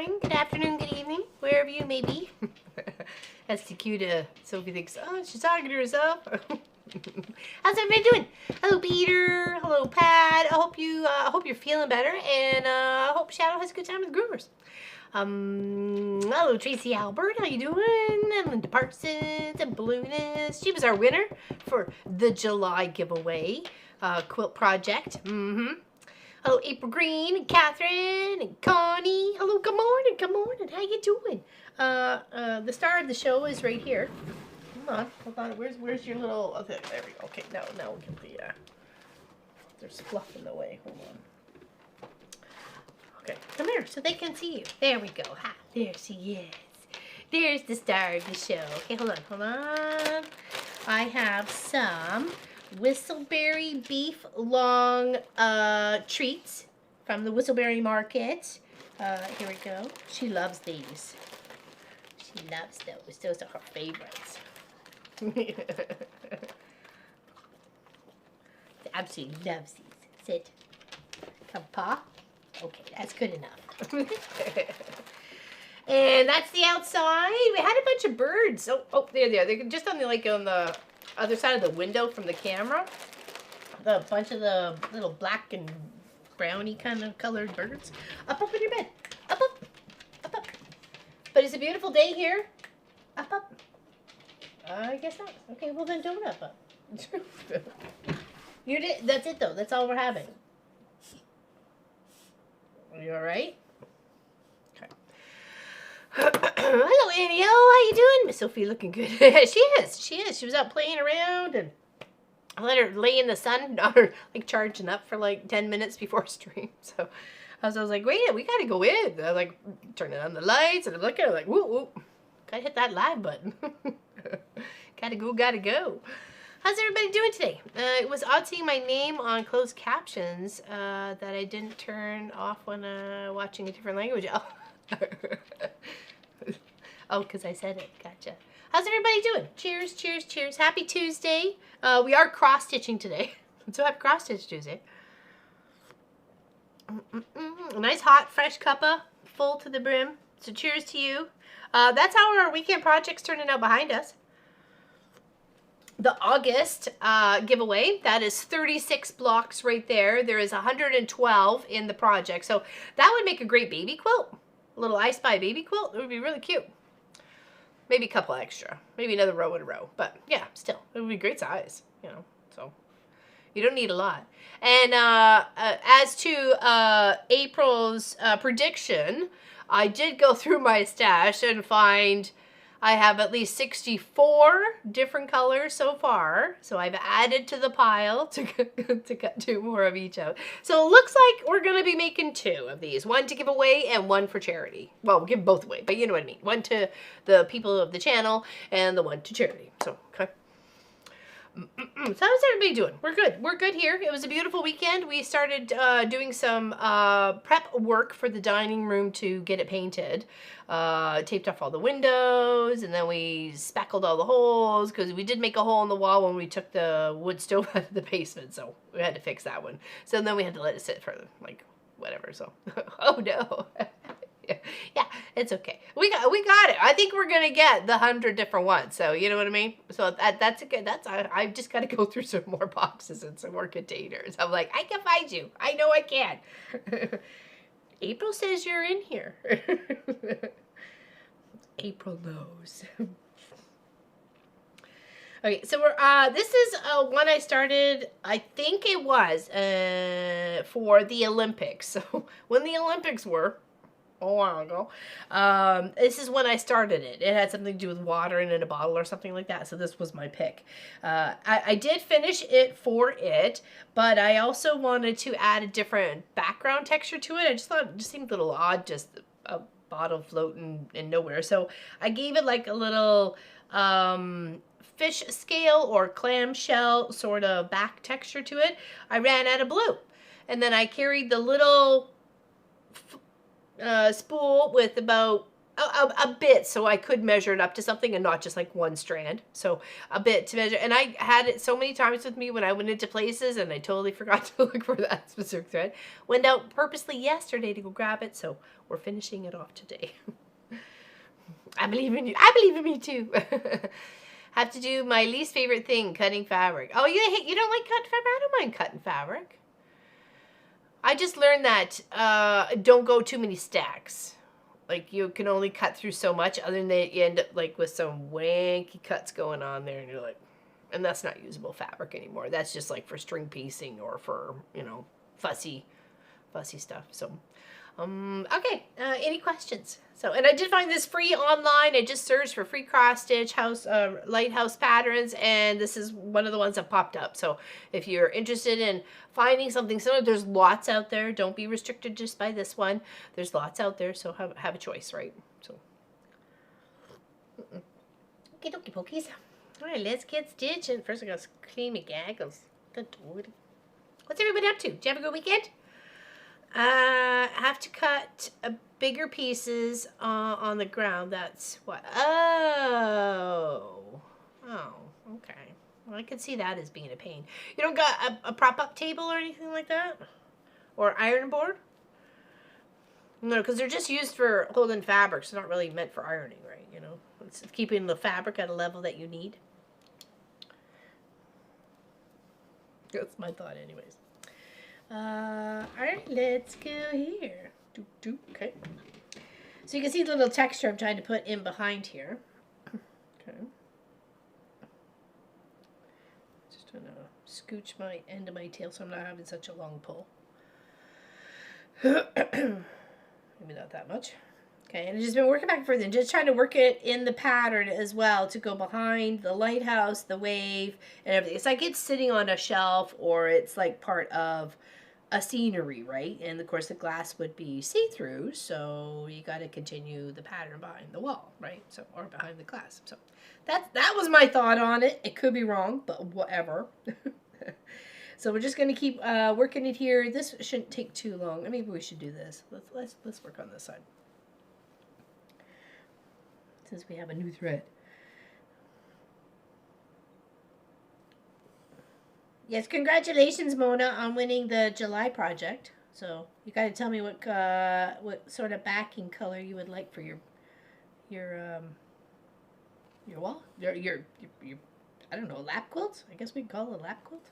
morning, good afternoon, good evening, wherever you may be. That's the cue to Sophie thinks, oh, she's talking to herself. How's everybody doing? Hello, Peter. Hello, Pat. I hope you're feeling better, and I hope Shadow has a good time with the groomers. Hello, Tracy Albert. How you doing? And Linda Parsons and Balloonist. She was our winner for the July giveaway quilt project. Hello, April Green and Catherine and Connie. Hello, good morning, good morning. How you doing? The star of the show is right here. Hold on. Where's your little? Okay, there we go. Okay, now we can see. There's fluff in the way. Hold on. Okay, come here so they can see you. There we go. Ha, there she is. There's the star of the show. Okay, hold on. I have some Whistleberry beef long treats from the Whistleberry market. Here we go. She loves these. She loves those. Those are her favorites. Absolutely loves these. Sit. Come, paw. Okay, that's good enough. And that's the outside. We had a bunch of birds. Oh, there they are. They're just on the other side of the window from the camera. A bunch of the little black and browny kind of colored birds. Up in your bed. Up. But it's a beautiful day here. Up. I guess not. Okay, well then don't up. That's it though. That's all we're having. Are you alright? Okay. Hello, Annie. How you doing? Miss Sophie looking good. She is. She was out playing around, and I let her lay in the sun, not her like charging up for like 10 minutes before stream. So I was like, wait, we gotta go in. I like turning on the lights, and I'm looking at her like, whoop. Gotta hit that live button. Gotta go. How's everybody doing today? It was odd seeing my name on closed captions that I didn't turn off when watching a different language. Oh, because I said it. Gotcha. How's everybody doing? Cheers. Happy Tuesday. We are cross-stitching today. So happy cross-stitch Tuesday. A nice hot, fresh cuppa, full to the brim. So cheers to you. That's how our weekend project's turning out behind us. The August giveaway, that is 36 blocks right there. There is 112 in the project. So that would make a great baby quilt. A little I Spy baby quilt. It would be really cute. Maybe a couple extra. Maybe another row in a row. But yeah, still, it would be great size, so you don't need a lot. And as to April's prediction, I did go through my stash and find I have at least 64 different colors so far. So I've added to the pile to cut 2 more of each out. So it looks like we're going to be making 2 of these. 1 to give away and 1 for charity. Well, we'll give both away, but you know what I mean. 1 to the people of the channel and the 1 to charity. So, okay. So how's everybody doing? We're good here. It was a beautiful weekend. We started doing some prep work for the dining room to get it painted. Taped off all the windows, and then we spackled all the holes because we did make a hole in the wall when we took the wood stove out of the basement, so we had to fix that one. So then we had to let it sit for like whatever. So oh no. Yeah, it's okay. We got it. I think we're gonna get the 100 different ones. So you know what I mean. So that's a good. I just got to go through some more boxes and some more containers. I'm like, I can find you. I know I can. April says you're in here. April knows. Okay, so we're this is one I started. I think it was for the Olympics. So when the Olympics were a while ago. This is when I started it. It had something to do with water and in a bottle or something like that. So this was my pick. I did finish it for it, but I also wanted to add a different background texture to it. I just thought it just seemed a little odd, just a bottle floating in nowhere. So I gave it like a little fish scale or clamshell sort of back texture to it. I ran out of blue. And then I carried the little spool with about a bit, so I could measure it up to something and not just like one strand. So a bit to measure. And I had it so many times with me when I went into places and I totally forgot to look for that specific thread. Went out purposely yesterday to go grab it, so we're finishing it off today. I believe in you. I believe in me too. Have to do my least favorite thing, cutting fabric. Oh, you don't like cutting fabric? I don't mind cutting fabric. I just learned that don't go too many stacks. Like, you can only cut through so much, other than that you end up like with some wanky cuts going on there, and you're like, and that's not usable fabric anymore. That's just like for string piecing or for, you know, fussy stuff. So okay, any questions? So, and I did find this free online. I just searched for free cross stitch lighthouse patterns, and this is one of the ones that popped up. So if you're interested in finding something similar, there's lots out there. Don't be restricted just by this one. There's lots out there, so have a choice, right? So okie dokie pokies. All right, let's get stitching. First I gotta clean my gaggles. What's everybody up to? Did you have a good weekend? Have to cut bigger pieces on the ground. That's what. Oh, okay. Well, I could see that as being a pain. You don't got a prop-up table or anything like that? Or iron board? No, because they're just used for holding fabric. So not really meant for ironing, right? You know, it's keeping the fabric at a level that you need. That's my thought anyways. Alright, let's go here. Okay. So you can see the little texture I'm trying to put in behind here. Okay. Just trying to scooch my end of my tail so I'm not having such a long pull. Maybe not that much. Okay, and I've just been working back and forth and just trying to work it in the pattern as well to go behind the lighthouse, the wave, and everything. It's like it's sitting on a shelf or it's like part of a scenery, right? And of course the glass would be see-through, so you got to continue the pattern behind the wall, right? So, or behind the glass. So that was my thought on it. It could be wrong, but whatever. So we're just going to keep working it here. This shouldn't take too long. Maybe we should do this. Let's work on this side, since we have a new thread. Yes, congratulations, Mona, on winning the July project. So you got to tell me what sort of backing color you would like for your wall, your I don't know, lap quilt. I guess we can call it a lap quilt.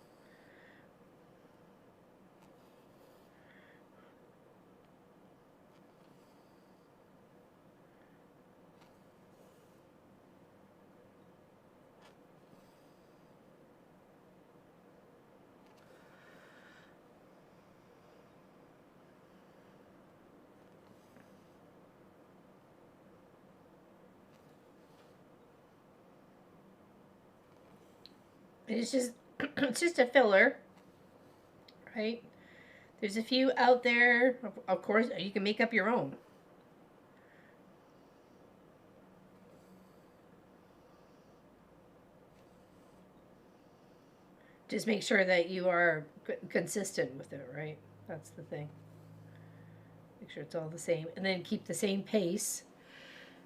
It's just it's just a filler, right? There's a few out there. Of course, you can make up your own. Just make sure that you are consistent with it, right? That's the thing. Make sure it's all the same, and then keep the same pace.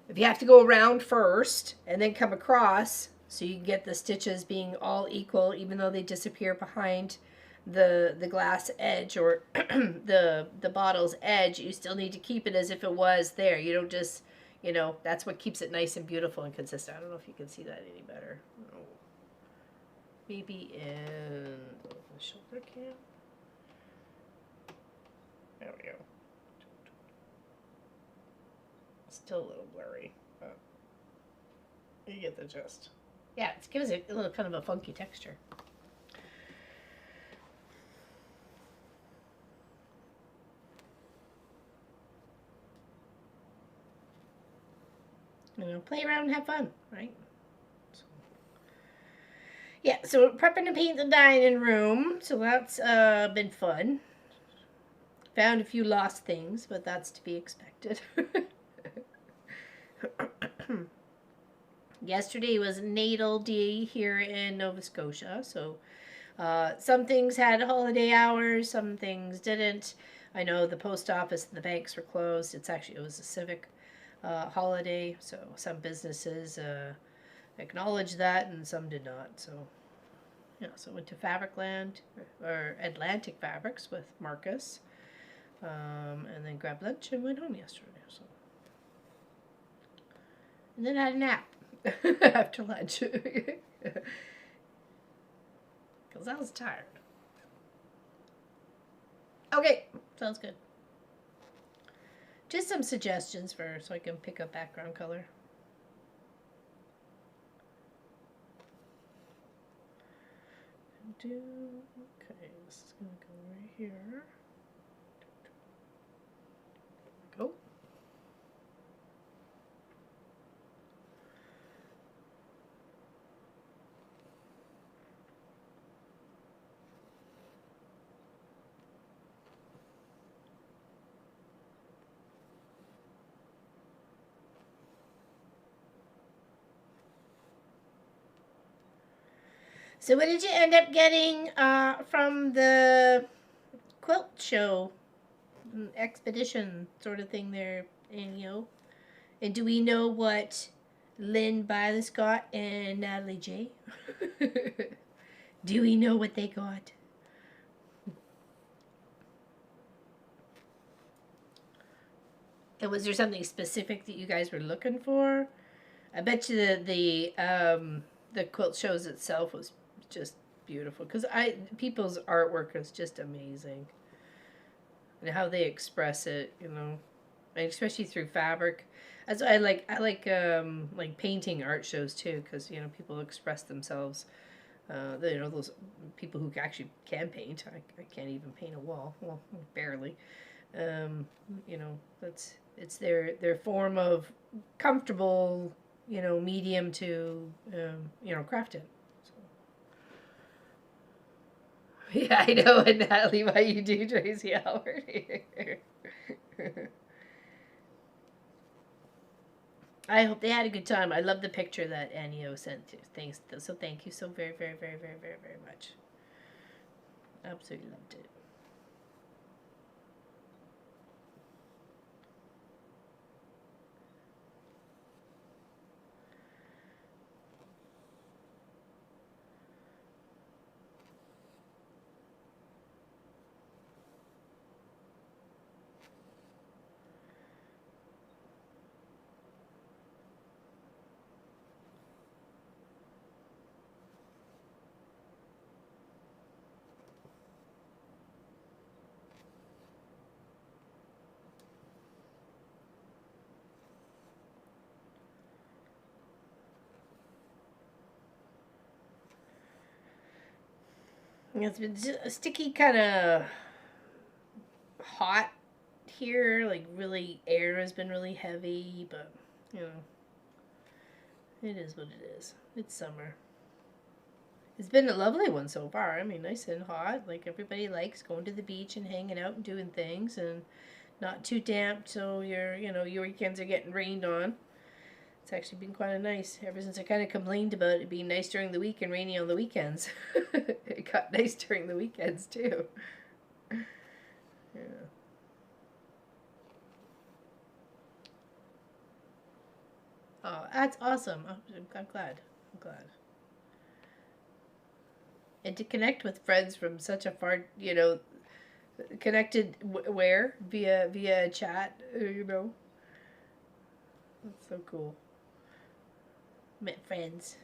If you have to go around first and then come across, so you can get the stitches being all equal, even though they disappear behind the glass edge or the bottle's edge, you still need to keep it as if it was there. You don't just, you know, that's what keeps it nice and beautiful and consistent. I don't know if you can see that any better. Maybe in the shoulder cam. There we go. Still a little blurry, but you get the gist. Yeah, it gives it a little kind of a funky texture. You know, play around and have fun, right? So, yeah, so we're prepping to paint the dining room, so that's been fun. Found a few lost things, but that's to be expected. Yesterday was Natal Day here in Nova Scotia, so some things had holiday hours, some things didn't. I know the post office and the banks were closed. It was a civic holiday, so some businesses acknowledged that and some did not. So yeah, so I went to Fabricland or Atlantic Fabrics with Marcus, and then grabbed lunch and went home yesterday. So and then had a nap after lunch because I was tired. Okay, sounds good. Just some suggestions for so I can pick up background color. Okay, this is gonna go right here. Go. So what did you end up getting from the quilt show expedition sort of thing there, and and do we know what Lynn Bylis got and Natalie J? Do we know what they got? And was there something specific that you guys were looking for? I bet you the quilt shows itself was just beautiful because people's artwork is just amazing, and how they express it, and especially through fabric. As I like painting art shows too, because people express themselves. Those people who actually can paint. I can't even paint a wall. Well, barely. It's their form of comfortable, medium to craft it. So. Yeah, I know, and Natalie, why you do Tracy Howard here. I hope they had a good time. I love the picture that Annio sent to. Thanks. So thank you so very, very, very, very, very, very much. Absolutely loved it. It's been sticky, kind of hot here. Like really, air has been really heavy, but it is what it is. It's summer. It's been a lovely one so far. I mean, nice and hot. Like everybody likes going to the beach and hanging out and doing things, and not too damp. So your weekends are getting rained on. It's actually been quite nice ever since I kind of complained about it being nice during the week and rainy on the weekends. It got nice during the weekends too. Yeah. Oh, that's awesome. I'm glad. I'm glad. And to connect with friends from such a far, connected where via chat, That's so cool. Met friends.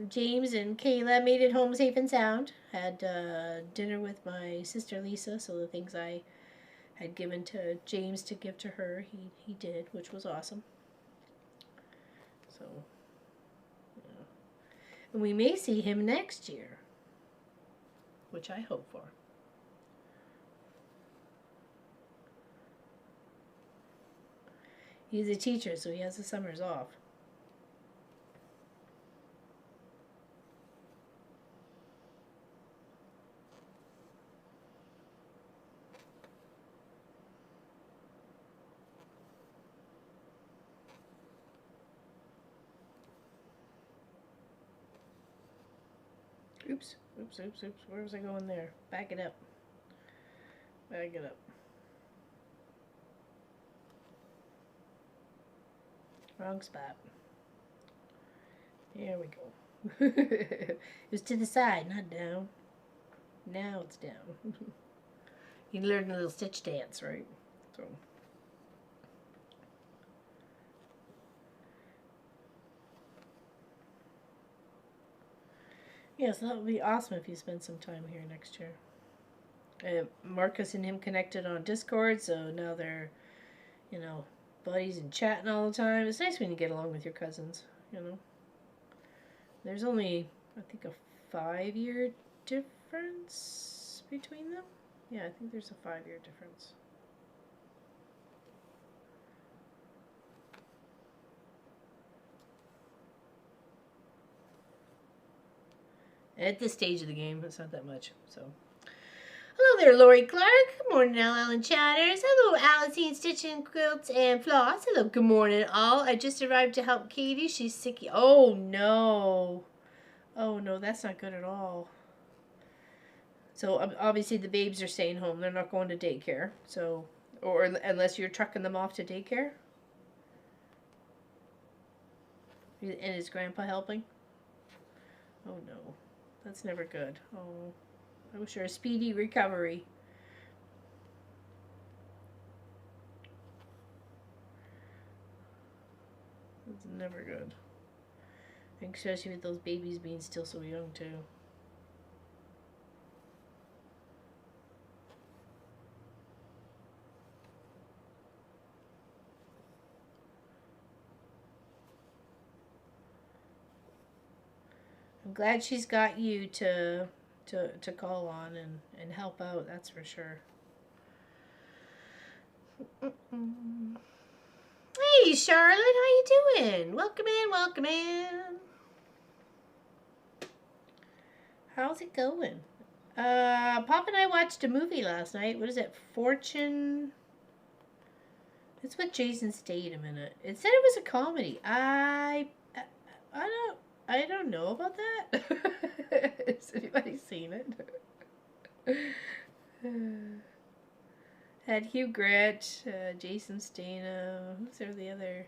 James and Kayla made it home safe and sound. Had dinner with my sister Lisa, so the things I had given to James to give to her, he did, which was awesome. So, yeah. And we may see him next year, which I hope for. He's a teacher, so he has the summers off. Oops, oops, oops, oops. Where was I going there? Back it up. Back it up. Wrong spot. There we go. It was to the side, not down. Now it's down. You learned a little stitch dance, right? So. Yes, that would be awesome if you spend some time here next year. Marcus and him connected on Discord, so now they're, you know, buddies and chatting all the time. It's nice when you get along with your cousins, you know. There's only, I think, a 5-year difference between them. Yeah, I think there's a 5-year difference. At this stage of the game, it's not that much, so. Hello there, Lori Clark. Good morning, LL and Chatters. Hello, Alicine Stitching Quilts and Floss. Hello, good morning, all. I just arrived to help Katie. She's sick. Oh, no. Oh, no, that's not good at all. So, obviously, the babes are staying home. They're not going to daycare. So, or unless you're trucking them off to daycare. And is Grandpa helping? Oh, no. That's never good. Oh, I wish her a speedy recovery. That's never good. Especially with those babies being still so young, too. I'm glad she's got you to call on and help out, that's for sure. Hey, Charlotte, how you doing? Welcome in, welcome in. How's it going? Pop and I watched a movie last night. What is it? Fortune. It's with Jason Statham in it. It said it was a comedy. I don't know about that. Has anybody seen it? Had Hugh Grant, Jason Statham. Who's there? The other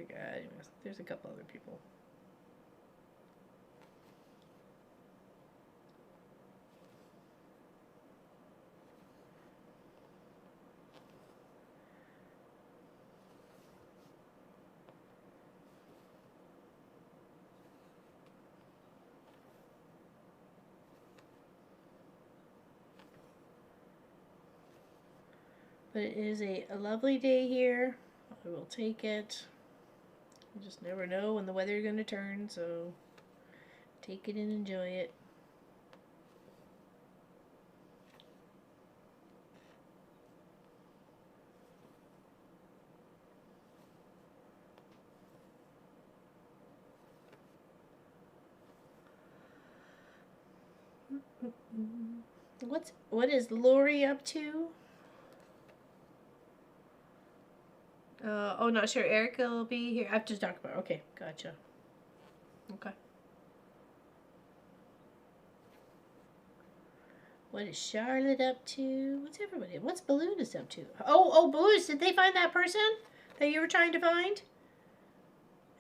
guy. There's a couple other people. But it is a lovely day here. I will take it. You just never know when the weather's going to turn, so take it and enjoy it. What is Lori up to? Oh, not sure. Erica will be here. I have to talk about it. Okay, gotcha. Okay. What is Charlotte up to? What's everybody? What's Balloonist up to? Oh, Balloonist, did they find that person that you were trying to find?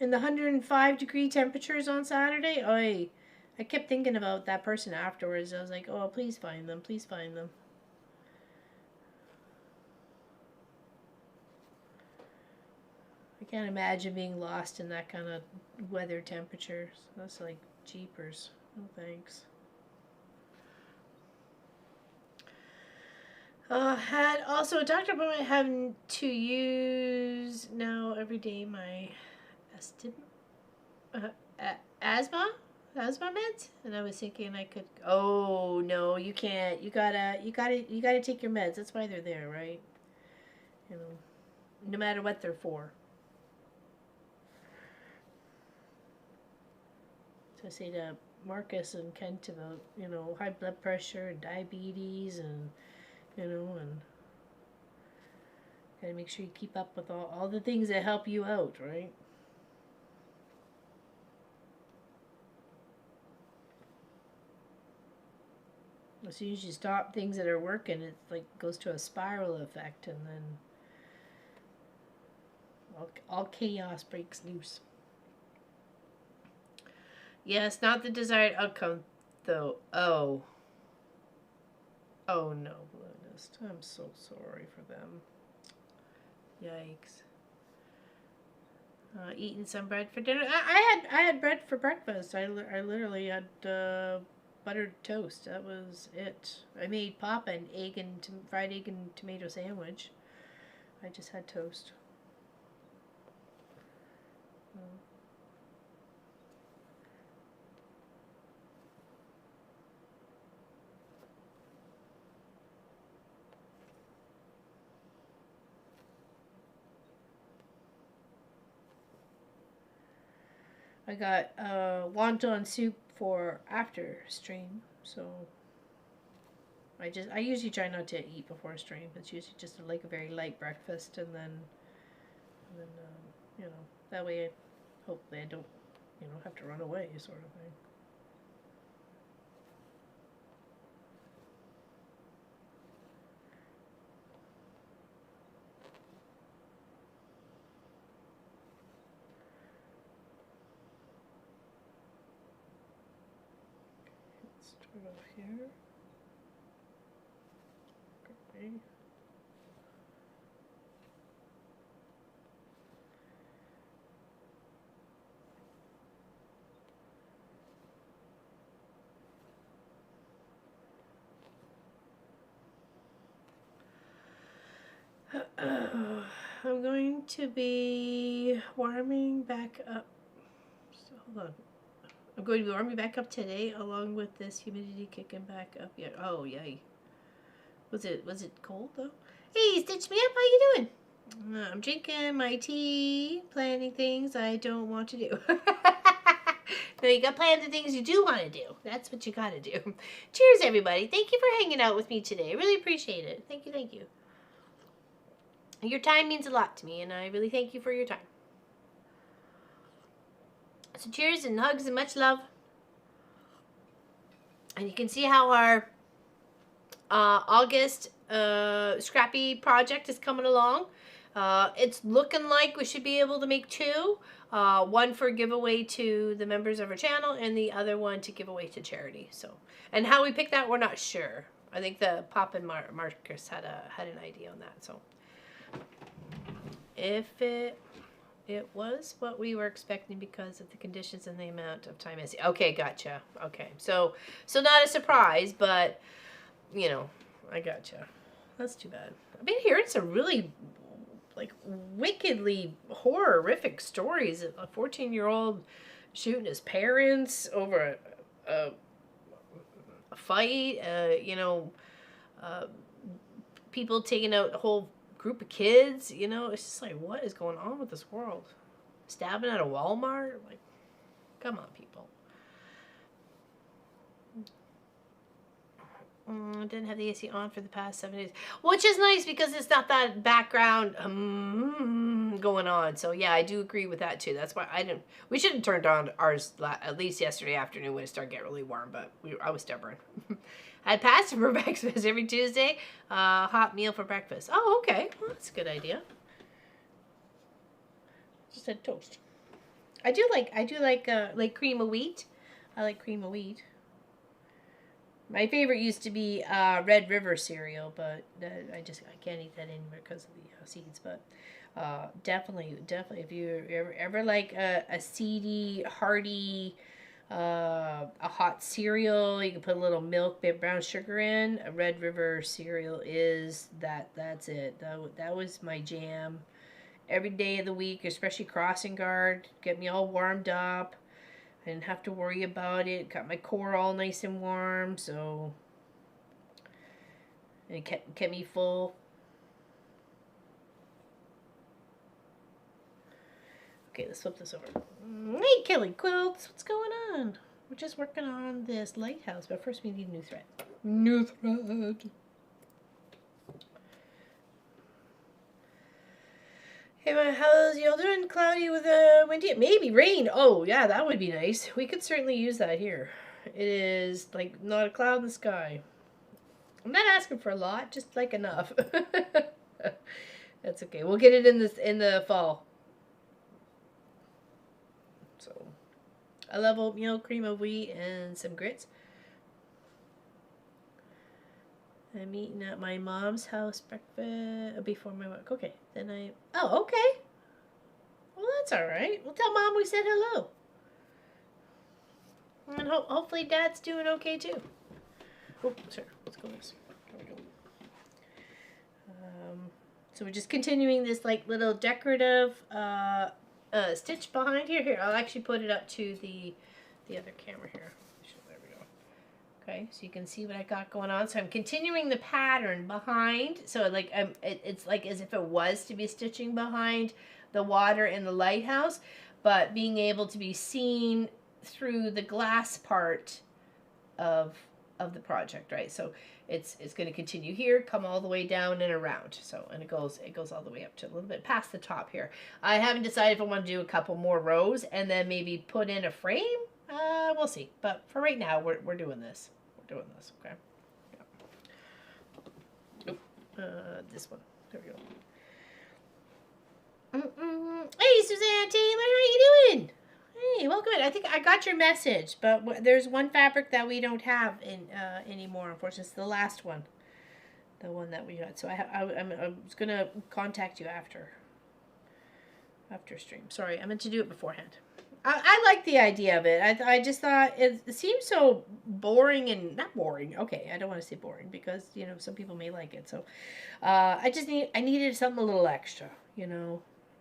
In the 105-degree temperatures on Saturday? I kept thinking about that person afterwards. I was like, oh, please find them. Please find them. I can't imagine being lost in that kind of weather temperature. That's like jeepers. No thanks. Had also a doctor appointment having to use now every day my asthma meds, and I was thinking I could. Oh no, you can't. You gotta take your meds. That's why they're there, right? You know, no matter what they're for. So I say to Marcus and Kent about, you know, high blood pressure and diabetes and, you know, and gotta make sure you keep up with all the things that help you out, right? As soon as you stop things that are working, it like goes to a spiral effect, and then all chaos breaks loose. Yes, not the desired outcome, though. Oh. Oh no, Balloonist. I'm so sorry for them. Yikes. Eating some bread for dinner. I had bread for breakfast. I literally had buttered toast. That was it. I made Papa an egg and fried egg and tomato sandwich. I just had toast. I got wonton soup for after stream, so I usually try not to eat before stream. It's usually just like a very light breakfast, and then you know, that way hopefully I don't have to run away, sort of thing. Start off here. Okay. I'm going to be warming back up. So, hold on. I'm going to be warming back up today, along with this humidity kicking back up. Yeah. Oh, yay. Was it cold though? Hey, Stitch Me Up. How you doing? I'm drinking my tea, planning things I don't want to do. No, you got to plan the things you do want to do. That's what you got to do. Cheers, everybody. Thank you for hanging out with me today. I really appreciate it. Thank you, thank you. Your time means a lot to me, and I really thank you for your time. So cheers and hugs and much love. And you can see how our August scrappy project is coming along. It's looking like we should be able to make two. One for giveaway to the members of our channel, and the other one to give away to charity. So, and how we pick that, we're not sure. I think the Pop and Marcus had an idea on that. So, if it was what we were expecting because of the conditions and the amount of time. Okay, gotcha. Okay, so not a surprise, but you know, I gotcha. That's too bad. I've been hearing some really like wickedly horrific stories. A 14-year-old shooting his parents over a fight. People taking out a whole group of kids. You know, it's just like, what is going on with this world? Stabbing at a Walmart? Like, come on, people. Didn't have the AC on for the past 7 days, which is nice because it's not that background going on. So yeah, I do agree with that too. That's why we should have turned on ours at least yesterday afternoon when it started getting really warm, but I was stubborn. I had pasta for breakfast every Tuesday. Hot meal for breakfast. Oh, okay. Well, that's a good idea. Just had toast. I do like cream of wheat. I like cream of wheat. My favorite used to be Red River cereal, but I can't eat that anymore because of the seeds. But definitely, if you ever like a seedy, hearty, a hot cereal, you can put a little milk, brown sugar in. A Red River cereal is that. That's it. That was my jam. Every day of the week, especially crossing guard, get me all warmed up. I didn't have to worry about it. Got my core all nice and warm, so it kept me full. Okay, let's flip this over. Hey, Kelly Quilts, what's going on? We're just working on this lighthouse, but first we need a new thread. New thread. Hey, how's y'all doing? Cloudy with a windy, maybe rain. Oh yeah, that would be nice. We could certainly use that here. It is like not a cloud in the sky. I'm not asking for a lot, just like enough. That's okay. We'll get it in the fall. So, I love oatmeal, cream of wheat, and some grits. I'm eating at my mom's house breakfast before my work. Okay, then oh, okay. Well, that's all right. We'll tell Mom we said hello. And hopefully Dad's doing okay too. Oh, sorry. Let's go this. There we go. So we're just continuing this like little decorative stitch behind here. Here, I'll actually put it up to the other camera here. There we go. Okay, so you can see what I got going on. So I'm continuing the pattern behind. So like it's like as if it was to be stitching behind the water in the lighthouse, but being able to be seen through the glass part of the project, right? So it's going to continue here, come all the way down and around. So, and it goes all the way up to a little bit past the top here. I haven't decided if I want to do a couple more rows and then maybe put in a frame. We'll see. But for right now, we're doing this. We're doing this, okay? Yeah. This one. There we go. Hey, Suzanne Taylor, how you doing? Hey, welcome in. I think I got your message, but there's one fabric that we don't have anymore. Unfortunately, it's the last one, the one that we got. So I was gonna contact you after stream. Sorry, I meant to do it beforehand. I like the idea of it. I just thought it seems so boring and not boring. Okay, I don't want to say boring because some people may like it. So I needed something a little extra.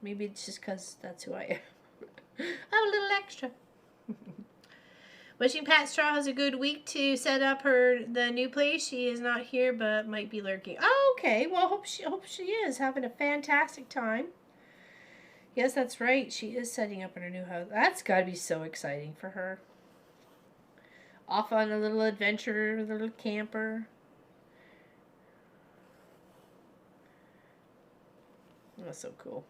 Maybe it's just because that's who I am. I'm a little extra. Wishing Pat Straw has a good week to set up the new place. She is not here, but might be lurking. Oh, okay. Well, hope she is having a fantastic time. Yes, that's right. She is setting up in her new house. That's got to be so exciting for her. Off on a little adventure, a little camper. That's so cool.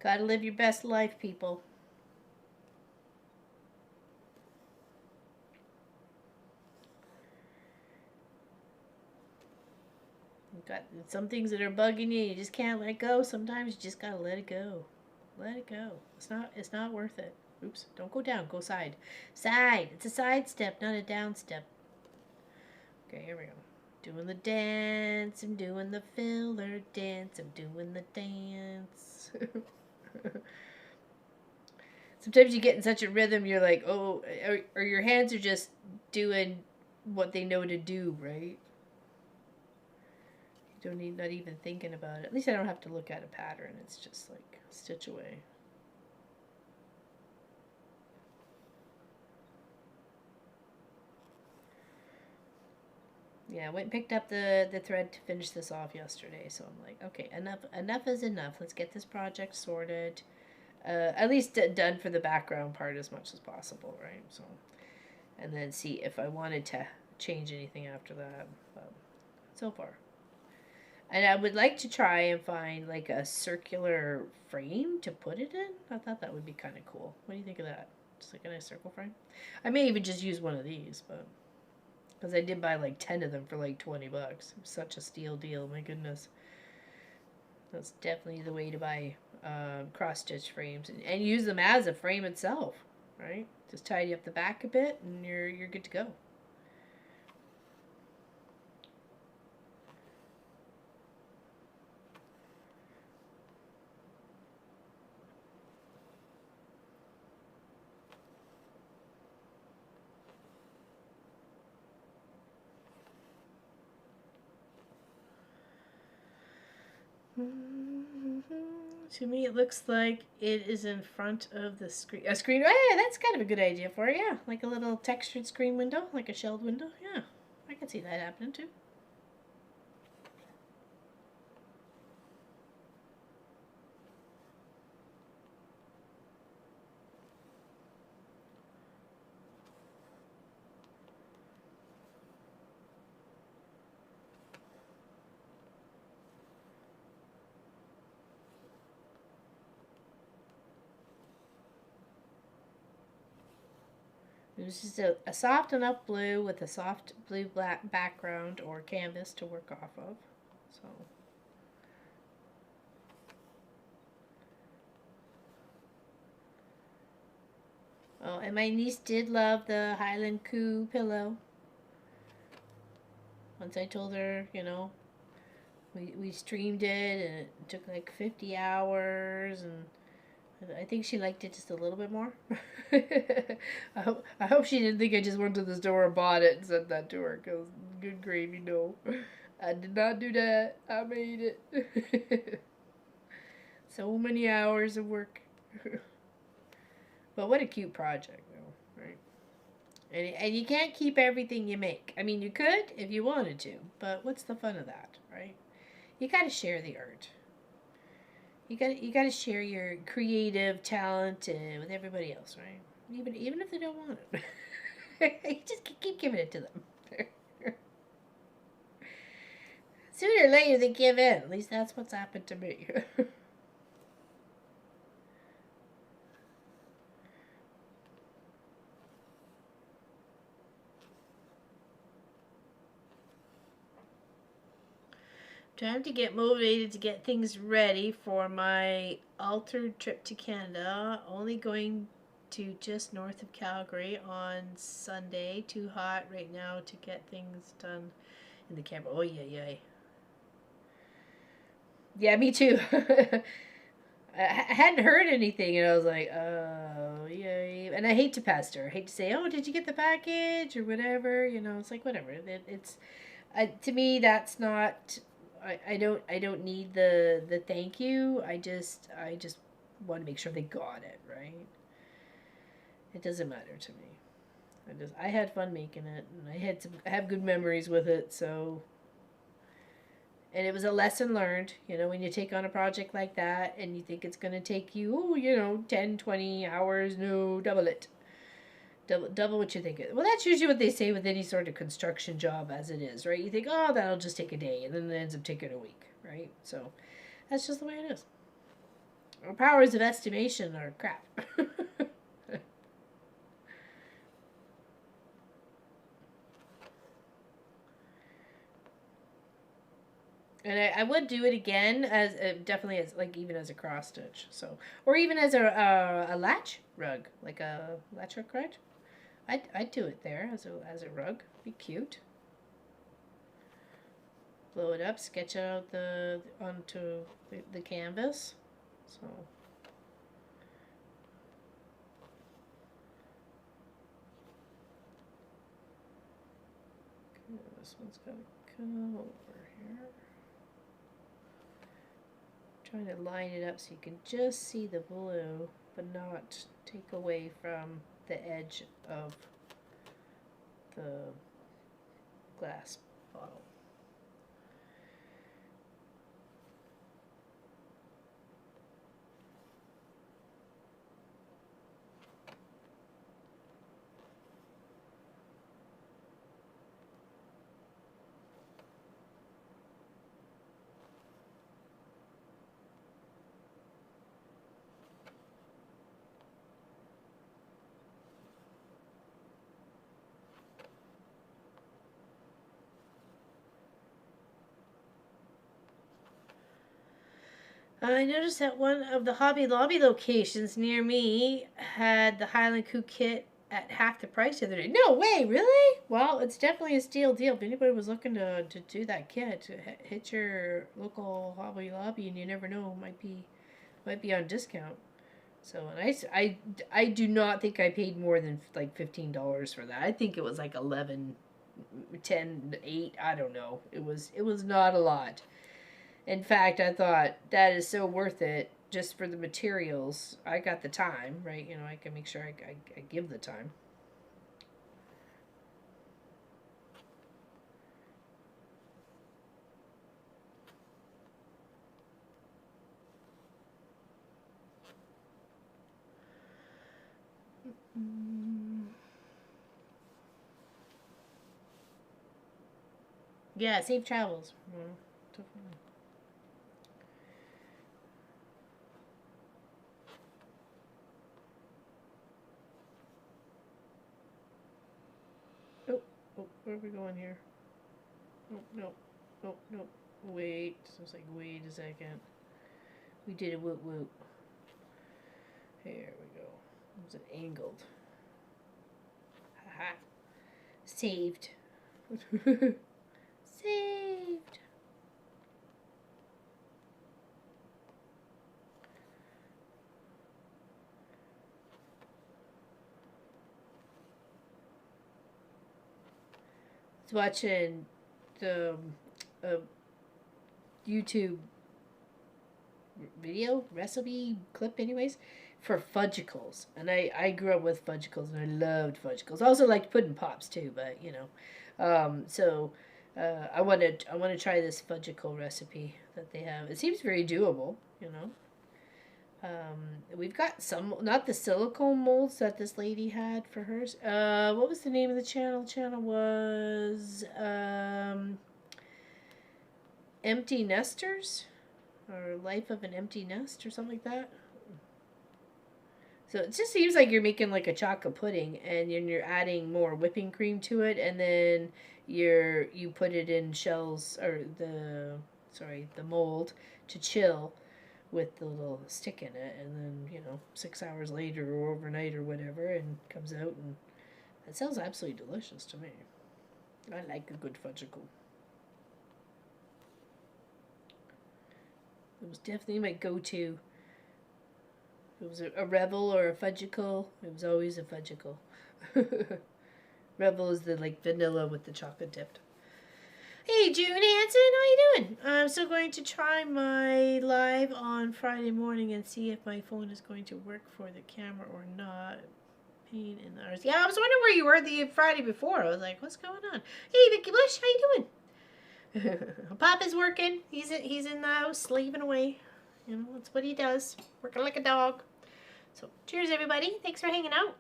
Gotta live your best life, people. You've got some things that are bugging you. You just can't let go. Sometimes you just gotta let it go. Let it go. It's not worth it. Oops! Don't go down. Go side. Side. It's a side step, not a down step. Okay, here we go. Doing the dance. I'm doing the filler dance. I'm doing the dance. Sometimes you get in such a rhythm, you're like, oh, or your hands are just doing what they know to do, right? You don't need, not even thinking about it. At least I don't have to look at a pattern. It's just like stitch away. Yeah, I went and picked up the thread to finish this off yesterday, so I'm like, okay, enough is enough. Let's get this project sorted. At least done for the background part as much as possible, right? So, and then see if I wanted to change anything after that. But so far, and I would like to try and find like a circular frame to put it in. I thought that would be kind of cool. What do you think of that? Just like a nice circle frame. I may even just use one of these, but because I did buy like 10 of them for like $20. It was such a steal deal. My goodness. That's definitely the way to buy cross-stitch frames and use them as a frame itself, right? Just tidy up the back a bit and you're good to go. To me, it looks like it is in front of the screen. A screen. Hey, that's kind of a good idea for it. Yeah, like a little textured screen window, like a shelled window. Yeah, I can see that happening too. It was just a soft enough blue with a soft blue black background or canvas to work off of. So. Oh, and my niece did love the Highland Coo pillow. Once I told her, you know, we streamed it and it took like 50 hours, and I think she liked it just a little bit more. I hope she didn't think I just went to the store and bought it and sent that to her, because good gravy, no. I did not do that. I made it. So many hours of work. But what a cute project, though, right? And you can't keep everything you make. I mean, you could if you wanted to, but what's the fun of that, right? You got to share the art. You got to share your creative talent with everybody else, right? Even if they don't want it, you just keep giving it to them. Sooner or later, they give in. At least that's what's happened to me. Time to get motivated to get things ready for my altered trip to Canada. Only going to just north of Calgary on Sunday. Too hot right now to get things done in the camper. Oh, yeah. Yeah, me too. I hadn't heard anything, and I was like, oh, yay. And I hate to pester. I hate to say, oh, did you get the package or whatever? You know, it's like, whatever. It's to me, that's not. I don't need the thank you. I just want to make sure they got it right. It doesn't matter to me. I had fun making it, and I have good memories with it. So, and it was a lesson learned. You know, when you take on a project like that, and you think it's going to take you, 10, 20 hours, no, double it. Double what you think. Well, that's usually what they say with any sort of construction job as it is, right? You think, oh, that'll just take a day, and then it ends up taking a week, right? So that's just the way it is. Our powers of estimation are crap. And I would do it again as definitely as like even as a cross stitch, so or even as a latch rug, like a latch rug, right? I'd do it there as a rug. Be cute. Blow it up, sketch out onto the canvas. So okay, this one's gotta come over here. Trying to line it up so you can just see the blue, but not take away from the edge of the glass bottle. I noticed that one of the Hobby Lobby locations near me had the Highland Coo kit at half the price the other day. No way, really? Well, it's definitely a steal deal. If anybody was looking to do that kit, hit your local Hobby Lobby, and you never know, might be on discount. So, and I do not think I paid more than like $15 for that. I think it was like 11, 10, 8. I don't know. It was not a lot. In fact, I thought that is so worth it just for the materials. I got the time, right? I can make sure I give the time. Yeah, safe travels. Definitely. Where are we going here? Oh, no. Oh, no. Wait. I was like, wait a second. We did a woot woot. Here we go. It was angled. Haha. Saved. Saved. I was watching the YouTube video recipe clip anyways for fudgicles, and I grew up with fudgicles and I loved fudgicles. I also liked pudding pops too, but you know, I want to try this fudgicle recipe that they have. It seems very doable, you know. We've got some, not the silicone molds that this lady had for hers. What was the name of the channel? Channel was Empty Nesters, or Life of an Empty Nest, or something like that. So it just seems like you're making like a chocolate pudding, and you're adding more whipping cream to it, and then you put it in shells, or the mold to chill with the little stick in it, and then, you know, 6 hours later or overnight or whatever, and comes out, and that sounds absolutely delicious to me. I like a good fudgicle. It was definitely my go-to. If it was a Rebel or a fudgicle, it was always a fudgicle. Rebel is the like vanilla with the chocolate dipped. Hey June Hansen, how you doing? I'm still going to try my live on Friday morning and see if my phone is going to work for the camera or not. Pain in the arse. Yeah, I was wondering where you were the Friday before. I was like, what's going on? Hey Vicky Bush, how you doing? Papa's working. He's in the house slaving away. You know, that's what he does. Working like a dog. So, cheers everybody. Thanks for hanging out.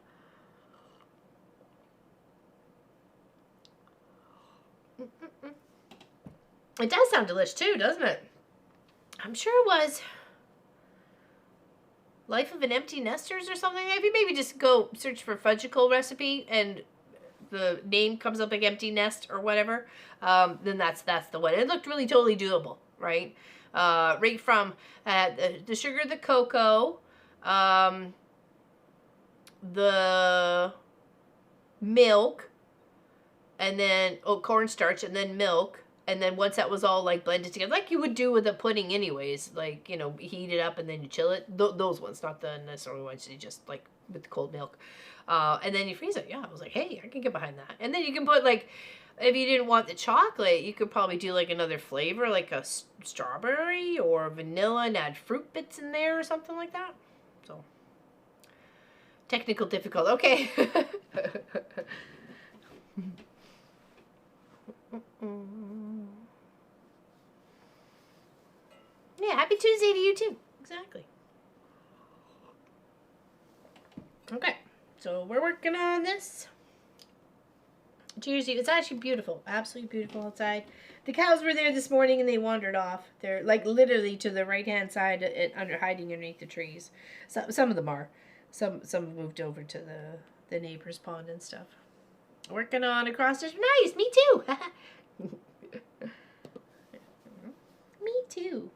It does sound delicious too, doesn't it? I'm sure it was Life of an Empty Nesters or something. If you maybe just go search for fudgicle recipe and the name comes up like Empty Nest or whatever, then that's the one. It looked really totally doable, right? Right from the sugar, the cocoa, the milk, and then cornstarch, and then milk. And then once that was all like blended together, like you would do with a pudding anyways, like, you know, heat it up and then you chill it. Those ones, not the necessarily ones you just like with the cold milk. And then you freeze it. Yeah, I was like, hey, I can get behind that. And then you can put like, if you didn't want the chocolate, you could probably do like another flavor, like a strawberry or vanilla, and add fruit bits in there or something like that. So, technical difficult. Okay. Yeah, happy Tuesday to you too. Exactly. Okay, so we're working on this. Cheers to you. It's actually beautiful. Absolutely beautiful outside. The cows were there this morning and they wandered off. They're like literally to the right-hand side, hiding underneath the trees. Some of them are. Some moved over to the neighbor's pond and stuff. Working on a cross stitch. Nice, me too. Me too.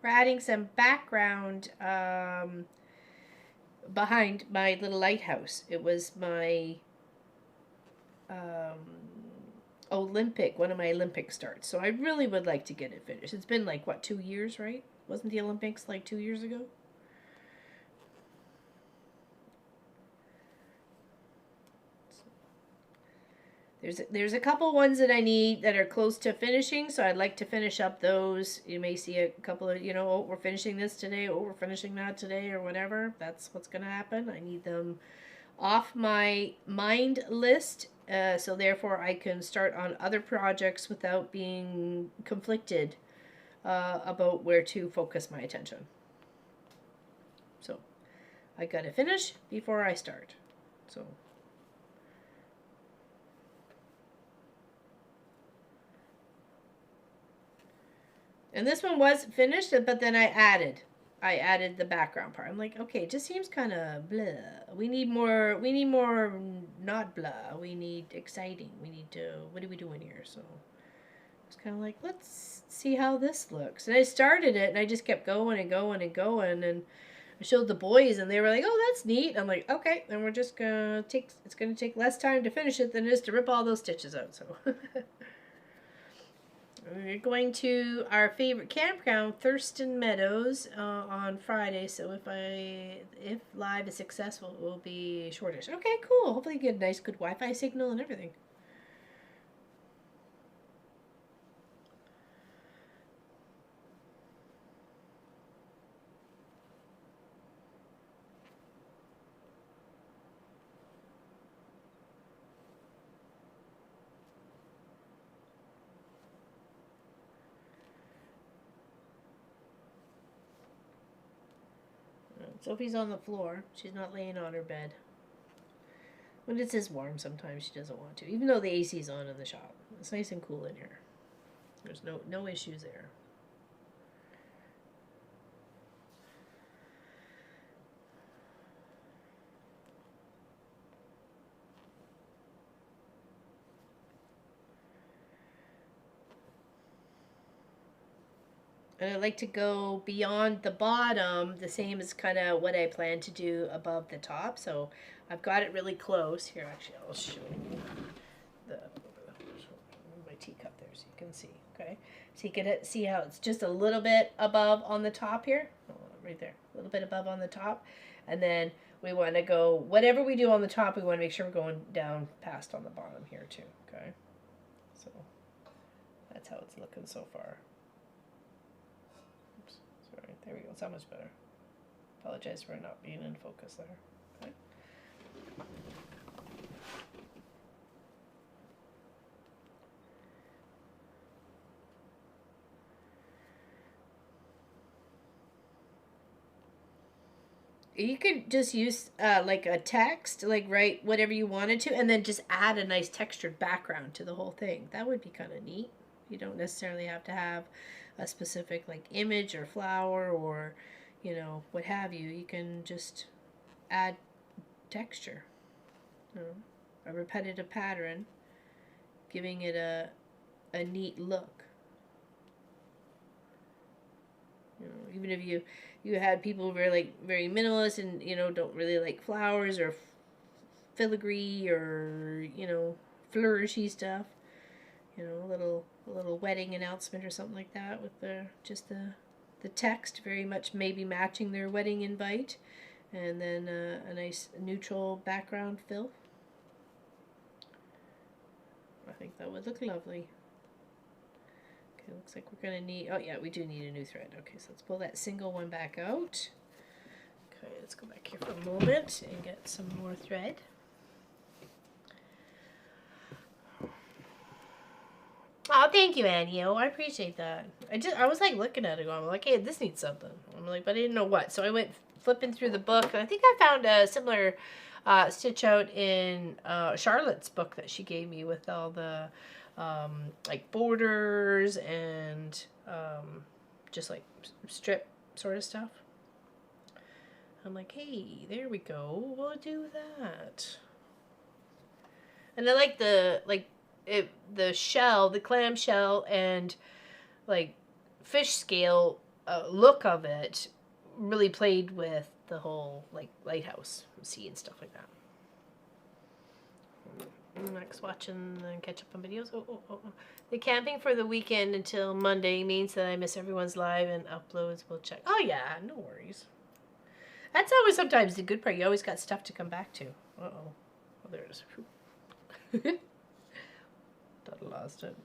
We're adding some background behind my little lighthouse. It was my one of my Olympic starts. So I really would like to get it finished. It's been like, what, 2 years, right? Wasn't the Olympics like 2 years ago? There's a couple ones that I need that are close to finishing, so I'd like to finish up those. You may see a couple of, you know, oh, we're finishing this today, oh, we're finishing that today, or whatever. That's what's going to happen. I need them off my mind list, so therefore I can start on other projects without being conflicted about where to focus my attention. So I got to finish before I start. So... And this one was finished, but then I I added the background part. I'm like, okay, it just seems kind of blah. We need more, not blah. We need exciting. We need to, what are we doing here? So it's kind of like, let's see how this looks. And I started it and I just kept going and going and going. And I showed the boys and they were like, oh, that's neat. I'm like, okay, then we're just going to take, it's going to take less time to finish it than it is to rip all those stitches out. So we're going to our favorite campground, Thurston Meadows, on Friday. So if live is successful, it will be shortish. Okay, cool. Hopefully you get a nice, good Wi-Fi signal and everything. Sophie's on the floor. She's not laying on her bed. When it is warm, sometimes she doesn't want to. Even though the AC's on in the shop. It's nice and cool in here. There's no issues there. And I like to go beyond the bottom, the same as kind of what I plan to do above the top. So I've got it really close. Here, actually, I'll show you my teacup there so you can see. Okay, so you can see how it's just a little bit above on the top here. Oh, right there, a little bit above on the top. And then we want to go, whatever we do on the top, we want to make sure we're going down past on the bottom here too. Okay, so that's how it's looking so far. There we go. It's that much better. Apologize for not being in focus there. Okay. You could just use like a text, like write whatever you wanted to, and then just add a nice textured background to the whole thing. That would be kind of neat. You don't necessarily have to have a specific like image or flower or, you know, what have you. You can just add texture, you know, a repetitive pattern, giving it a neat look. You know, even if you had people very minimalist and, you know, don't really like flowers or filigree or, you know, flourishy stuff. You know, a little wedding announcement or something like that with the text very much maybe matching their wedding invite, and then a nice neutral background fill. I think that would look lovely. Okay, looks like we're gonna need, oh yeah, we do need a new thread. Okay, so let's pull that single one back out. Okay, let's go back here for a moment and get some more thread. Oh, thank you, Annie. Oh, I appreciate that. I was like looking at it going, like, hey, this needs something. I'm like, but I didn't know what. So I went flipping through the book, and I think I found a similar stitch out in Charlotte's book that she gave me with all the like borders and just like strip sort of stuff. I'm like, hey, there we go. We'll do that. And I like the shell, the clam shell, and like fish scale look of it really played with the whole like lighthouse sea and stuff like that. Next, watching and catch up on videos. The camping for the weekend until Monday means that I miss everyone's live and uploads. We'll check. Oh yeah, no worries. That's always sometimes the good part. You always got stuff to come back to. Oh, there it is. Thought I lost it.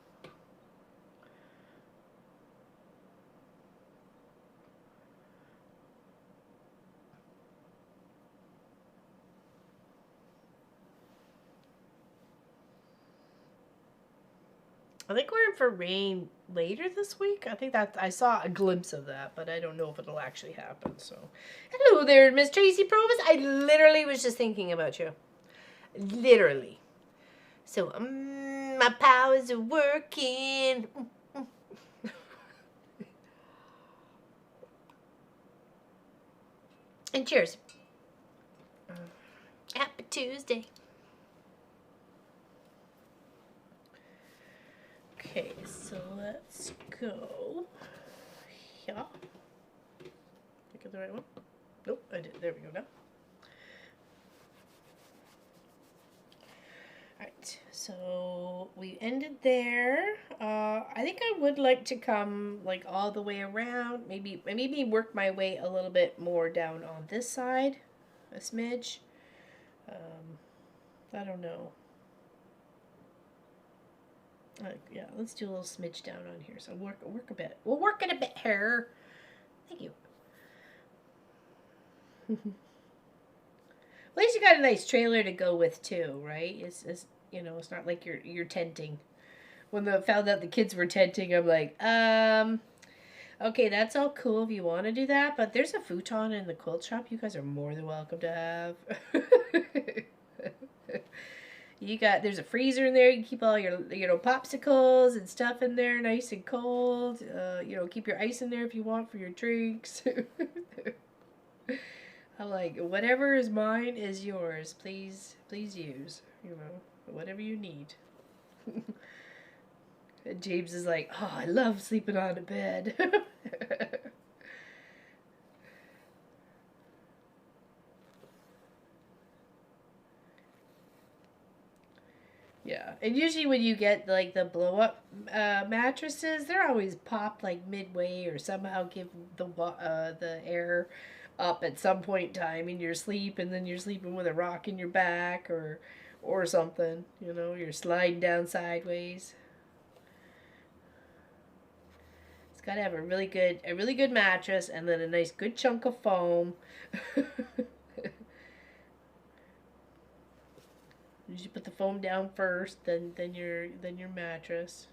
I think we're in for rain later this week. I think that I saw a glimpse of that, but I don't know if it'll actually happen. So, hello there, Miss Tracy Provis. I literally was just thinking about you. Literally. So, my powers are working. And cheers. Happy Tuesday. Okay, so let's go. Yeah. Did I get the right one? Nope, I did. There we go now. Alright, so we ended there. I think I would like to come like all the way around. Maybe work my way a little bit more down on this side. A smidge. I don't know. Yeah, let's do a little smidge down on here. So work a bit. We'll work it a bit here. Thank you. At least you got a nice trailer to go with too, right? It's you know, it's not like you're tenting. When I found out the kids were tenting, I'm like, okay, that's all cool if you want to do that, but there's a futon in the quilt shop. You guys are more than welcome to have. There's a freezer in there. You can keep all your, popsicles and stuff in there, nice and cold. Keep your ice in there if you want for your drinks. I'm like, whatever is mine is yours. Please use. Whatever you need. And James is like, oh, I love sleeping on a bed. Yeah, and usually when you get like the blow up mattresses, they're always popped like midway or somehow give the air up at some point in time in your sleep, and then you're sleeping with a rock in your back or something. You're sliding down sideways. It's got to have a really good mattress and then a nice good chunk of foam. You should put the foam down first, then your mattress.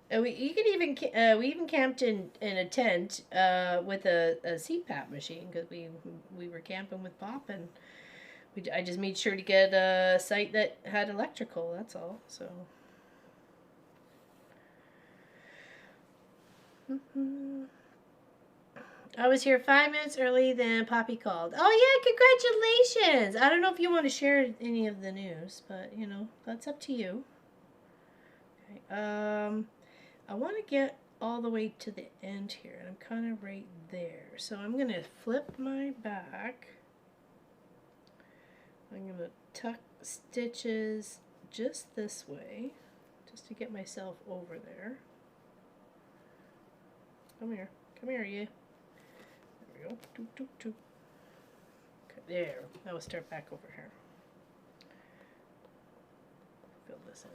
And we even camped in a tent with a CPAP machine because we were camping with Pop, and I just made sure to get a site that had electrical. That's all. So. I was here 5 minutes early, then Poppy called. Oh yeah, congratulations! I don't know if you want to share any of the news, but that's up to you. Okay. I want to get all the way to the end here, and I'm kind of right there. So I'm gonna flip my back. I'm gonna tuck stitches just this way, just to get myself over there. Come here, you. There we go. Doop, doop, doop. Okay, there. Now we'll start back over here. Fill this in.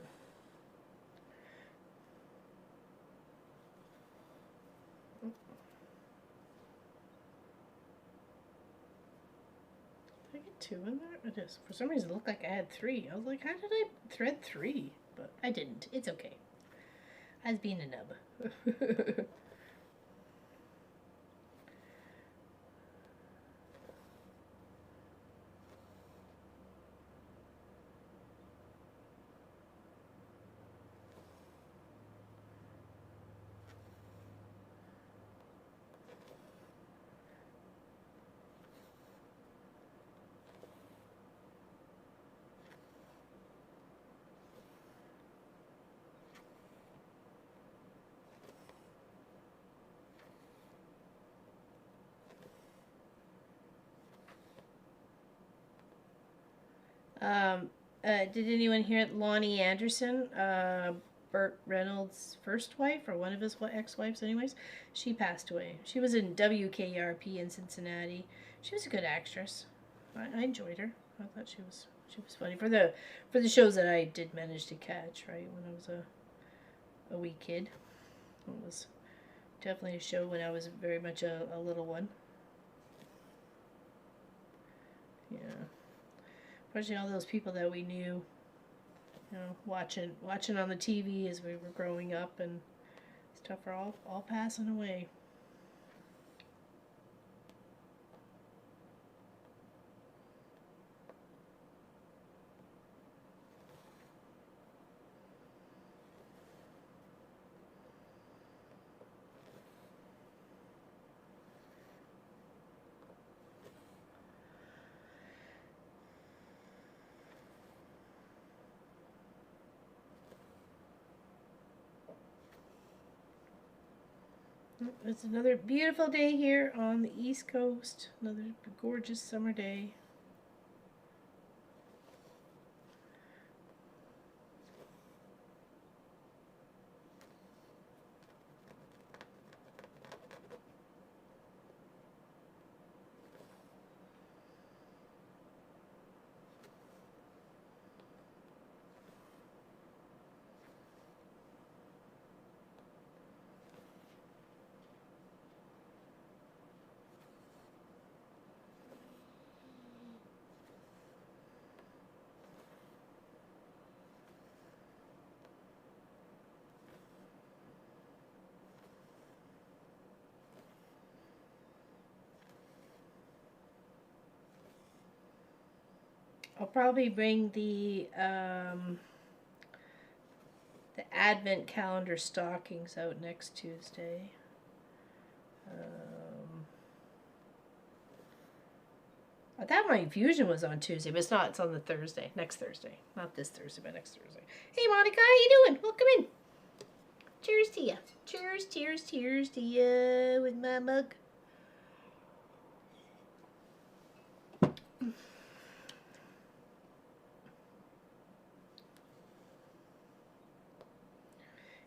Did I get 2 in there? It is. For some reason, it looked like I had 3. I was like, how did I thread 3? But I didn't. It's okay. I was being a nub. Did anyone hear Lonnie Anderson, Burt Reynolds' first wife, or one of his ex-wives anyways? She passed away. She was in WKRP in Cincinnati. She was a good actress. I enjoyed her. I thought she was funny for the shows that I did manage to catch, right, when I was a wee kid. It was definitely a show when I was very much a little one. Yeah. Especially all those people that we knew, watching on the TV as we were growing up and stuff are all passing away. It's another beautiful day here on the East Coast. Another gorgeous summer day. I'll probably bring the Advent calendar stockings out next Tuesday. I thought my infusion was on Tuesday, but it's not. It's on the Thursday. Next Thursday. Not this Thursday, but next Thursday. Hey, Monica, how you doing? Welcome in. Cheers to you. Cheers, cheers, cheers to you with my mug.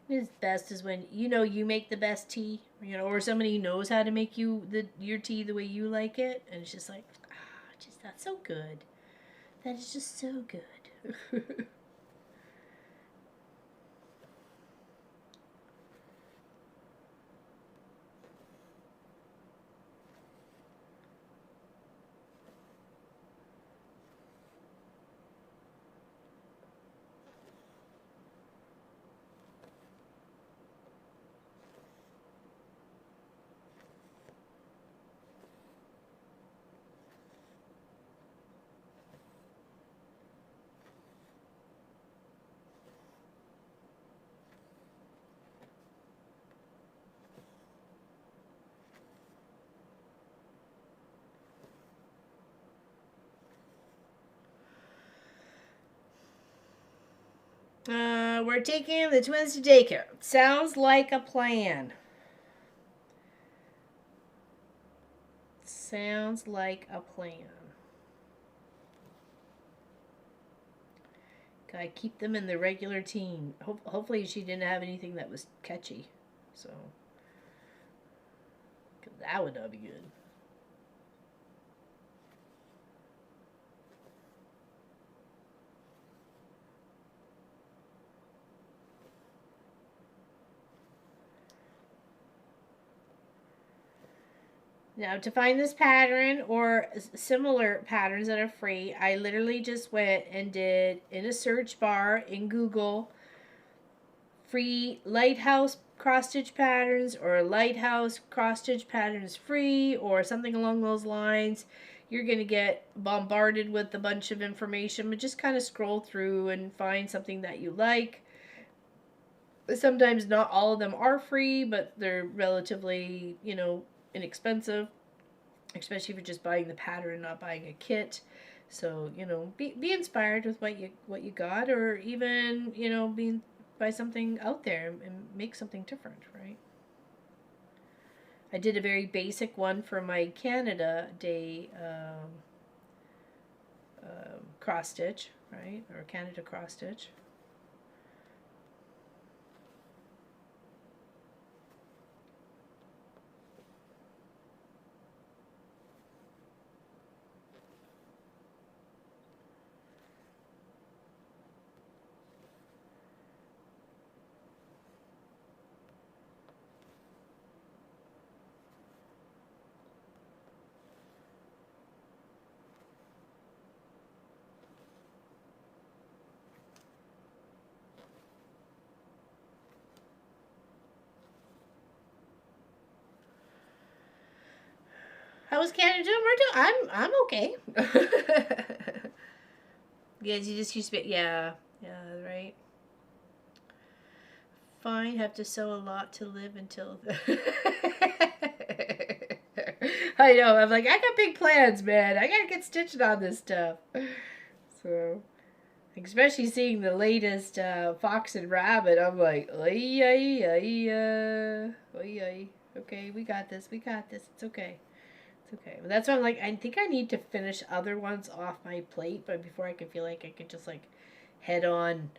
It's best is when you make the best tea, or somebody knows how to make your tea the way you like it, and it's just like, just that's so good. That is just so good. We're taking the twins to daycare. Sounds like a plan. Sounds like a plan. Gotta keep them in the regular teen. Hopefully she didn't have anything that was catchy. So, 'cause that would not be good. Now, to find this pattern or similar patterns that are free, I literally just went and did in a search bar in Google free Lighthouse cross stitch patterns or Lighthouse cross stitch patterns free or something along those lines. You're going to get bombarded with a bunch of information, but just kind of scroll through and find something that you like. Sometimes not all of them are free, but they're relatively, inexpensive, especially if you're just buying the pattern, not buying a kit. So, be inspired with what you got, or even, buy something out there and make something different, right? I did a very basic one for my Canada Day cross stitch, right? Or Canada cross stitch. How was Canada doing? I'm okay. Yes, you just used to be, yeah, right. Fine, have to sew a lot to live until. I know. I'm like, I got big plans, man. I gotta get stitching on this stuff. So, especially seeing the latest Fox and Rabbit, I'm like, oy, oy, oy, oy, oy. Okay, we got this. We got this. It's okay. It's okay. But that's why I'm like, I think I need to finish other ones off my plate, but before I can feel like I could just like head on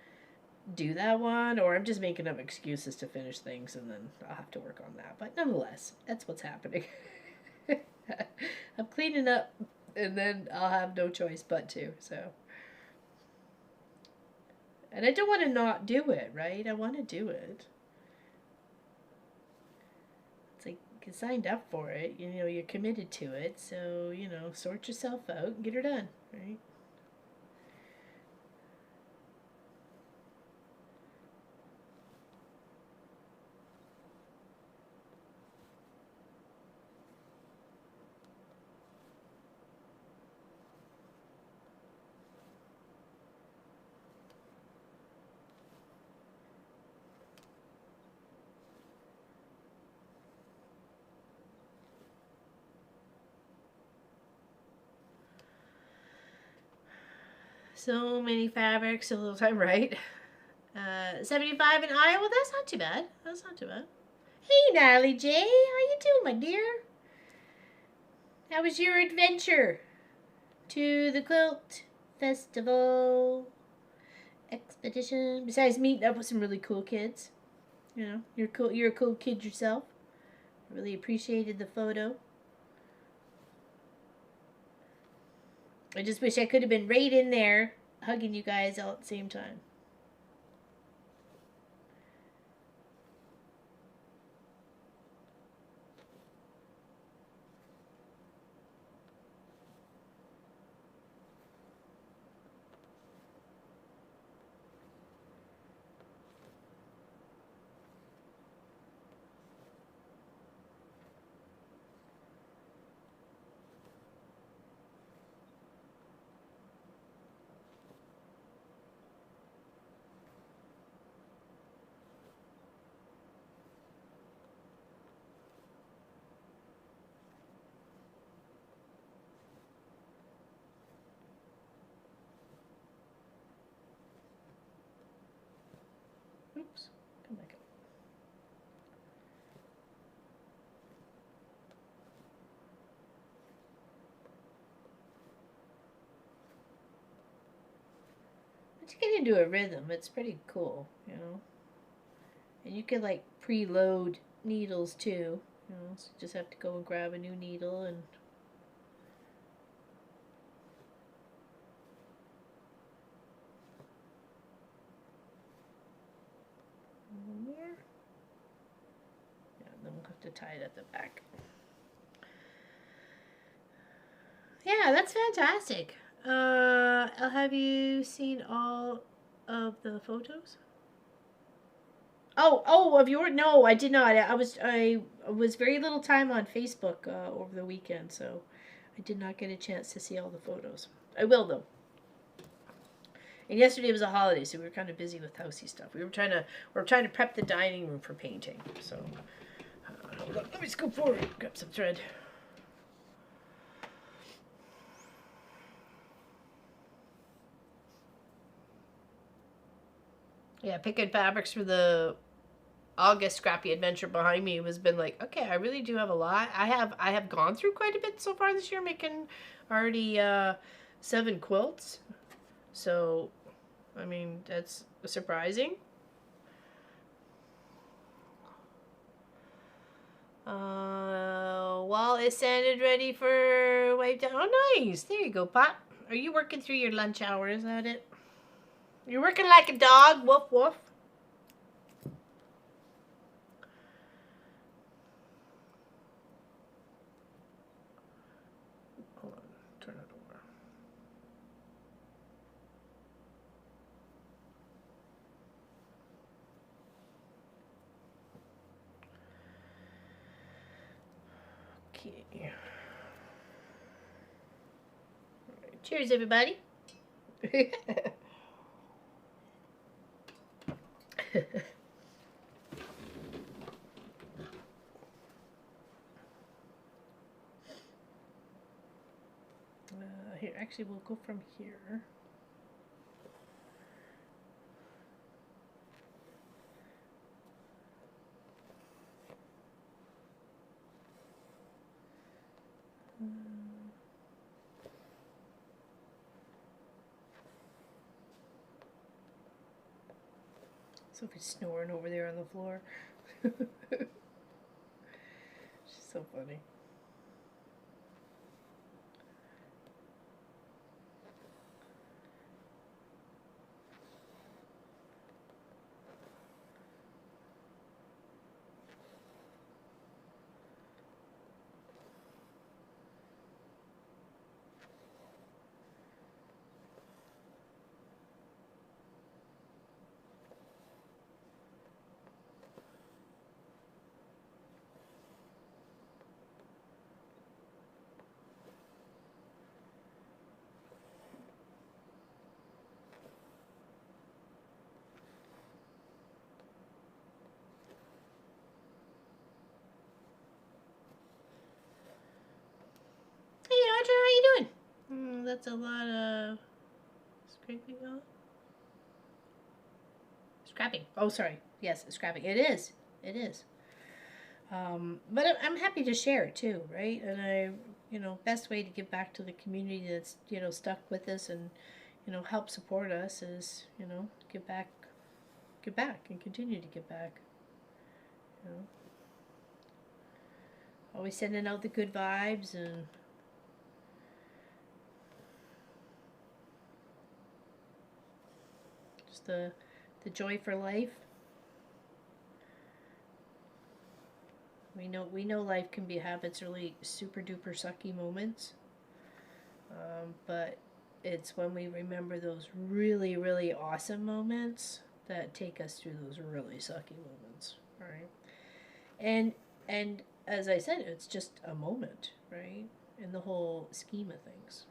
do that one, or I'm just making up excuses to finish things and then I'll have to work on that. But nonetheless, that's what's happening. I'm cleaning up and then I'll have no choice but to, so. And I don't want to not do it, right? I want to do it. It's like you signed up for it, you know, you're committed to it, so, you know, sort yourself out and get her done, right? So many fabrics, a little time, right? 75 in Iowa, that's not too bad. That's not too bad. Hey, Natalie J, how you doing, my dear? How was your adventure to the Quilt Festival expedition? Besides meeting up with some really cool kids. You know, you're cool. You're a cool kid yourself. I really appreciated the photo. I just wish I could have been right in there hugging you guys all at the same time. Oops, come back up. But you get into a rhythm. It's pretty cool, you know. And you can like preload needles too. You know, so you just have to go and grab a new needle and one more. Yeah, then we'll have to tie it at the back. Yeah, that's fantastic. Have you seen all of the photos? Oh, of your? No, I did not. I was very little time on Facebook over the weekend, so I did not get a chance to see all the photos. I will though. And yesterday was a holiday, so we were kind of busy with housey stuff. We were trying to prep the dining room for painting. So let me scoop forward, grab some thread. Yeah, picking fabrics for the August scrappy adventure behind me has been like, okay, I really do have a lot. I have gone through quite a bit so far this year, making already 7 quilts. So, I mean, that's surprising. Wall is sanded, ready for wipe down. Oh, nice. There you go, Pop. Are you working through your lunch hour? Is that it? You're working like a dog. Woof, woof. Hold on. Turn it over. Okay. Right. Cheers, everybody. Here, actually, we'll go from here. Sophie's snoring over there on the floor. She's so funny. Hey, Audra, how you doing? That's a lot of scraping on. Scrapping. Oh, sorry. Yes, scrapping. It is. It is. But I'm happy to share it too, right? And best way to give back to the community that's, stuck with us and, help support us is, give back, and continue to give back. Always sending out the good vibes and just the joy for life. We know life can have its really super duper sucky moments, but it's when we remember those really, really awesome moments that take us through those really sucky moments, right? And as I said, it's just a moment, right? In the whole scheme of things.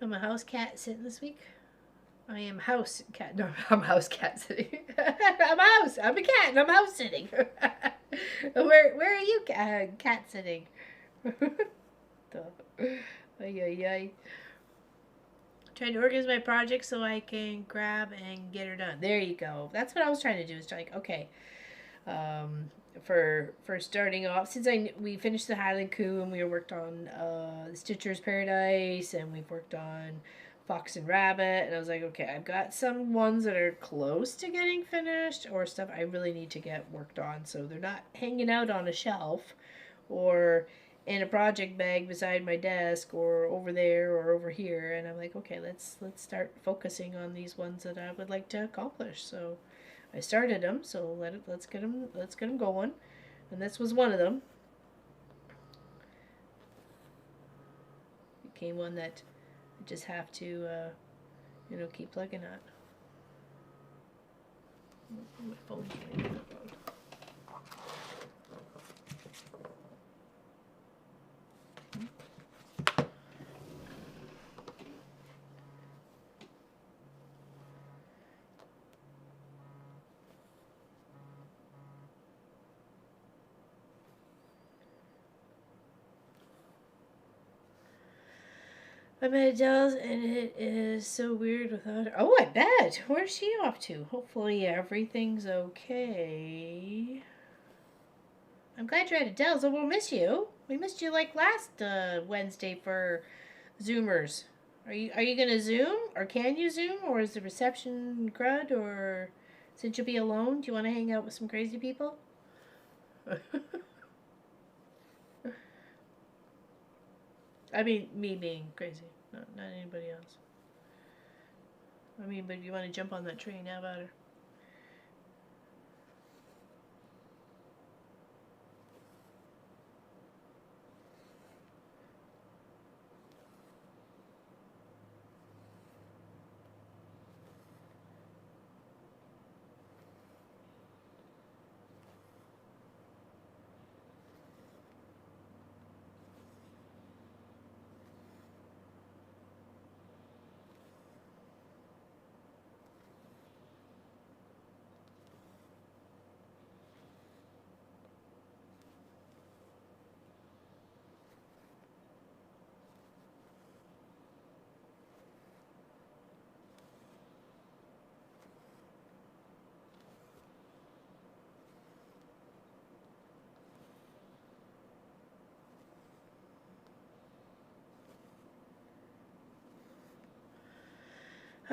I'm a house cat sitting this week. I am house cat. No, I'm house cat sitting. I'm a cat and I'm house sitting. Where are you cat sitting? Trying to organize my project so I can grab and get her done. There you go. That's what I was trying to do. Is like, okay, for starting off, since we finished the Highland Coup and we worked on the Stitcher's Paradise and we've worked on Fox and Rabbit, and I was like, okay, I've got some ones that are close to getting finished or stuff I really need to get worked on, so they're not hanging out on a shelf or in a project bag beside my desk or over there or over here. And I'm like, okay, let's start focusing on these ones that I would like to accomplish. So I started them, so let's get them going, and this was one of them. It became one that I just have to, keep plugging at. My phone's ringing. I'm at Adele's and it is so weird without her. Oh, I bet. Where's she off to? Hopefully everything's okay. I'm glad you're at Adele's. Oh, we'll miss you. We missed you like last Wednesday for Zoomers. Are you gonna Zoom, or can you Zoom, or is the reception crud, or since you'll be alone, do you want to hang out with some crazy people? I mean, me being crazy, not anybody else. I mean, but if you want to jump on that train, how about her?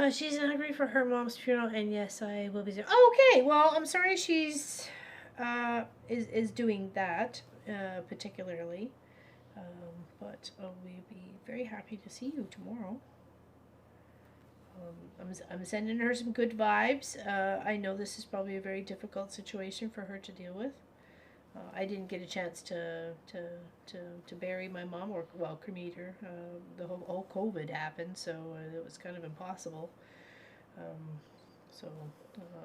She's hungry for her mom's funeral, and yes, I will be there. Oh, okay. Well, I'm sorry she's is doing that particularly, but we'll be very happy to see you tomorrow. I'm sending her some good vibes. I know this is probably a very difficult situation for her to deal with. I didn't get a chance to bury my mom, or well, cremate her. The whole COVID happened, so it was kind of impossible. So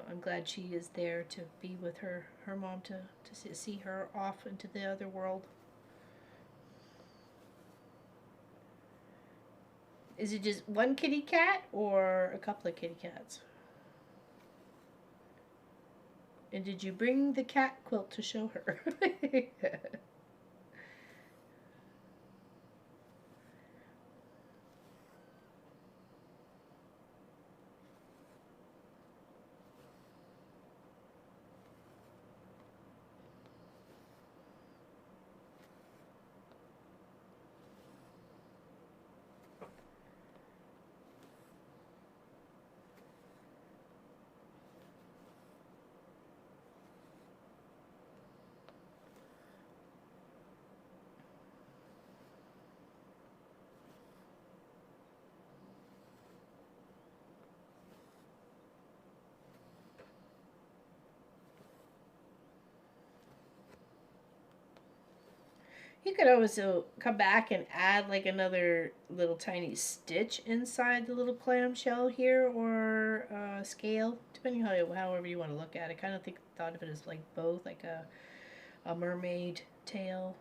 I'm glad she is there to be with her mom, to see her off into the other world. Is it just one kitty cat or a couple of kitty cats? And did you bring the cat quilt to show her? You could also come back and add like another little tiny stitch inside the little clamshell here, or scale, depending however you want to look at it. Kind of thought of it as like both, like a mermaid tail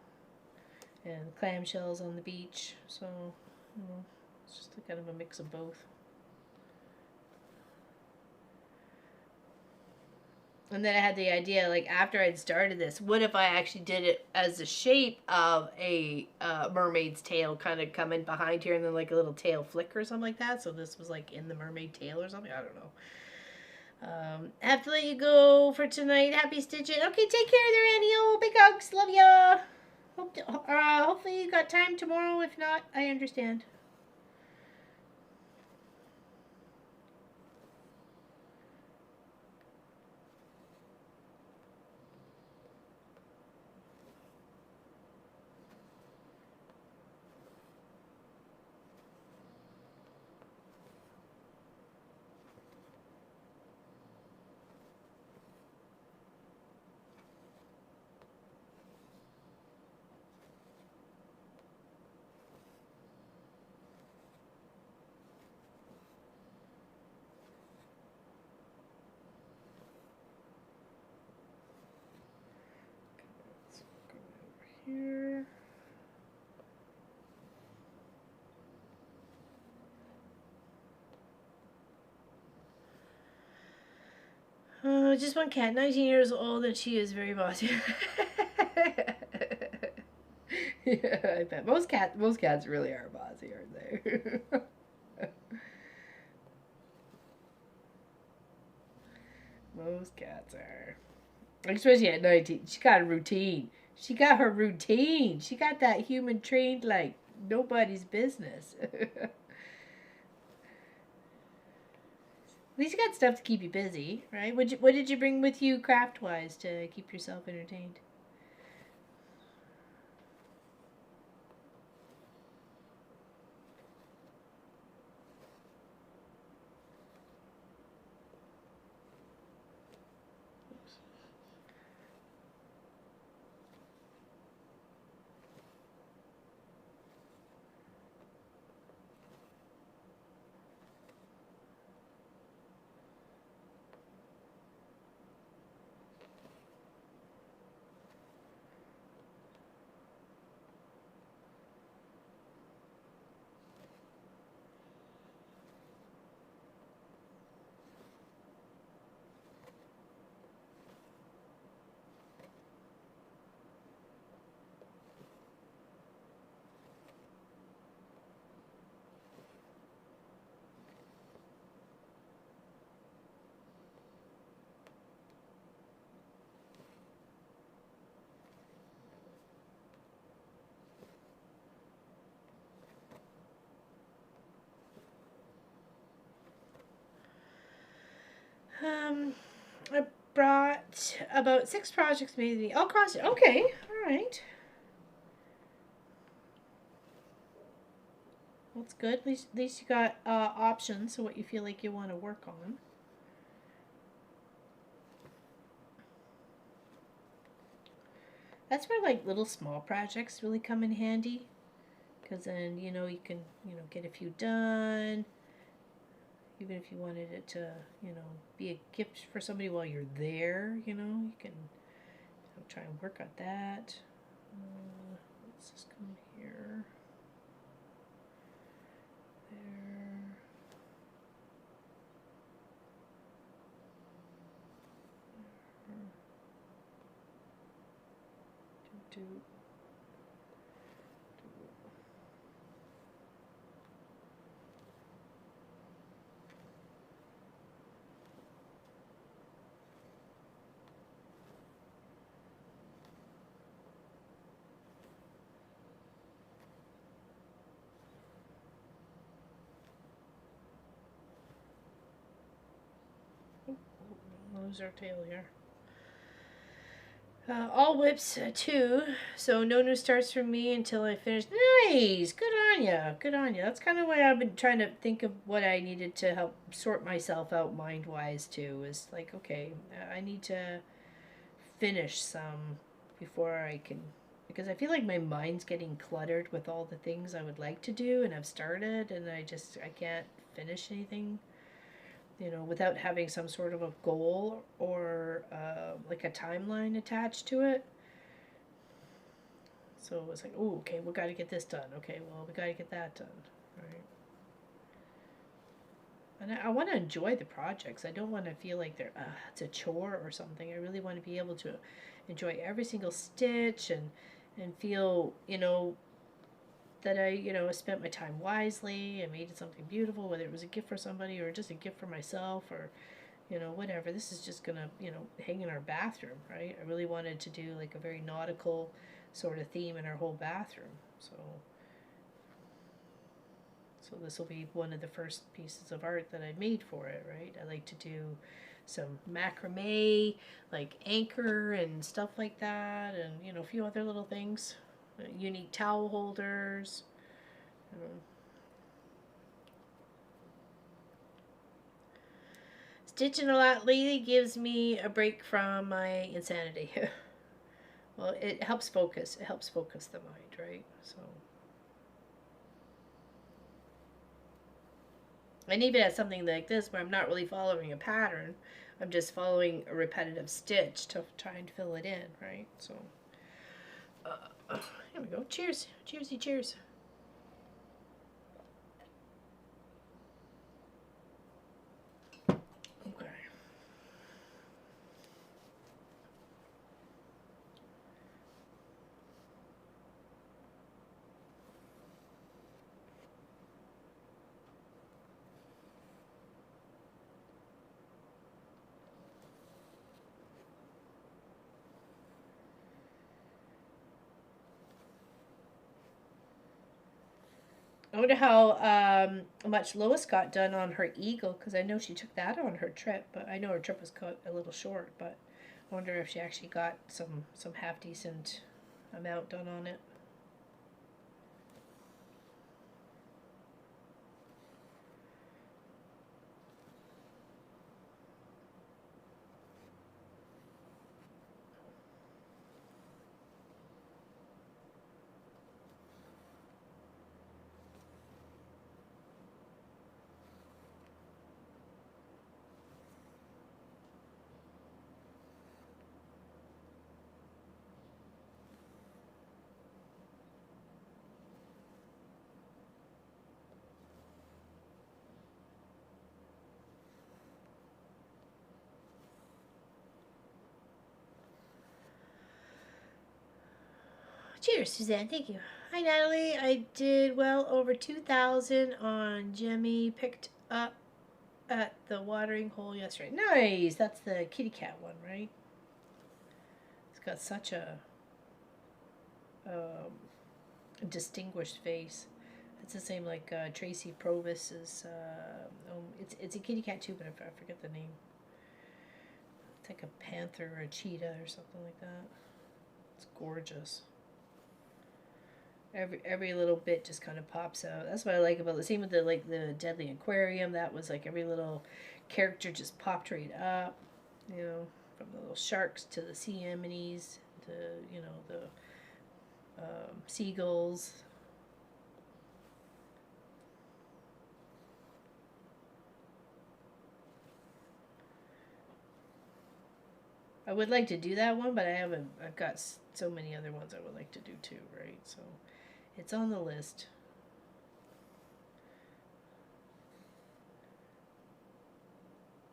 and clamshells on the beach. So it's just kind of a mix of both. And then I had the idea, like after I'd started this, what if I actually did it as the shape of a mermaid's tail, kind of coming behind here, and then like a little tail flick or something like that. So this was like in the mermaid tail or something. I don't know. I have to let you go for tonight. Happy stitching. Okay, take care there, Annie. Oh, big hugs. Love ya. Hopefully you got time tomorrow. If not, I understand. Here. Just one cat, 19 years old, and she is very bossy. Yeah, I bet most cats really are bossy, aren't they? Most cats are. Especially at 19. She got a routine. She got her routine. She got that human trained like nobody's business. At least you got stuff to keep you busy, right? What did you bring with you craft-wise to keep yourself entertained? I brought about 6 projects made me. All cross. Okay, all right. That's good. At least you got options. So what you feel like you want to work on. That's where like little small projects really come in handy, because then you know you can get a few done. Even if you wanted it to be a gift for somebody while you're there, you can try and work on that. Let's just come here. There. Do. Lose our tail here. All whips too, so no new starts for me until I finish. Nice, good on ya, good on ya. That's kind of why I've been trying to think of what I needed to help sort myself out mind wise too. Is like, okay, I need to finish some before I can, because I feel like my mind's getting cluttered with all the things I would like to do and I've started, and I can't finish anything without having some sort of a goal or like a timeline attached to it. So it was like, oh, okay, we got to get this done. Okay, well, we got to get that done. Right. And I want to enjoy the projects. I don't want to feel like it's a chore or something. I really want to be able to enjoy every single stitch and feel, that I spent my time wisely and made it something beautiful, whether it was a gift for somebody or just a gift for myself or, whatever. This is just going to, hang in our bathroom, right? I really wanted to do like a very nautical sort of theme in our whole bathroom. So this will be one of the first pieces of art that I made for it, right? I like to do some macrame, like anchor and stuff like that, and a few other little things. Unique towel holders. Stitching a lot lately gives me a break from my insanity. Well, it helps focus. It helps focus the mind, right? So, and even at something like this where I'm not really following a pattern, I'm just following a repetitive stitch to try and fill it in, right? So, here we go. Cheers. Cheersy cheers. Okay. I wonder how much Lois got done on her eagle, because I know she took that on her trip, but I know her trip was cut a little short, but I wonder if she actually got some half decent amount done on it. Cheers, Suzanne. Thank you. Hi, Natalie. I did well over 2,000 on Jemmy. Picked up at the watering hole yesterday. Nice. That's the kitty cat one, right? It's got such a distinguished face. It's the same like Tracy Provis's. It's a kitty cat too, but I forget the name. It's like a panther or a cheetah or something like that. It's gorgeous. Every little bit just kind of pops out. That's what I like about the same with the Deadly Aquarium. That was like every little character just popped right up. You know, from the little sharks to the sea anemones to, you know, the seagulls. I would like to do that one, but I haven't. I've got so many other ones I would like to do too, right? So it's on the list.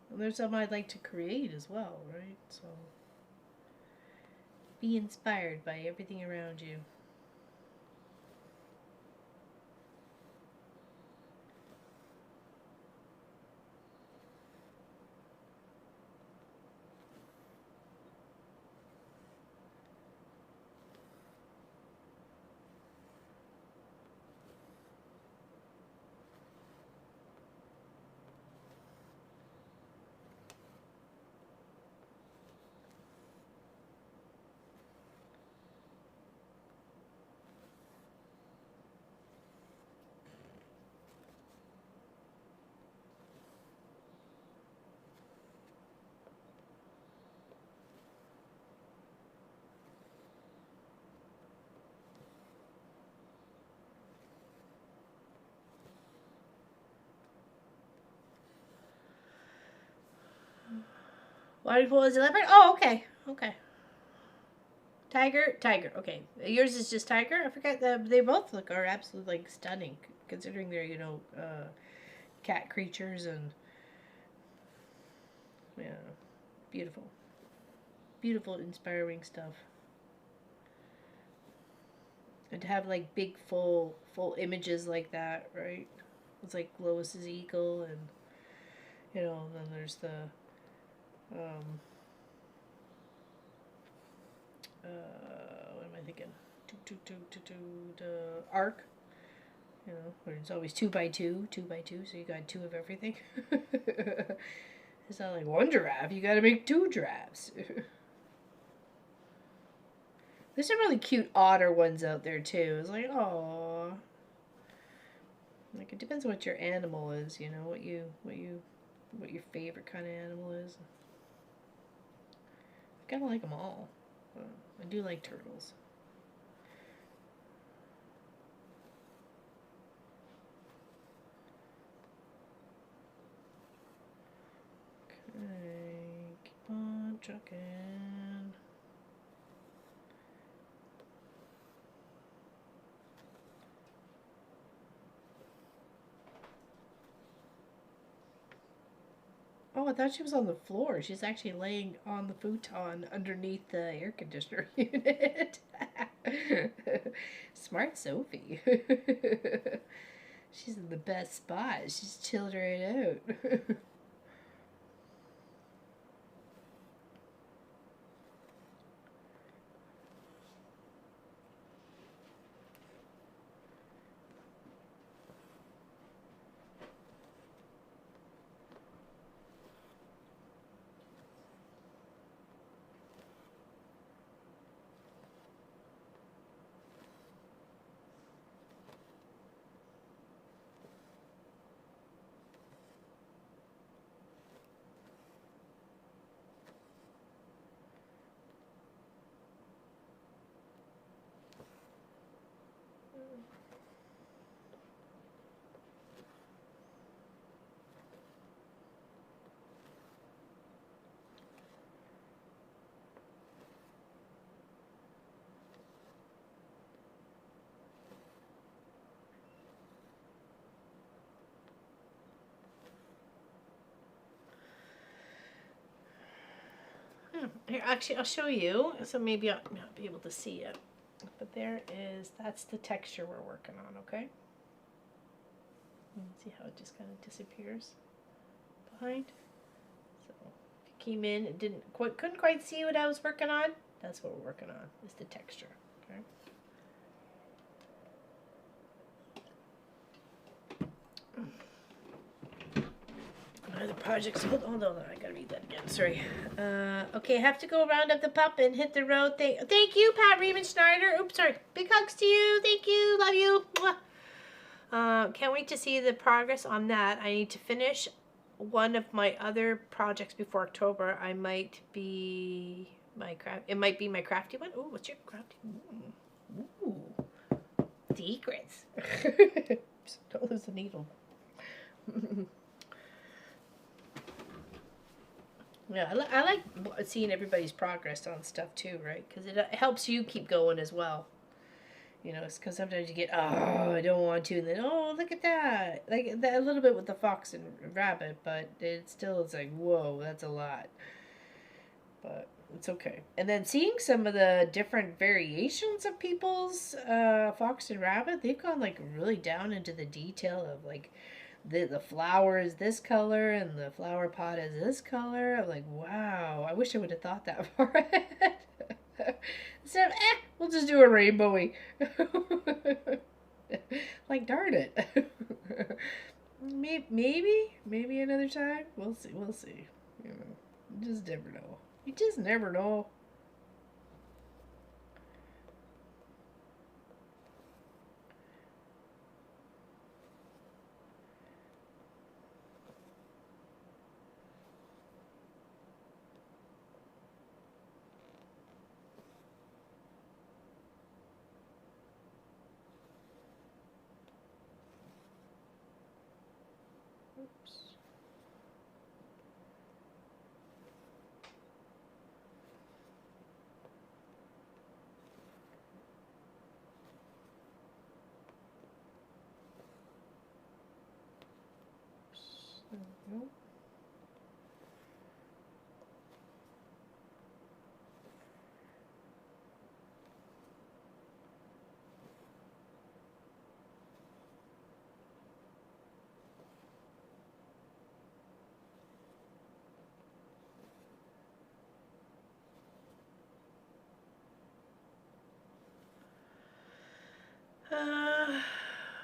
And there's some I'd like to create as well, right? So be inspired by everything around you. Waterfall is leopard? Oh, okay. Okay. Tiger? Tiger. Okay. Yours is just tiger? I forgot that they both are absolutely like stunning considering they're, you know, cat creatures and yeah. Beautiful. Beautiful, inspiring stuff. And to have like big full images like that, right? It's like Lois's eagle and you know, and then there's the what am I thinking? The arc. You know, where it's always 2x2, 2x2, so you got 2 of everything. It's not like 1 giraffe, you gotta make 2 giraffes. There's some really cute otter ones out there too. It's like, oh, like it depends on what your animal is, you know, what your favorite kind of animal is. I kind of like them all. I do like turtles. Okay, keep on trucking. Oh, I thought she was on the floor. She's actually laying on the futon underneath the air conditioner unit. Smart Sophie. She's in the best spot. She's chilled right out. Here, actually, I'll show you. So maybe I'll not be able to see it. But that's the texture we're working on, okay? See how it just kind of disappears behind? So if you came in and couldn't quite see what I was working on, that's what we're working on, is the texture, okay? Another projects. Hold on, I gotta read that again. Sorry. Okay, have to go round up the pup and hit the road. Thank you, Pat Riemann Schneider. Oops, sorry. Big hugs to you. Thank you. Love you. Mwah. Can't wait to see the progress on that. I need to finish one of my other projects before October. It might be my crafty one. Ooh, what's your crafty? Ooh. Secrets. Don't lose the needle. Yeah, I like seeing everybody's progress on stuff too, right? Because it helps you keep going as well. You know, it's because sometimes you get, oh, I don't want to, and then, oh, look at that. Like, that, a little bit with the fox and rabbit, but it still is like, whoa, that's a lot. But it's okay. And then seeing some of the different variations of people's fox and rabbit, they've gone, like, really down into the detail of, like, the flower is this color and the flower pot is this color. I'm like, wow, I wish I would have thought that far ahead. Instead of, we'll just do a rainbowy. Like, darn it. Maybe another time. We'll see. You know, you just never know. You just never know.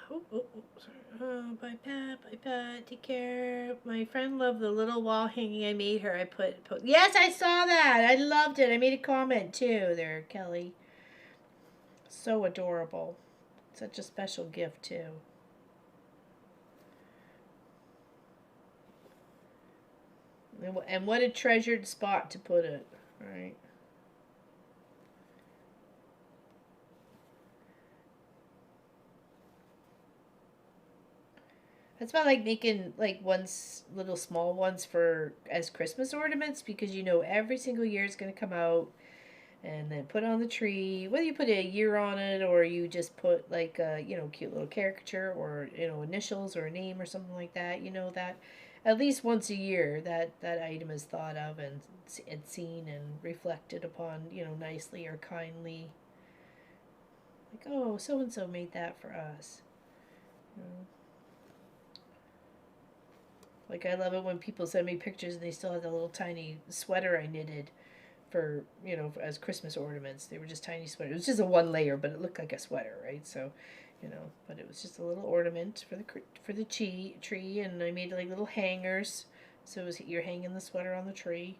Nope. Sorry. Bye Pat, take care. My friend loved the little wall hanging I made her. I put yes, I saw that. I loved it. I made a comment too there, Kelly. So adorable. Such a special gift too. And what a treasured spot to put it, right? That's why I like making like little small ones for as Christmas ornaments, because you know every single year it's going to come out and then put on the tree. Whether you put a year on it or you just put like a cute little caricature or initials or a name or something like that, you know that at least once a year that item is thought of and seen and reflected upon nicely or kindly. Like, oh, so and so made that for us. You know? Like, I love it when people send me pictures and they still have the little tiny sweater I knitted for, as Christmas ornaments. They were just tiny sweaters. It was just a one layer, but it looked like a sweater, right? So, but it was just a little ornament for the tree, and I made like little hangers. So you're hanging the sweater on the tree.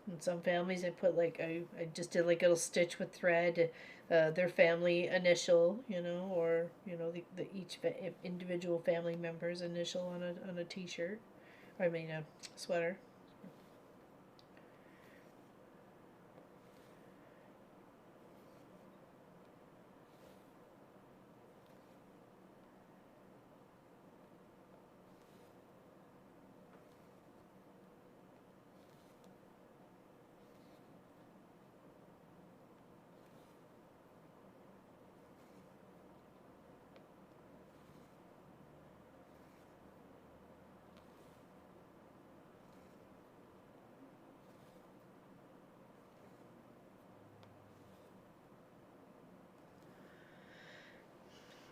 In some families I put like I just did like a little stitch with thread, their family initial, or the each individual family member's initial on a t-shirt, or I mean a sweater.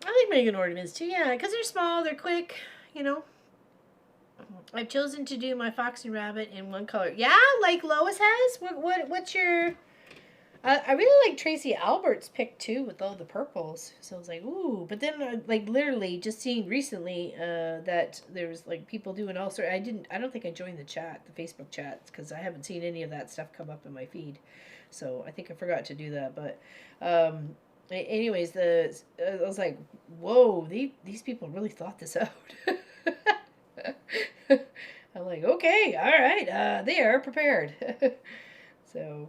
I like making ornaments too, yeah, because they're small, they're quick, I've chosen to do my fox and rabbit in one color. Yeah, like Lois has. What's your? I really like Tracy Albert's pick too with all the purples. So I was like, ooh. But then, like literally, just seeing recently that there was like people doing all sorts. I don't think I joined the chat, the Facebook chats, because I haven't seen any of that stuff come up in my feed. So I think I forgot to do that. But, anyways, I was like, whoa, these people really thought this out. I'm like, okay, all right, they are prepared. So.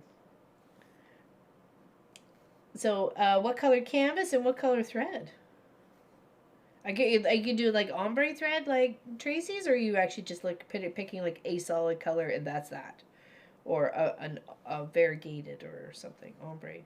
So, what color canvas and what color thread? I can do like ombre thread like Tracy's, or are you actually just like picking like a solid color and that's that, or a variegated or something ombre.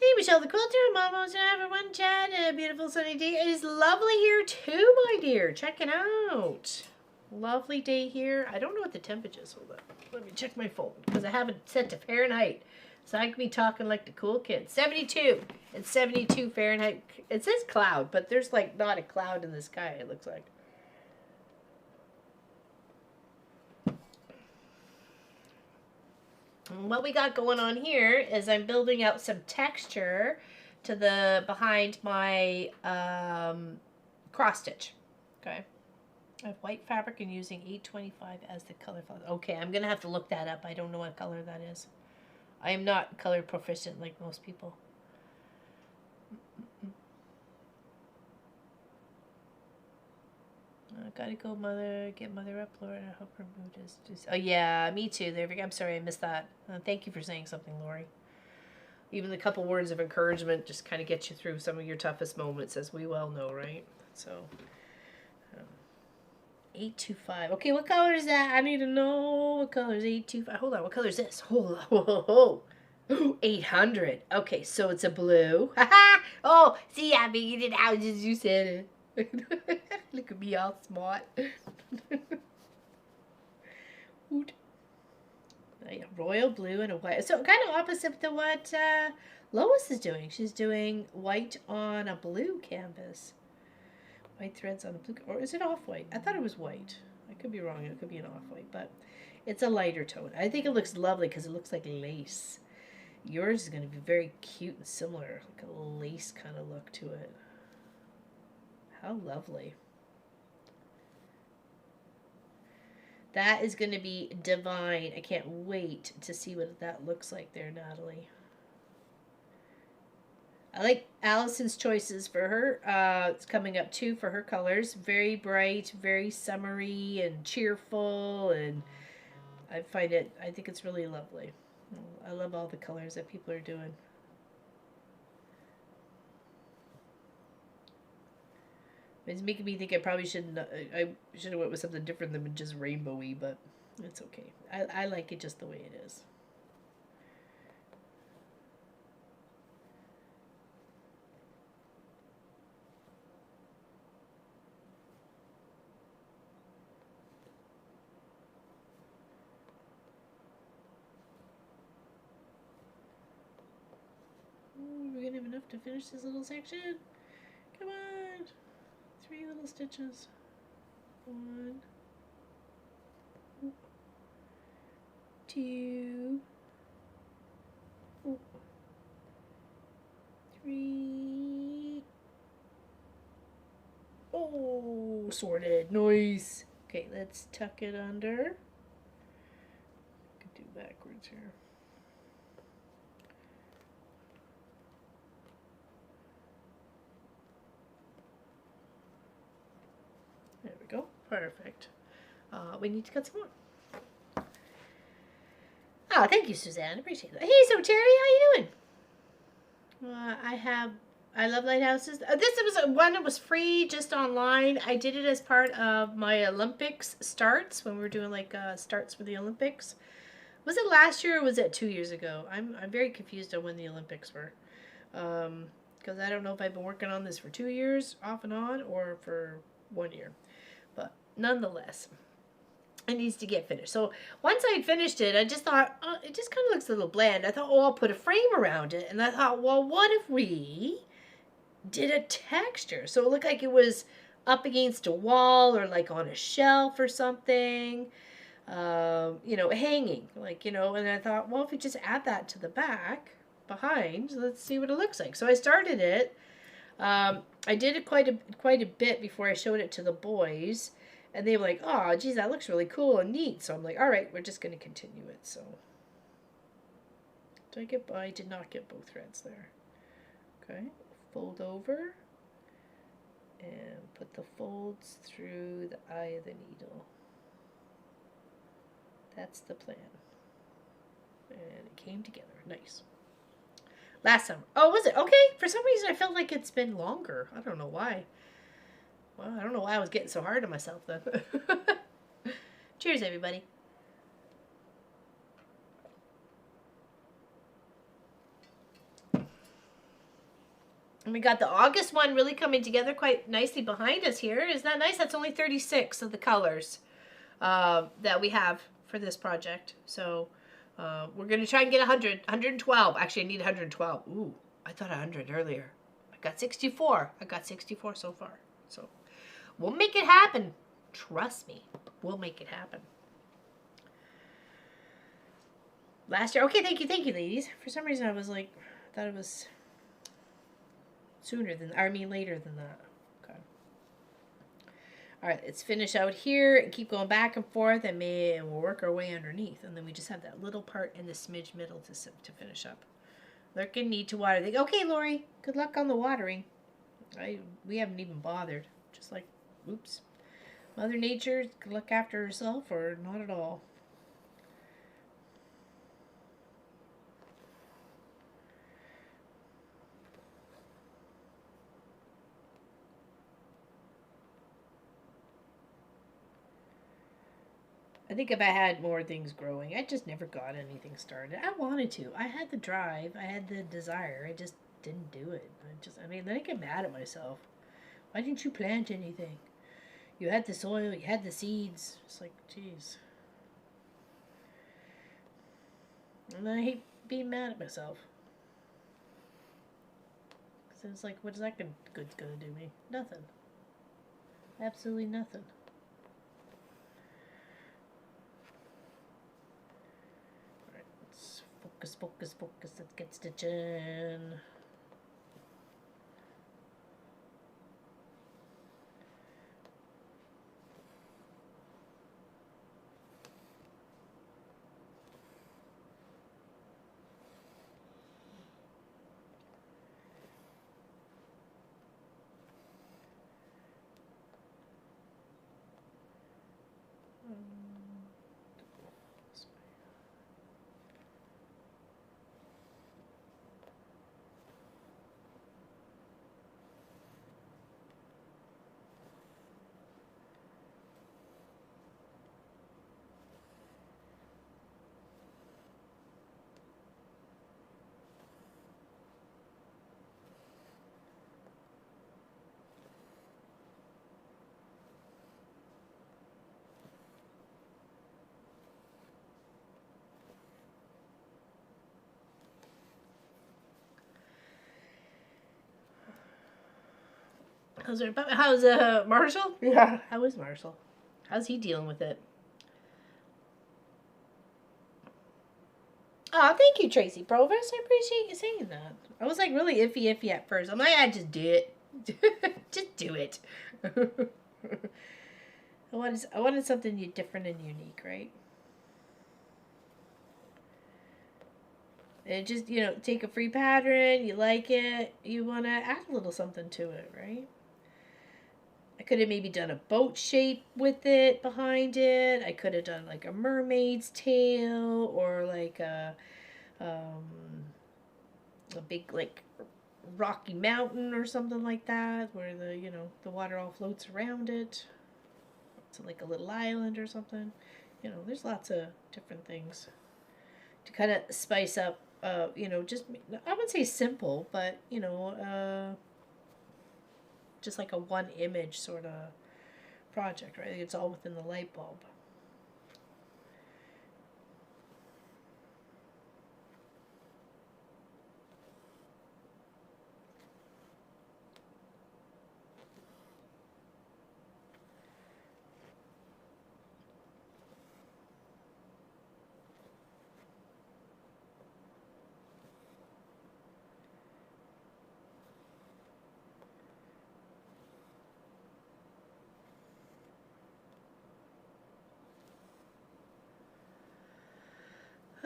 Hey, Michelle the Quilter, Mama's everyone, chat. A beautiful sunny day. It is lovely here too, my dear. Check it out. Lovely day here. I don't know what the temperature is. Hold on. Let me check my phone because I haven't set to Fahrenheit. So I could be talking like the cool kids. 72. It's 72 Fahrenheit. It says cloud, but there's like not a cloud in the sky, it looks like. And what we got going on here is I'm building out some texture to the behind my cross stitch. Okay. I have white fabric and using 825 as the color. Okay, I'm going to have to look that up. I don't know what color that is. I am not color proficient like most people. I gotta go, mother. Get mother up, Lord. I hope her mood is just... Oh, yeah, me too. There we go. I'm sorry I missed that. Thank you for saying something, Lori. Even the couple words of encouragement just kind of get you through some of your toughest moments, as we well know, right? So... 825. Okay, what color is that? I need to know what color is 825. Hold on, what color is this? Hold on. Whoa. 800. Okay, so it's a blue. Oh, see, I figured it out as you said it. Look at me all smart. Royal blue and a white. So kind of opposite to what Lois is doing. She's doing white on a blue canvas. White threads on the blue, or is it off-white? I thought it was white. I could be wrong. It could be an off-white, but it's a lighter tone. I think it looks lovely because it looks like lace. Yours is going to be very cute and similar, like a lace kind of look to it. How lovely. That is going to be divine. I can't wait to see what that looks like there, Natalie. I like Allison's choices for her. It's coming up too for her colors. Very bright, very summery and cheerful, and I think it's really lovely. I love all the colors that people are doing. It's making me think I probably shouldn't. I should have went with something different than just rainbowy, but it's okay. I like it just the way it is. We're gonna have enough to finish this little section. Come on. 3 little stitches. 1, 2, 3. Oh, sorted. Nice. Okay, let's tuck it under. Could do backwards here. There we go. Perfect. We need to cut some more. Ah, thank you, Suzanne. Appreciate that. Hey, so Terry, how you doing? I love lighthouses. This was one that was free, just online. I did it as part of my Olympics starts when we were doing like starts for the Olympics. Was it last year or was it 2 years ago? I'm very confused on when the Olympics were. Because I don't know if I've been working on this for 2 years off and on or for 1 year. But nonetheless, it needs to get finished. So once I had finished it, I just thought, oh, it just kind of looks a little bland. I thought, oh, I'll put a frame around it. And I thought, well, what if we did a texture? So it looked like it was up against a wall or like on a shelf or something. you know, hanging, like, you know, and I thought, well, if we just add that to the back behind, let's see what it looks like. So I started it. I did it quite a bit before I showed it to the boys, and they were like, oh, geez, that looks really cool and neat. So I'm like, all right, we're just going to continue it. So I did not get both threads there. Okay, fold over and put the folds through the eye of the needle. That's the plan. And it came together. Nice. Last summer. Oh, was it? Okay. For some reason, I felt like it's been longer. I don't know why. Well, I don't know why I was getting so hard on myself then. Cheers, everybody. And we got the August one really coming together quite nicely behind us here. Isn't that nice? That's only 36 of the colors that we have for this project. So we're going to try and get 100, 112. Actually, I need 112. Ooh, I thought 100 earlier. I got 64. I got 64 so far. So we'll make it happen. Trust me. We'll make it happen. Last year. Okay, thank you, ladies. For some reason, I was like, I thought it was later than that. Okay. All right, let's finish out here and keep going back and forth, and we'll work our way underneath, and then we just have that little part in the smidge middle to finish up. They're gonna need to water. Okay, Lori, good luck on the watering. We haven't even bothered. Just like, oops, Mother Nature could look after herself, or not at all. I think if I had more things growing, I just never got anything started. I wanted to. I had the drive. I had the desire. I just didn't do it. Then I get mad at myself. Why didn't you plant anything? You had the soil. You had the seeds. It's like, geez. And I hate being mad at myself. Because it's like, what is that good's gonna do me? Nothing. Absolutely nothing. Focus, let's get stitching. How's Marshall? Yeah. How is Marshall? How's he dealing with it? Oh, thank you, Tracy Provost. I appreciate you saying that. I was like really iffy at first. I'm like, I just do it. Just do it. I wanted something different and unique, right? And just, take a free pattern, you like it, you want to add a little something to it, right? I could have maybe done a boat shape with it behind it. I could have done like a mermaid's tail, or like a big like rocky mountain or something like that, where the water all floats around it. So like a little island or something. There's lots of different things to kind of spice up. Just, I wouldn't say simple, but just like a one image sort of project, right? It's all within the light bulb.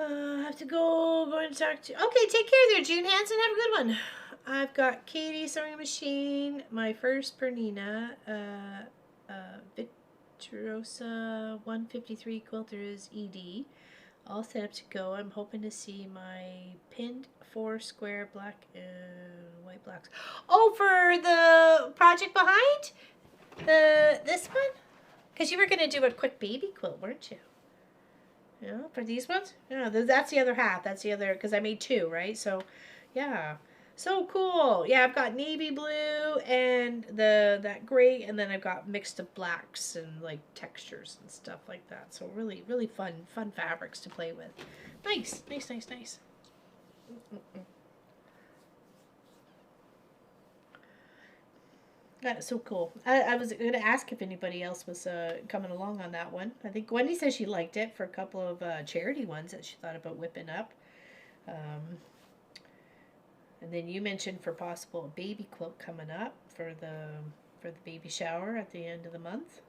I have to go. Going to talk to. Okay, take care there, June Hansen. Have a good one. I've got Katie sewing machine. My first Bernina, Vitrosa 153 quilters ED. All set up to go. I'm hoping to see my pinned 4 square black and white blocks. Oh, for the project behind this one, because you were gonna do a quick baby quilt, weren't you? Yeah, for these ones. Yeah, that's the other half. That's the other, because I made 2, right? So, yeah. So cool. Yeah, I've got navy blue and that gray, and then I've got mixed of blacks and like textures and stuff like that. So really, really fun fabrics to play with. Nice, nice, nice, nice. That's so cool. I was going to ask if anybody else was coming along on that one. I think Wendy said she liked it for a couple of charity ones that she thought about whipping up. And then you mentioned for possible baby quilt coming up for the baby shower at the end of the month.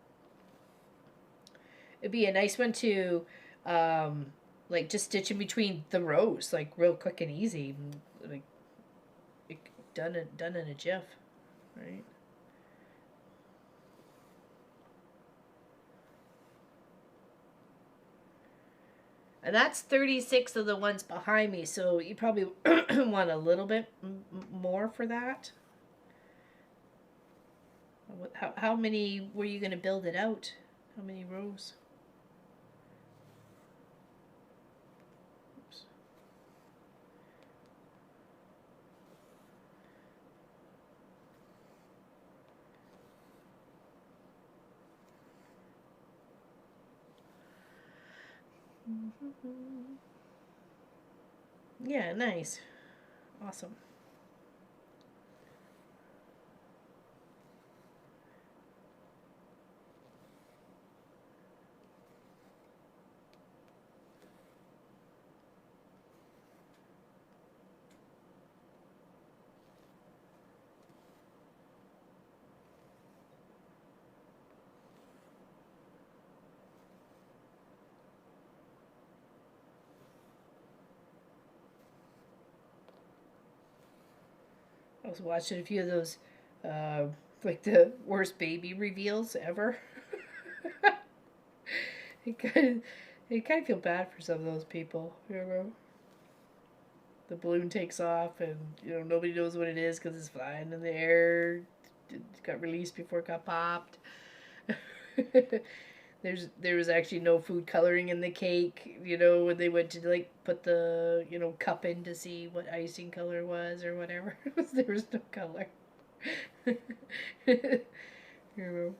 It'd be a nice one to like just stitch in between the rows, like real quick and easy, like done in a jiff, right? And that's 36 of the ones behind me, so you probably want a little bit more for that. How many were you going to build it out? How many rows? Oops. Yeah, nice. Awesome. I was watching a few of those, like the worst baby reveals ever. You kind of feel bad for some of those people, you know. The balloon takes off, and nobody knows what it is because it's flying in the air. It got released before it got popped. There was actually no food coloring in the cake. When they went to like put the cup in to see what icing color was or whatever, there was no color. you know.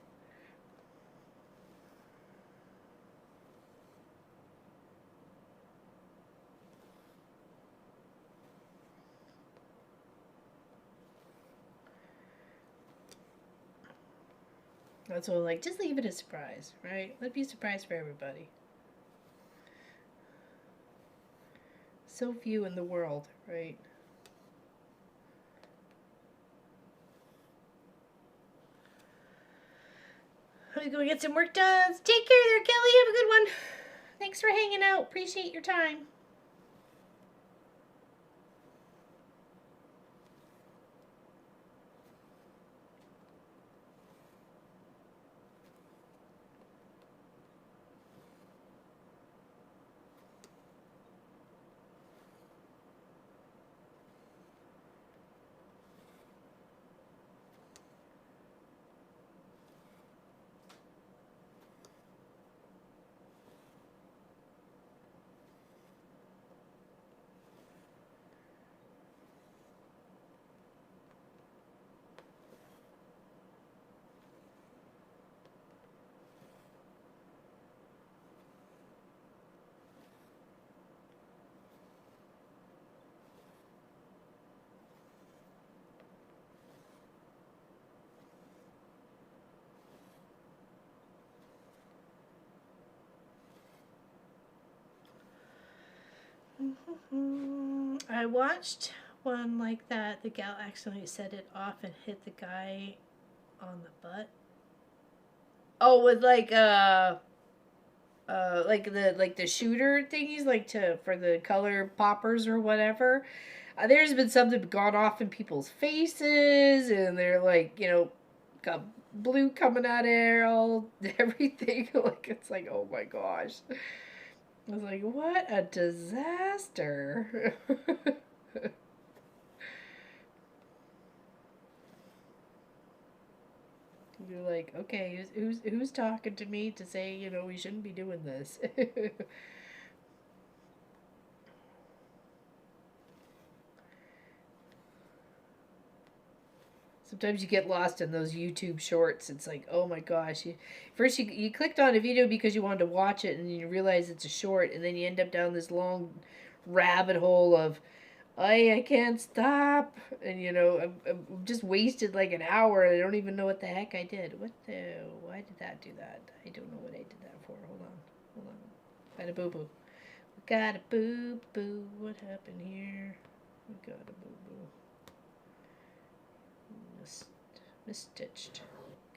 That's what I'm like. Just leave it a surprise, right? Let it be a surprise for everybody. So few in the world, right? I'm gonna go get some work done. Take care there, Kelly. Have a good one. Thanks for hanging out. Appreciate your time. I watched one like that. The gal accidentally set it off and hit the guy on the butt. Oh, with like like the shooter thingies, like to for the color poppers or whatever. There's been some that have gone off in people's faces, and they're like, got blue coming out of there, all everything. Like it's like, oh my gosh. I was like, what a disaster. You're like, okay, who's talking to me to say, we shouldn't be doing this? Sometimes you get lost in those YouTube shorts. It's like, oh my gosh. First, you clicked on a video because you wanted to watch it, and you realize it's a short, and then you end up down this long rabbit hole of, I can't stop. And, I've just wasted like an hour, and I don't even know what the heck I did. Why did that do that? I don't know what I did that for. Hold on. Got a boo-boo. We got a boo-boo. What happened here? We got a boo-boo. Misstitched.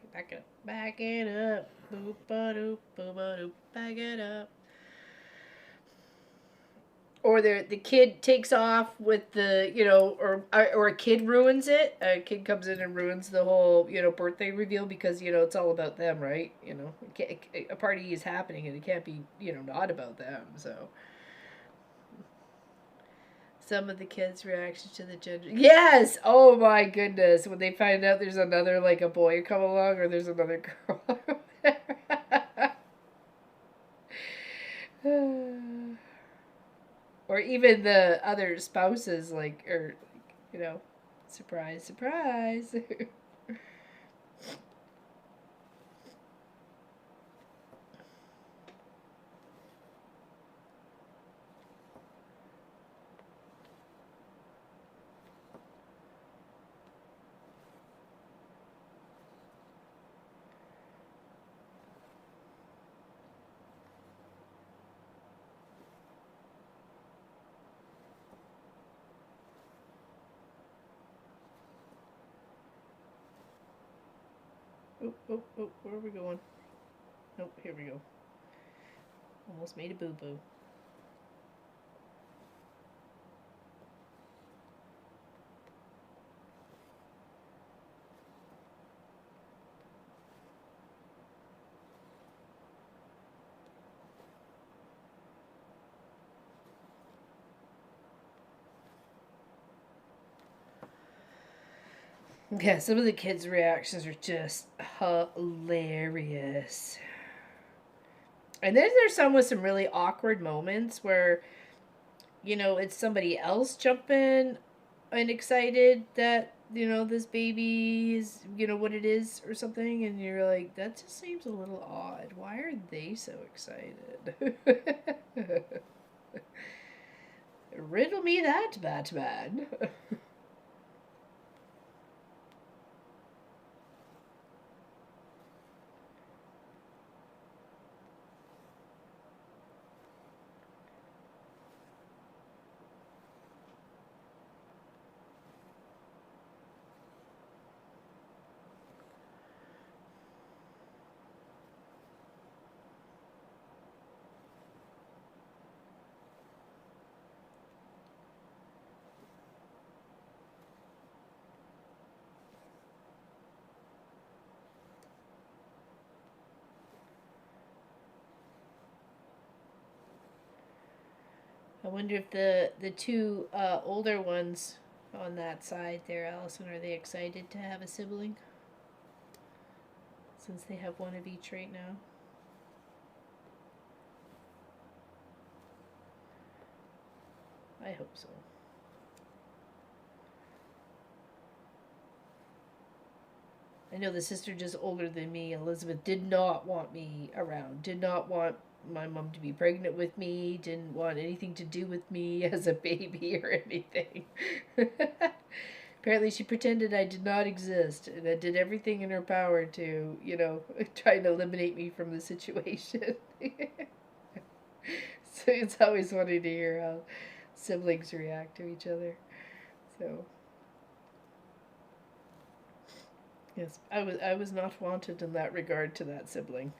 Okay, back it up. Back it up. Boop ba doop, boop ba doop. Back it up. Or the kid takes off with the, or a kid ruins it. A kid comes in and ruins the whole, birthday reveal because, it's all about them, right? A party is happening and it can't be, not about them, so. Some of the kids' reactions to the gender. Yes! Oh my goodness. When they find out there's another, like, a boy come along or there's another girl. Or even the other spouses, like, or, surprise, surprise. Oh, where are we going? Nope, here we go. Almost made a boo-boo. Yeah, some of the kids' reactions are just hilarious. And then there's some with some really awkward moments where, it's somebody else jumping and excited that, this baby is, what it is or something. And you're like, that just seems a little odd. Why are they so excited? Riddle me that, Batman. I wonder if the two older ones on that side there, Allison, are they excited to have a sibling? Since they have one of each right now. I hope so. I know the sister just older than me, Elizabeth, did not want me around, did not want my mom to be pregnant with me, didn't want anything to do with me as a baby or anything. Apparently she pretended I did not exist and I did everything in her power to, try to eliminate me from the situation. So it's always funny to hear how siblings react to each other. So yes, I was not wanted in that regard to that sibling.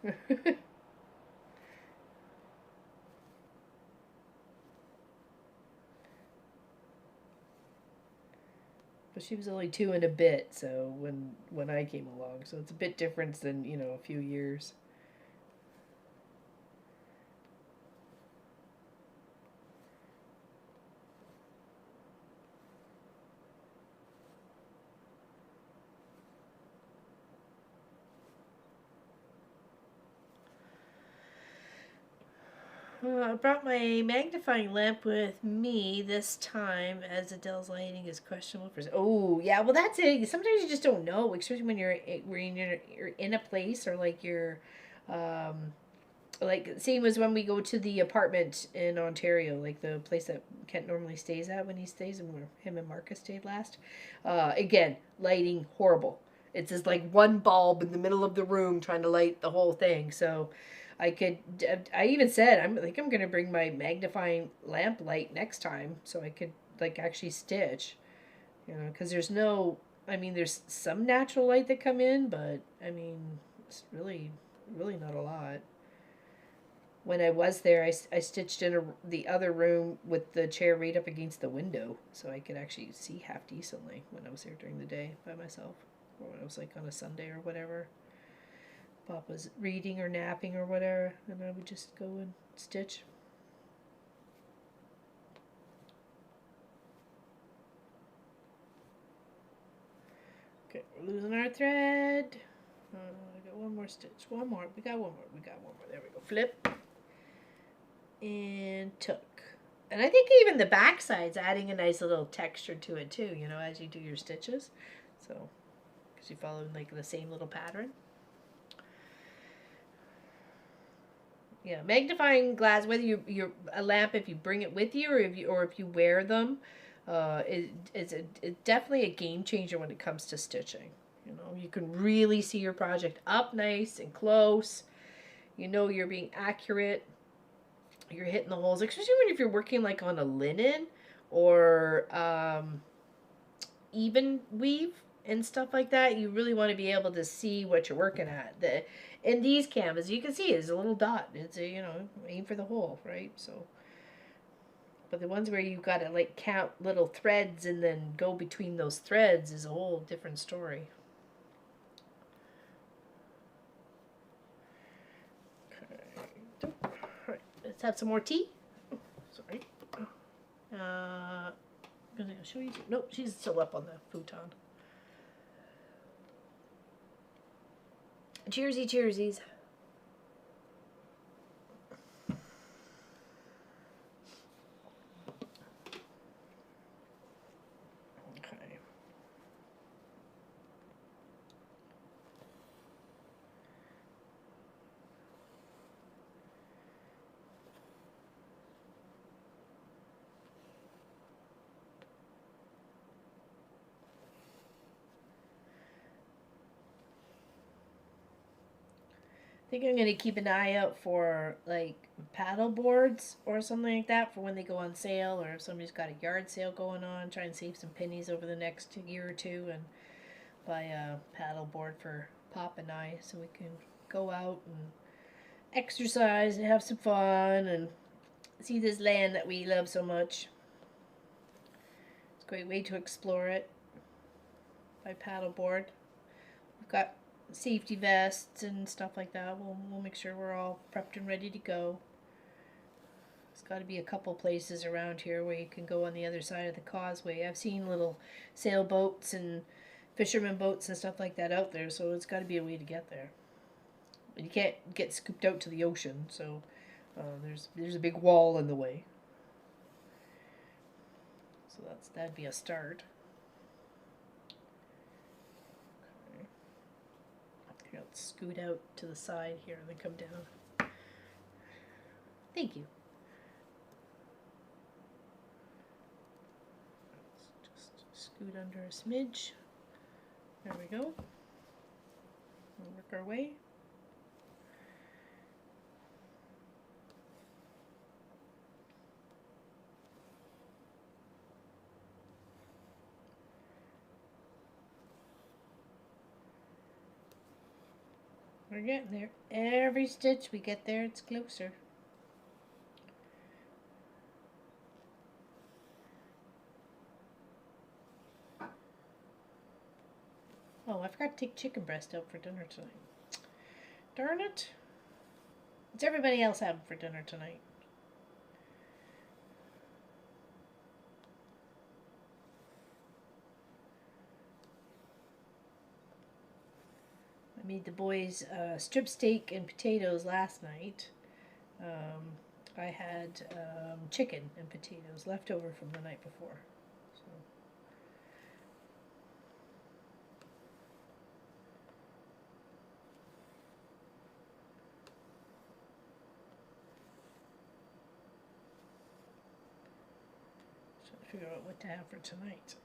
But she was only 2 and a bit, so when I came along, so it's a bit different than, you know, a few years. I brought my magnifying lamp with me this time, as Adele's lighting is questionable. Oh, yeah, well, that's it. Sometimes you just don't know, especially when you're in a place, or like you're, like, same as when we go to the apartment in Ontario, like the place that Kent normally stays at when he stays, and where him and Marcus stayed last. Again, lighting horrible. It's just like one bulb in the middle of the room trying to light the whole thing. So I even said, I'm gonna bring my magnifying lamp light next time, so I could like actually stitch, you know, because there's some natural light that come in, but I mean, it's really not a lot. When I was there, I stitched in the other room with the chair right up against the window, so I could actually see half decently when I was there during the day by myself, or when I was like on a Sunday or whatever. Pop was reading or napping or whatever, and I would just go and stitch. Okay, we're losing our thread. I got one more stitch. One more. We got one more. We got one more. There we go. Flip. And tuck. And I think even the back side's adding a nice little texture to it too, you know, as you do your stitches. So, because you follow like the same little pattern. Yeah, magnifying glass, whether you're a lamp, if you bring it with you, or if you wear them, it's definitely a game changer when it comes to stitching. You know, you can really see your project up nice and close. You know you're being accurate. You're hitting the holes, especially if you're working like on a linen or even weave and stuff like that. You really want to be able to see what you're working at. In these canvas, you can see it's a little dot. It's a, you know, aim for the hole, right? So, but the ones where you've got to like count little threads and then go between those threads is a whole different story. Okay. All right, let's have some more tea. Oh, sorry. I'm gonna show you. Nope, she's still up on the futon. Cheersy, cheersies. Okay. I think I'm going to keep an eye out for like paddle boards or something like that for when they go on sale, or if somebody's got a yard sale going on, try and save some pennies over the next year or two and buy a paddle board for Pop and I, so we can go out and exercise and have some fun and see this land that we love so much. It's a great way to explore it by paddleboard. We've got safety vests and stuff like that. We'll make sure we're all prepped and ready to go. There's got to be a couple places around here where you can go on the other side of the causeway. I've seen little sailboats and fisherman boats and stuff like that out there, so it's got to be a way to get there. You can't get scooped out to the ocean, so there's a big wall in the way. So that'd be a start. Okay, let's scoot out to the side here and then come down. Thank you. Let's just scoot under a smidge. There we go. We'll work our way. We're getting there. Every stitch we get there, it's closer. Oh, I forgot to take chicken breast out for dinner tonight. Darn it. What's everybody else having for dinner tonight? I made the boys strip steak and potatoes last night. I had chicken and potatoes left over from the night before. Trying to figure out what to have for tonight.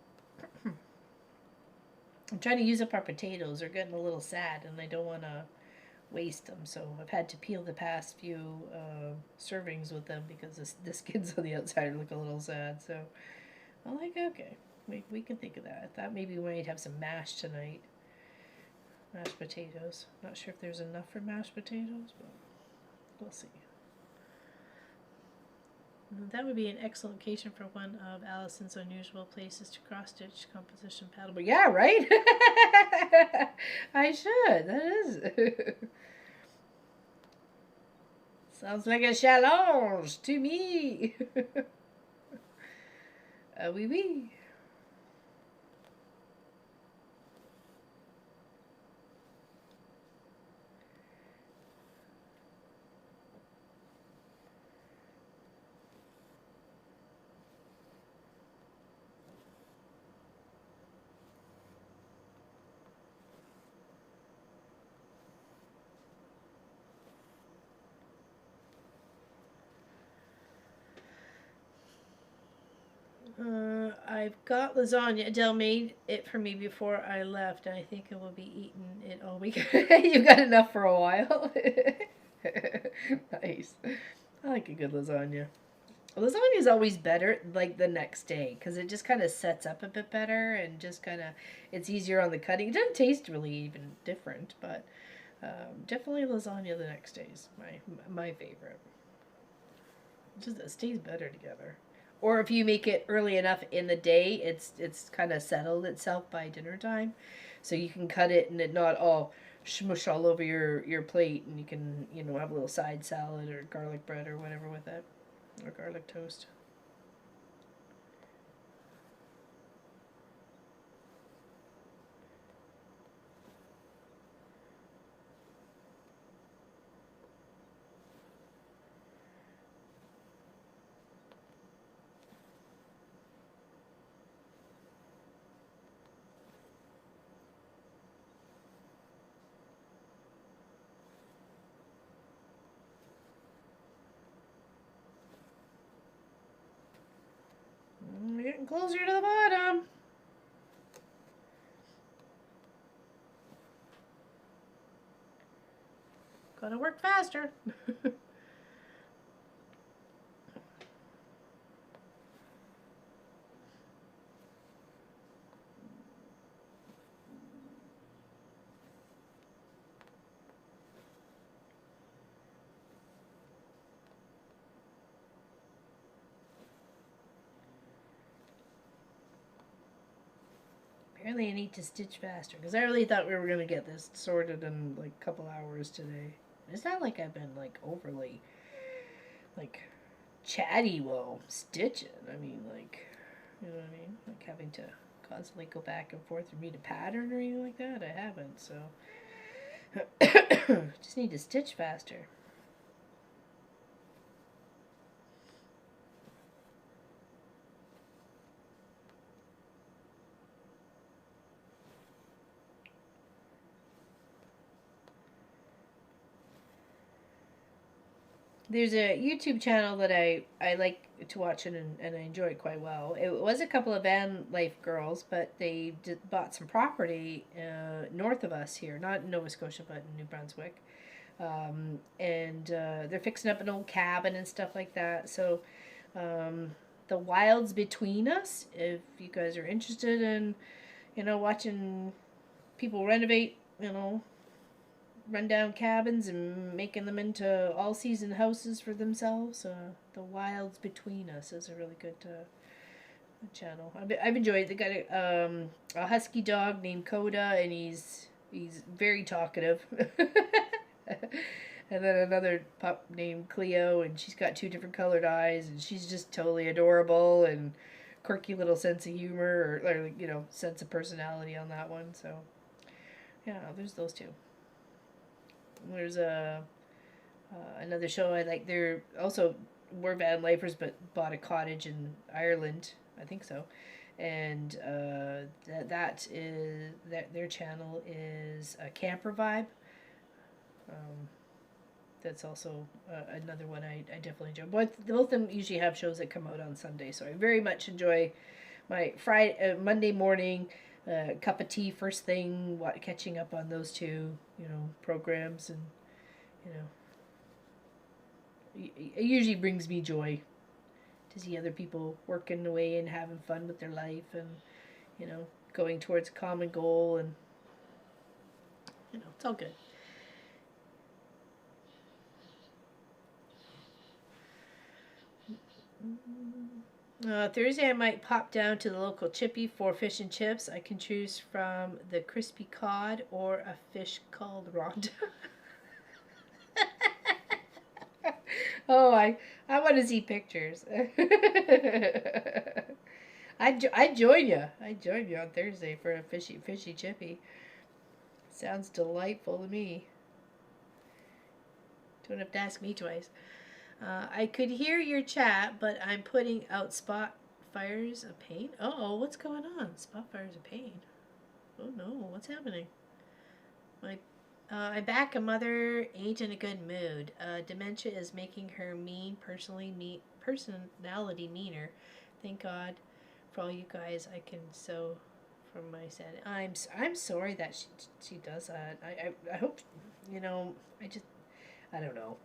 I'm trying to use up our potatoes. They're getting a little sad, and I don't want to waste them. So I've had to peel the past few servings with them because the skins on the outside look a little sad. So I'm like, okay, we can think of that. I thought maybe we might have some mash tonight. Mashed potatoes. Not sure if there's enough for mashed potatoes, but we'll see. That would be an excellent location for one of Allison's unusual places to cross-stitch composition paddleboard. Yeah, right? I should. That is. Sounds like a challenge to me. Oui, oui. I've got lasagna. Adele made it for me before I left, and I think I will be eating it all week. You got enough for a while. Nice. I like a good lasagna. Lasagna is always better, like the next day, because it just kind of sets up a bit better, and just kind of it's easier on the cutting. It doesn't taste really even different, but definitely lasagna the next day is my favorite. It stays better together. Or if you make it early enough in the day, it's kind of settled itself by dinner time, so you can cut it and it not all smush all over your plate, and you can have a little side salad or garlic bread or whatever with it, or garlic toast. We're getting closer to the bottom. Gotta work faster. Apparently I need to stitch faster, because I really thought we were going to get this sorted in like a couple hours today. It's not like I've been like overly like chatty while stitching. I mean, like, you know what I mean? Like having to constantly go back and forth for me to pattern or anything like that. I haven't, so just need to stitch faster. There's a YouTube channel that I like to watch and I enjoy it quite well. It was a couple of van life girls, but they bought some property north of us here, not in Nova Scotia, but in New Brunswick. And they're fixing up an old cabin and stuff like that. So the wilds between us, if you guys are interested in, watching people renovate, rundown cabins and making them into all season houses for themselves. The wilds between us is a really good channel. I've enjoyed it. They got a husky dog named Coda, and he's very talkative. And then another pup named Cleo, and she's got two different colored eyes, and she's just totally adorable and quirky little sense of humor, or you know, sense of personality on that one. So yeah, there's those two. There's a another show I like. They're also were van lifers, but bought a cottage in Ireland, I think so. And that is their channel is a camper vibe. Um, that's also another one I definitely enjoy. Both of them usually have shows that come out on Sunday, so I very much enjoy my Monday morning cup of tea first thing, catching up on those two, you know, programs, and you know, it usually brings me joy to see other people working away and having fun with their life, and you know, going towards a common goal, and you know, it's all good. Thursday I might pop down to the local chippy for fish and chips. I can choose from the crispy cod or a fish called ronda. Oh, I want to see pictures. I join you. I join you on Thursday for a fishy chippy. Sounds delightful to me. Don't have to ask me twice. I could hear your chat, but I'm putting out spot fires of pain. Oh, what's going on? Spot fires of pain. Oh no, what's happening? I'm back. A mother ain't in a good mood. Dementia is making her personality meaner. Thank God for all you guys. I can sew from my sanity. I'm sorry that she does that. I hope, you know, I don't know.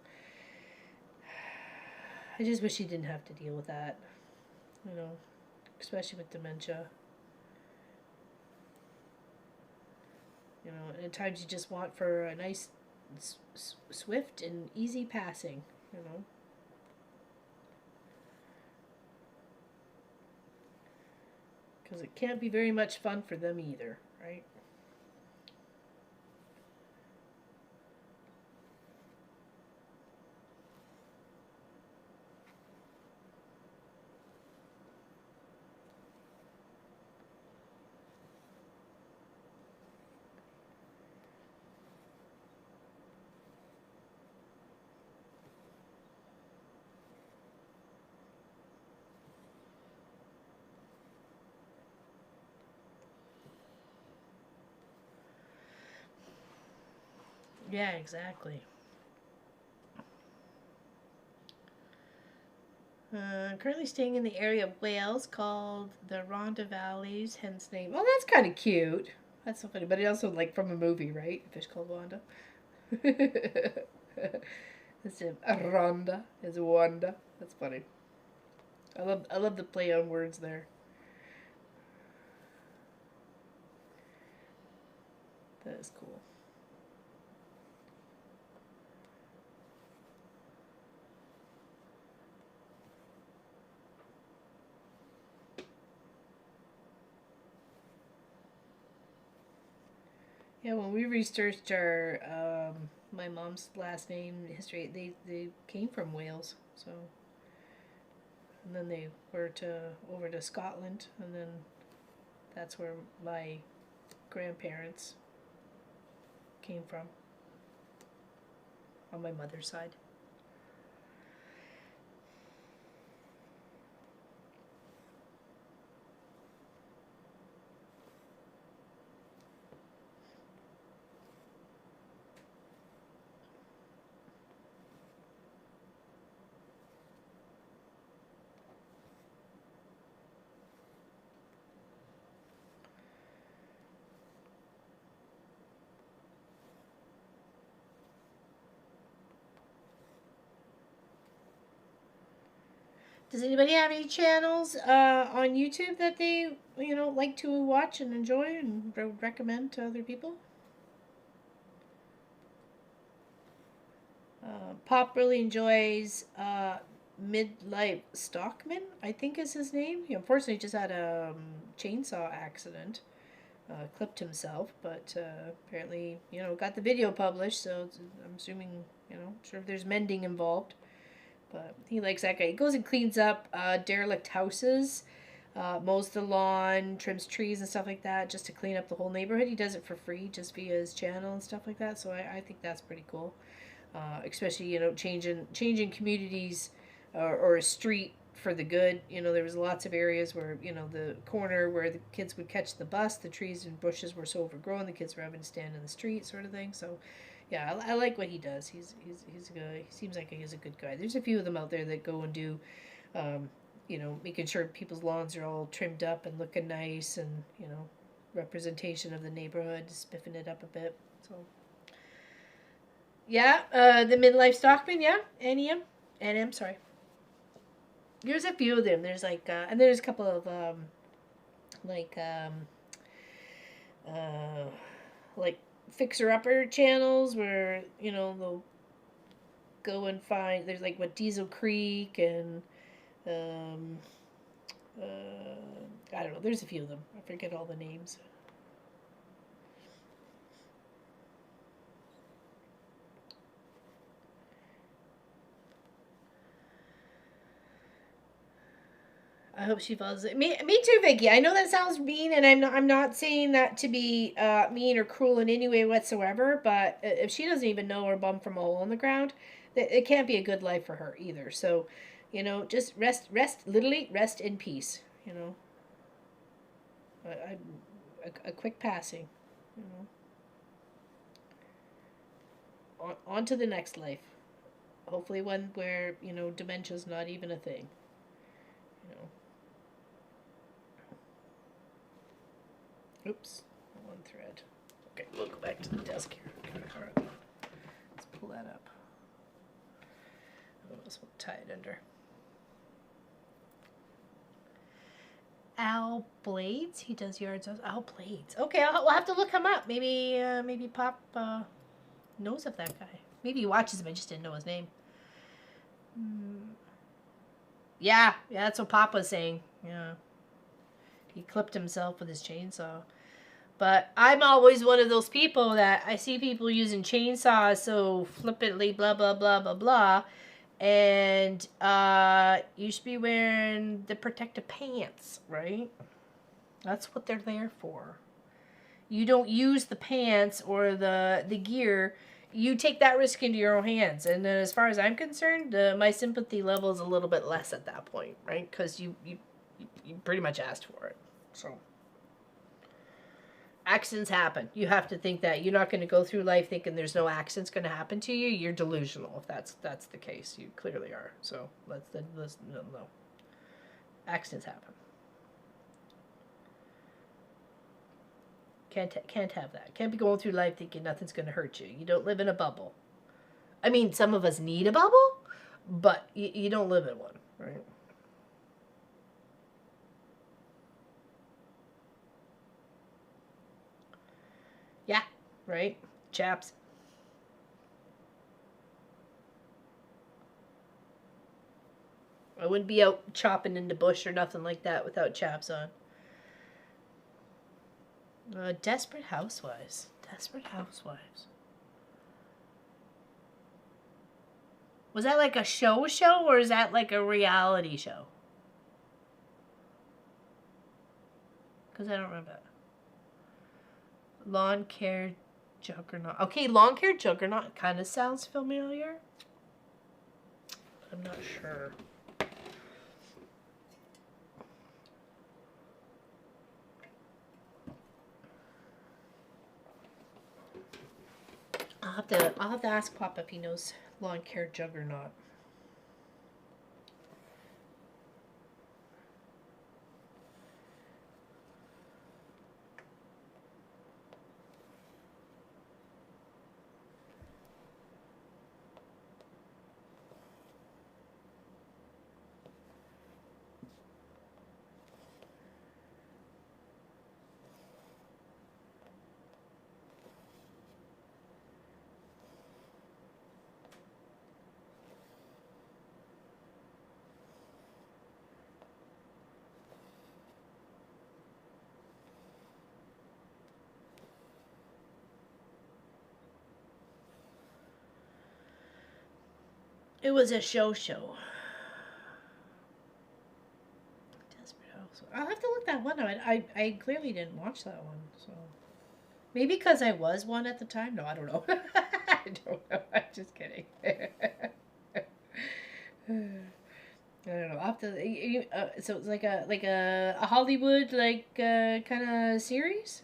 I just wish she didn't have to deal with that, you know, especially with dementia. You know, and at times you just want for a nice, swift and easy passing, you know. Because it can't be very much fun for them either, right? Yeah, exactly. Currently staying in the area of Wales called the Rhondda Valleys, hence name. Oh, that's kind of cute. That's so funny. But it also like from a movie, right? A fish called Wanda. Instead of a Rhonda is Wanda. That's funny. I love the play on words there. That is cool. Yeah, when we researched our my mom's last name history, they came from Wales, so and then they were over to Scotland, and then that's where my grandparents came from on my mother's side. Does anybody have any channels on YouTube that they, you know, like to watch and enjoy and recommend to other people? Pop really enjoys Midlife Stockman, I think is his name. He unfortunately just had a chainsaw accident. Clipped himself, but apparently, got the video published, so I'm assuming, sure if there's mending involved. But he likes that guy. He goes and cleans up derelict houses, mows the lawn, trims trees and stuff like that, just to clean up the whole neighborhood. He does it for free, just via his channel and stuff like that, so I think that's pretty cool. Especially, changing communities or a street for the good. There was lots of areas where, the corner where the kids would catch the bus, the trees and bushes were so overgrown, the kids were having to stand in the street, sort of thing. So, yeah, I like what he does. He's a good, he seems like he's a good guy. There's a few of them out there that go and do, making sure people's lawns are all trimmed up and looking nice, and representation of the neighborhood, spiffing it up a bit. So. Yeah, the Midlife Stockman, yeah, NM, sorry. There's a few of them. There's like, and there's a couple of, like fixer-upper channels where, they'll go and find, there's like what, Diesel Creek and, I don't know, there's a few of them. I forget all the names. I hope she falls. Me too, Vicky. I know that sounds mean, and I'm not saying that to be mean or cruel in any way whatsoever. But if she doesn't even know her bum from a hole in the ground, it can't be a good life for her either. So, just rest, literally rest in peace. A quick passing. On to the next life. Hopefully one where dementia's not even a thing. Oops, one thread. Okay, we'll go back to the desk here. Okay, all right. Let's pull that up. Otherwise we'll tie it under. Al Blades? He does yards. Al Blades. Okay, we'll have to look him up. Maybe Pop knows of that guy. Maybe he watches him. I just didn't know his name. Yeah, that's what Pop was saying. Yeah. He clipped himself with his chainsaw. But I'm always one of those people that I see people using chainsaws so flippantly, blah, blah, blah, blah, blah. And you should be wearing the protective pants, right? That's what they're there for. You don't use the pants or the gear. You take that risk into your own hands. And then as far as I'm concerned, my sympathy level is a little bit less at that point, right? Because you pretty much asked for it. So accidents happen. You have to think that you're not going to go through life thinking there's no accidents going to happen to you. You're delusional if that's the case. You clearly are. So let's no. Accidents happen. Can't have that. Can't be going through life thinking nothing's going to hurt you. You don't live in a bubble. I mean, some of us need a bubble, but you don't live in one, right? Yeah, right? Chaps. I wouldn't be out chopping in the bush or nothing like that without chaps on. Desperate Housewives. Desperate Housewives. Was that like a show or is that like a reality show? Because I don't remember. Lawn Care Juggernaut. Okay, Lawn Care Juggernaut kind of sounds familiar. I'm not sure. I'll have to ask Pop if he knows Lawn Care Juggernaut. It was a show. Desperate Housewives. I'll have to look that one up. I clearly didn't watch that one, so maybe because I was one at the time. No, I don't know. I don't know. I'm just kidding. I don't know. I'll have to, so it's like a Hollywood kind of series.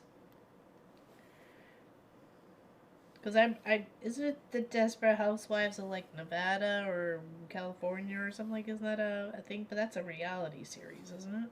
Because I isn't it the Desperate Housewives of like Nevada or California or something like? Isn't that a thing? But that's a reality series, isn't it?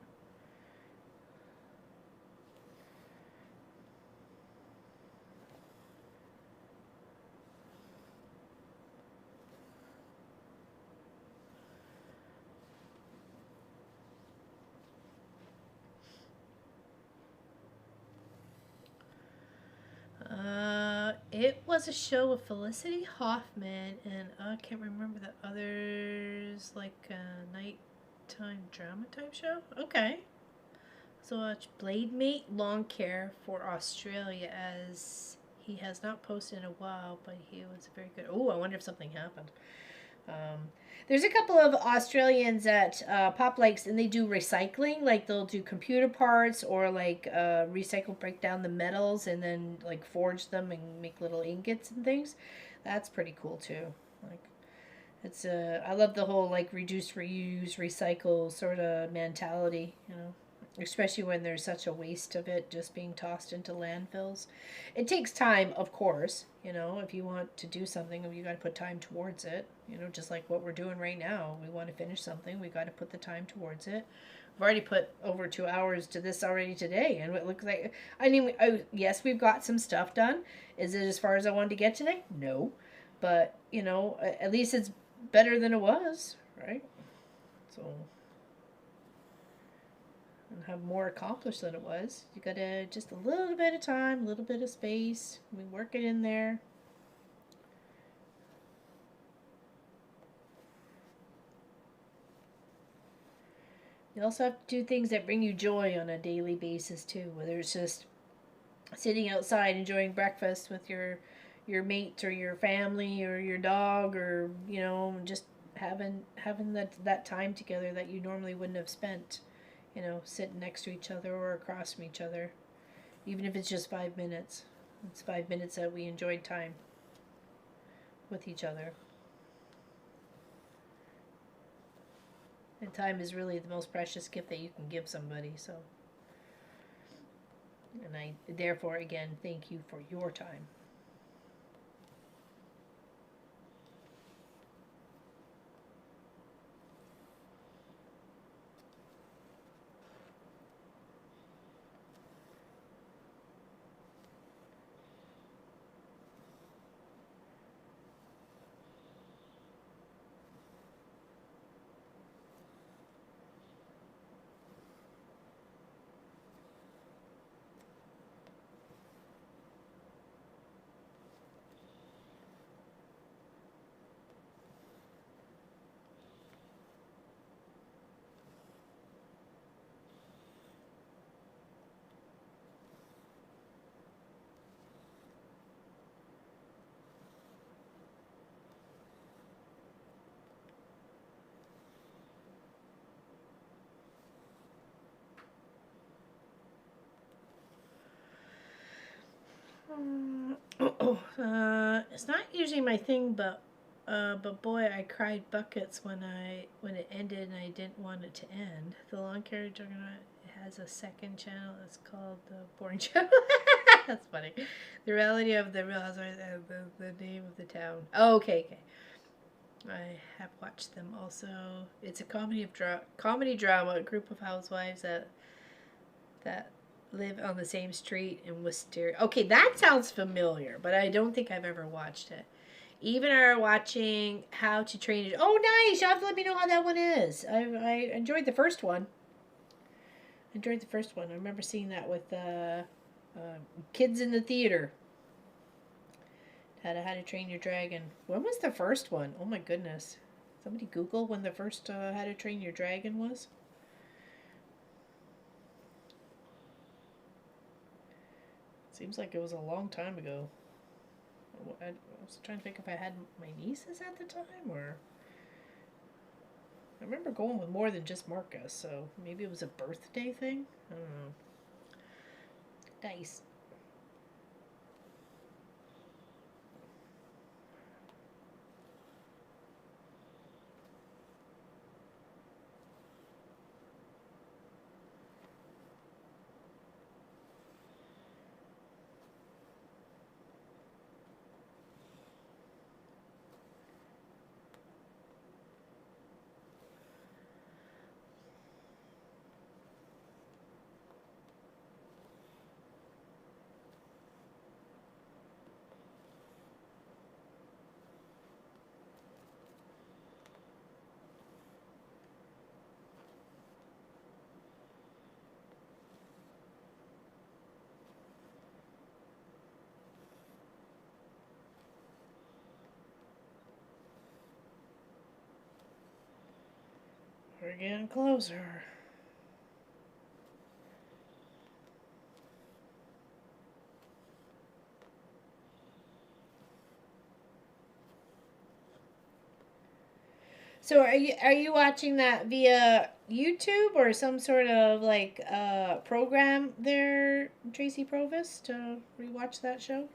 It was a show with Felicity Hoffman and I can't remember the others, like a nighttime drama type show. Okay. So watch Blade Mate Lawn Care for Australia, as he has not posted in a while, but he was very good. Oh, I wonder if something happened. Um, there's a couple of Australians that Pop likes, and they do recycling. Like they'll do computer parts or like recycle, break down the metals, and then like forge them and make little ingots and things. That's pretty cool too. Like it's I love the whole like reduce, reuse, recycle sort of mentality. You know, especially when there's such a waste of it just being tossed into landfills. It takes time, of course. You know, if you want to do something, you got to put time towards it. You know, just like what we're doing right now. We want to finish something, we got to put the time towards it. I've already put over 2 hours to this already today, and it looks like I mean, yes, we've got some stuff done. Is it as far as I wanted to get today? No, but you know, at least it's better than it was, right? So and have more accomplished than it was. You gotta just a little bit of time, a little bit of space. We work it in there. You also have to do things that bring you joy on a daily basis too, whether it's just sitting outside enjoying breakfast with your mate or your family or your dog, or you know, just having that time together that you normally wouldn't have spent, you know, sitting next to each other or across from each other, even if it's just 5 minutes. It's 5 minutes that we enjoyed time with each other. And time is really the most precious gift that you can give somebody. So, and I therefore again thank you for your time. It's not usually my thing, but boy, I cried buckets when it ended, and I didn't want it to end. The Lawn Care Juggernaut has a second channel. It's called the Boring Channel. That's funny. The Reality of the Real Housewives and the name of the town. Oh, okay. I have watched them also. It's a comedy drama, a group of housewives that live on the same street in Wisteria. Okay, that sounds familiar, but I don't think I've ever watched it. Even are watching How to Train It. Oh, nice! You'll have to let me know how that one is. I enjoyed the first one. I remember seeing that with kids in the theater. How to Train Your Dragon. When was the first one? Oh my goodness. Somebody Google when the first How to Train Your Dragon was. Seems like it was a long time ago. I was trying to think if I had my nieces at the time, or I remember going with more than just Marcus, so maybe it was a birthday thing. I don't know. Nice. We're getting closer. So are you watching that via YouTube or some sort of like program there, Tracy Provis, to rewatch that show?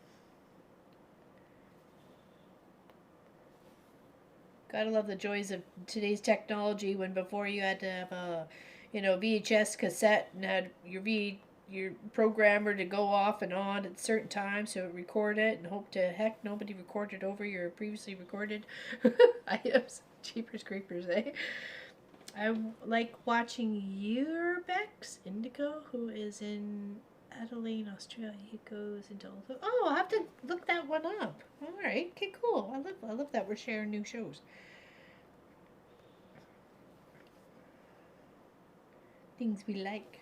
Gotta love the joys of today's technology when before you had to have a, VHS cassette and had your programmer to go off and on at certain times to record it and hope to heck nobody recorded over your previously recorded items. Jeepers creepers, eh? I like watching Urbex Indigo, who is in Adelaide, Australia. He goes into oh, I'll have to look that one up. All right, okay, cool. I love that we're sharing new shows. Things we like.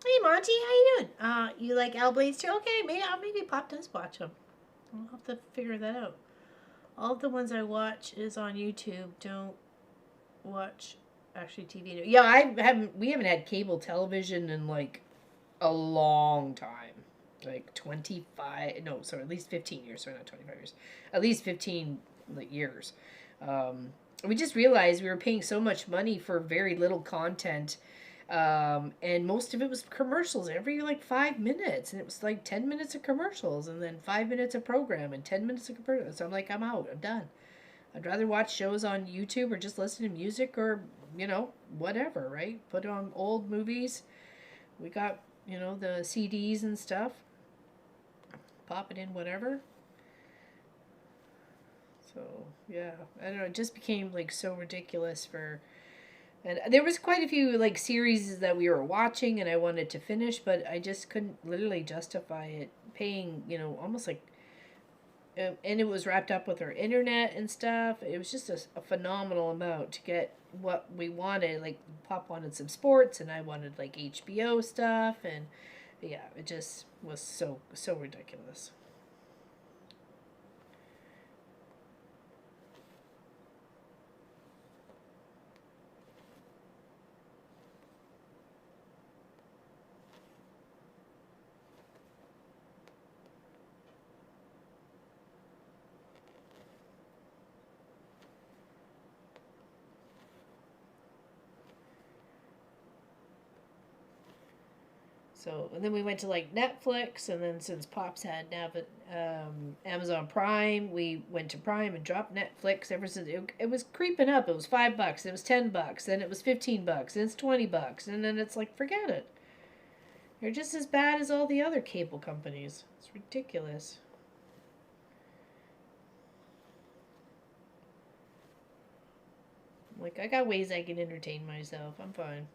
Hey Monty, how you doing? You like Al Blades too? Okay, maybe Pop does watch them. I'll have to figure that out. All of the ones I watch is on YouTube. Don't watch actually TV. Yeah, we haven't had cable television in like a long time. Like 25, no, sorry, at least 15 years. Sorry, not 25 years. At least 15 years. We just realized we were paying so much money for very little content. And most of it was commercials every like 5 minutes, and it was like 10 minutes of commercials, and then 5 minutes of program, and 10 minutes of commercials. So I'm like, I'm out. I'm done. I'd rather watch shows on YouTube or just listen to music or whatever. Right? Put on old movies. We got the CDs and stuff. Pop it in whatever. So yeah, I don't know. It just became like so ridiculous for. And there was quite a few like series that we were watching and I wanted to finish, but I just couldn't literally justify it paying, almost like and it was wrapped up with our internet and stuff. It was just a phenomenal amount to get what we wanted. Like Pop wanted some sports and I wanted like HBO stuff, and yeah, it just was so ridiculous. So, and then we went to like Netflix, and then since Pops had Amazon Prime, we went to Prime and dropped Netflix. Ever since it was creeping up, it was $5, it was $10, then it was $15, then it's $20, and then it's like forget it. You're just as bad as all the other cable companies. It's ridiculous. Like, I got ways I can entertain myself. I'm fine.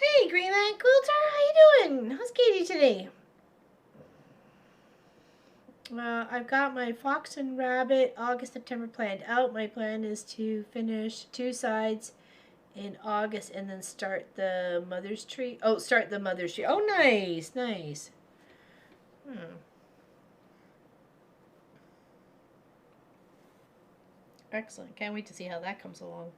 Hey, Greenland Quilter, how you doing? How's Katie today? I've got my fox and rabbit August, September planned out. My plan is to finish 2 sides in August and then start the mother's tree. Oh, start the mother's tree. Oh, nice, nice. Excellent. Can't wait to see how that comes along.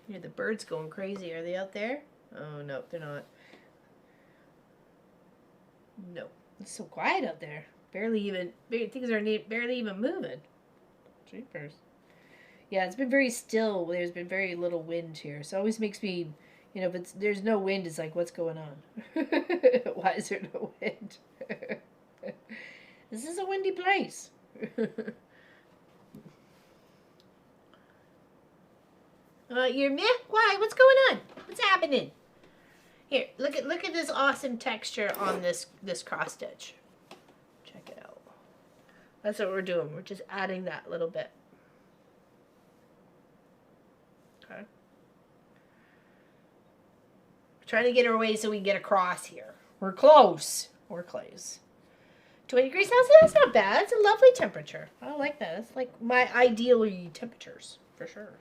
You hear the birds going crazy. Are they out there? Oh, no, they're not. No. It's so quiet out there. Barely even, things are barely even moving. Jeepers. Yeah, it's been very still. There's been very little wind here. So it always makes me, if there's no wind, it's like, what's going on? Why is there no wind? This is a windy place. You're meh? Why? What's going on? What's happening? Here, look at this awesome texture on this cross stitch. Check it out. That's what we're doing. We're just adding that little bit. Okay. Trying to get her away so we can get across here. We're close. We're close. 20 degrees Celsius, that's not bad. It's a lovely temperature. I like that. It's like my ideal temperatures, for sure.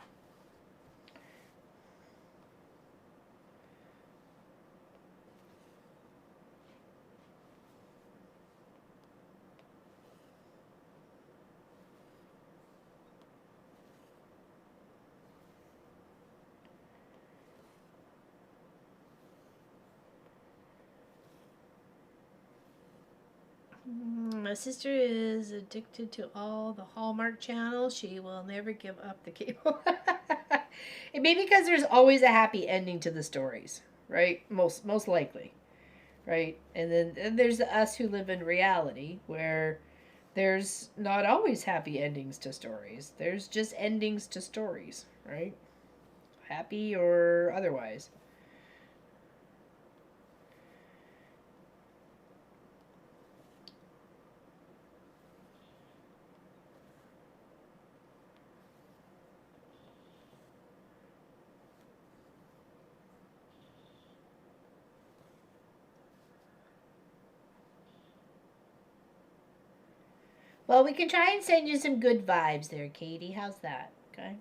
My sister is addicted to all the Hallmark channels. She will never give up the cable. It may be because there's always a happy ending to the stories, right? Most likely, right? And there's us who live in reality where there's not always happy endings to stories. There's just endings to stories, right? Happy or otherwise. Well, we can try and send you some good vibes there, Katie. How's that? Okay.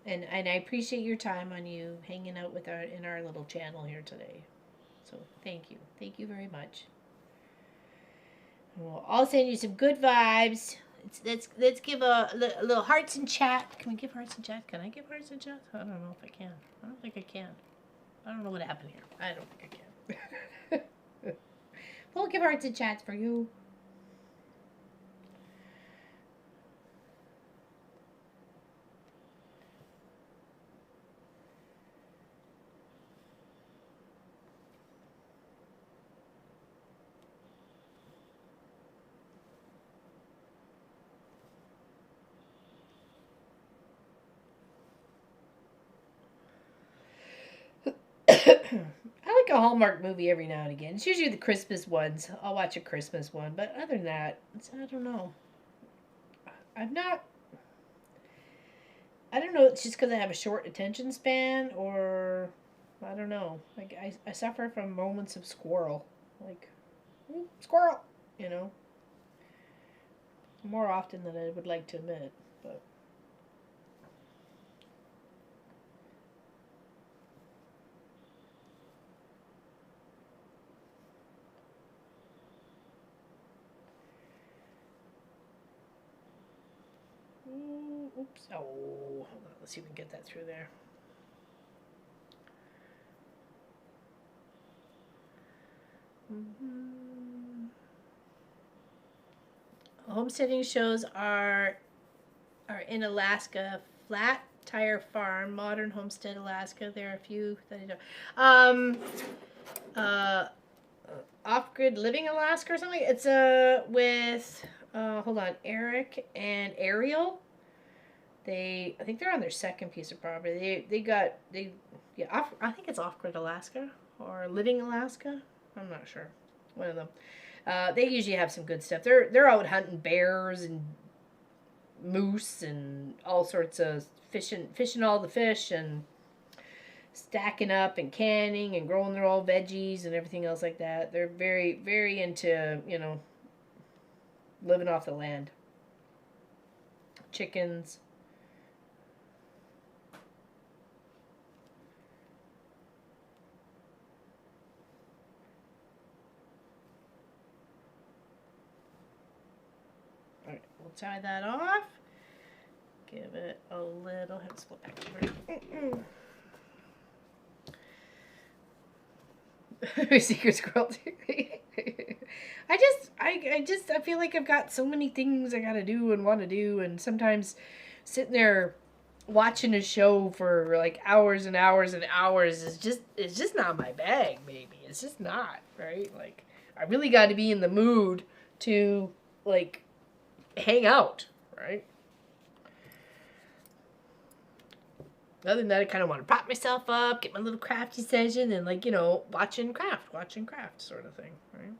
And I appreciate your time on you hanging out with in our little channel here today. So thank you. Thank you very much. Well, I'll send you some good vibes. Let's give a little hearts in chat. Can we give hearts in chat? Can I give hearts in chat? I don't know if I can. I don't think I can. I don't know what happened here. I don't think I can. We'll give hearts in chats for you. I like a Hallmark movie every now and again. It's usually the Christmas ones. I'll watch a Christmas one, but other than that, I don't know. I'm not. I don't know. It's just because I have a short attention span, or I don't know. Like I suffer from moments of squirrel, like squirrel. You know, more often than I would like to admit, but. Oops. Oh, hold on. Let's see if we can get that through there. Homesteading shows are in Alaska. Flat Tire Farm, Modern Homestead, Alaska. There are a few that I know. Off-Grid Living Alaska or something. It's with hold on, Eric and Ariel. I think they're on their second piece of property. I think it's Off-Grid Alaska or Living Alaska. I'm not sure. One of them. They usually have some good stuff. They're out hunting bears and moose and all sorts of fishing all the fish and stacking up and canning and growing their own veggies and everything else like that. They're very, very into, living off the land. Chickens. Alright, we'll tie that off. Give it a little, have to split back over. Secret squirrel. I feel like I've got so many things I gotta do and want to do, and sometimes sitting there watching a show for like hours and hours and hours is just not my bag, baby. It's just not, right? Like, I really got to be in the mood to like hang out, right? Other than that, I kind of want to prop myself up, get my little crafty session, and like, watching craft sort of thing, right?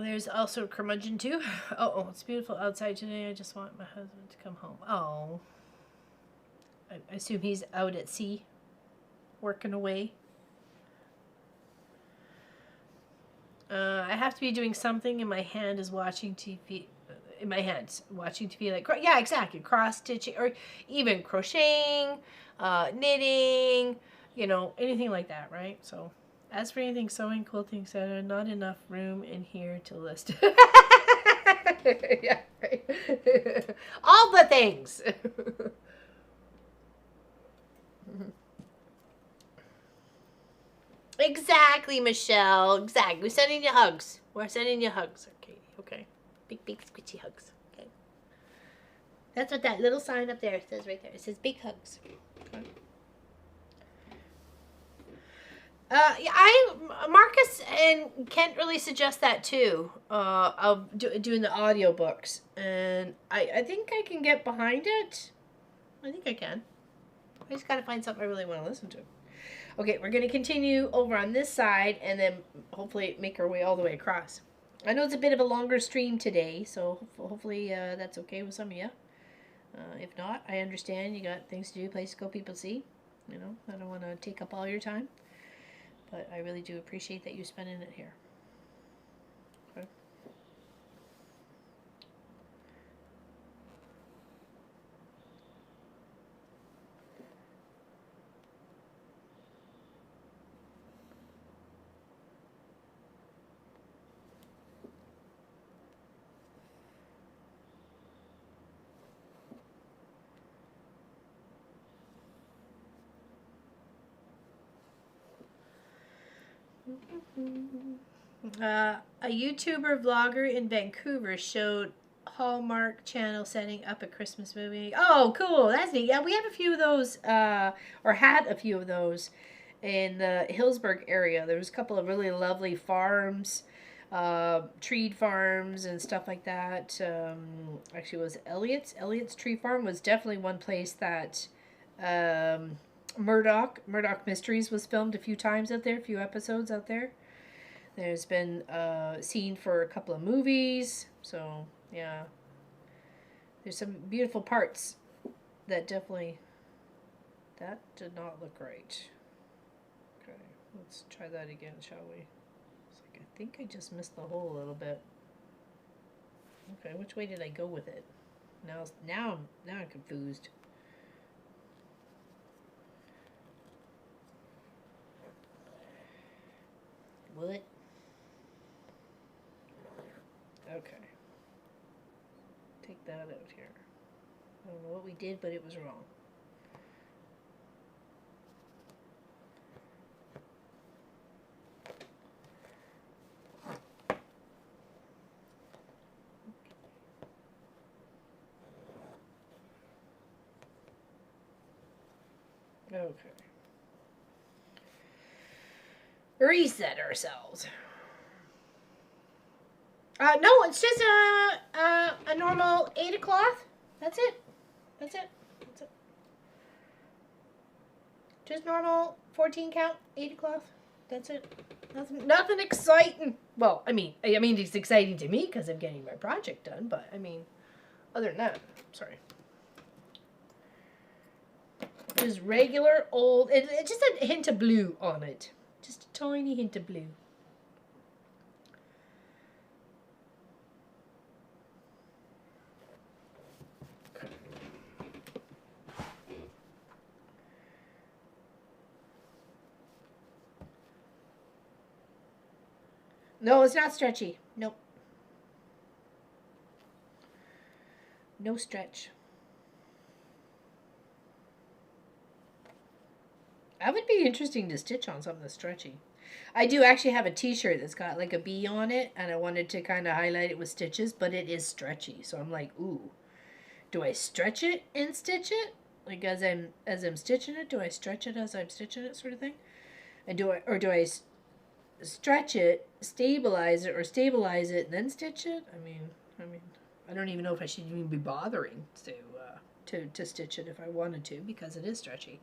There's also curmudgeon too. Oh, it's beautiful outside today. I just want my husband to come home. Oh. I assume he's out at sea, working away. I have to be doing something, and my hand is watching TV. In my hands, watching TV, like, yeah, exactly, cross stitching or even crocheting, knitting, anything like that, right? So. As for anything sewing, quilting, etc., not enough room in here to list. Yeah, right. All the things. Exactly, Michelle. Exactly. We're sending you hugs. We're sending you hugs. Okay. Okay. Big, big, squishy hugs. Okay. That's what that little sign up there says right there. It says big hugs. Okay. Marcus and Kent really suggest that too, of doing the audiobooks, and I think I can get behind it. I think I can. I just gotta find something I really want to listen to. Okay, we're gonna continue over on this side, and then hopefully make our way all the way across. I know it's a bit of a longer stream today, so hopefully that's okay with some of you. If not, I understand. You got things to do, places to go, people to see. I don't want to take up all your time. But I really do appreciate that you spending it here. Okay. A YouTuber vlogger in Vancouver showed Hallmark Channel setting up a Christmas movie. Oh, cool. That's neat. Yeah, we have a few of those, or had a few of those in the Hillsburg area. There was a couple of really lovely farms, treed farms and stuff like that. Actually, it was Elliot's Tree Farm was definitely one place that Murdoch Mysteries was filmed a few times out there, a few episodes out there. There's been a scene for a couple of movies, so yeah. There's some beautiful parts that definitely, that did not look right. Okay, let's try that again, shall we? It's like, I think I just missed the hole a little bit. Okay, which way did I go with it? Now I'm confused. What? Okay. Take that out here. I don't know what we did, but it was wrong. Okay. Reset ourselves. No, it's just a normal 8 cloth. That's it. That's it. That's it. Just normal 14 count 8 cloth. That's it. Nothing exciting. Well, I mean it's exciting to me because I'm getting my project done. But I mean, other than that, sorry. Just regular old. It's just a hint of blue on it. Just a tiny hint of blue. No, it's not stretchy. Nope. No stretch. That would be interesting to stitch on something that's stretchy. I do actually have a t-shirt that's got like a bee on it, and I wanted to kind of highlight it with stitches, but it is stretchy. So I'm like, ooh, do I stretch it and stitch it? Like as I'm stitching it, do I stretch it as I'm stitching it, sort of thing? And do I stretch it, stabilize it, or stabilize it and then stitch it? I mean, I don't even know if I should even be bothering to stitch it if I wanted to, because it is stretchy.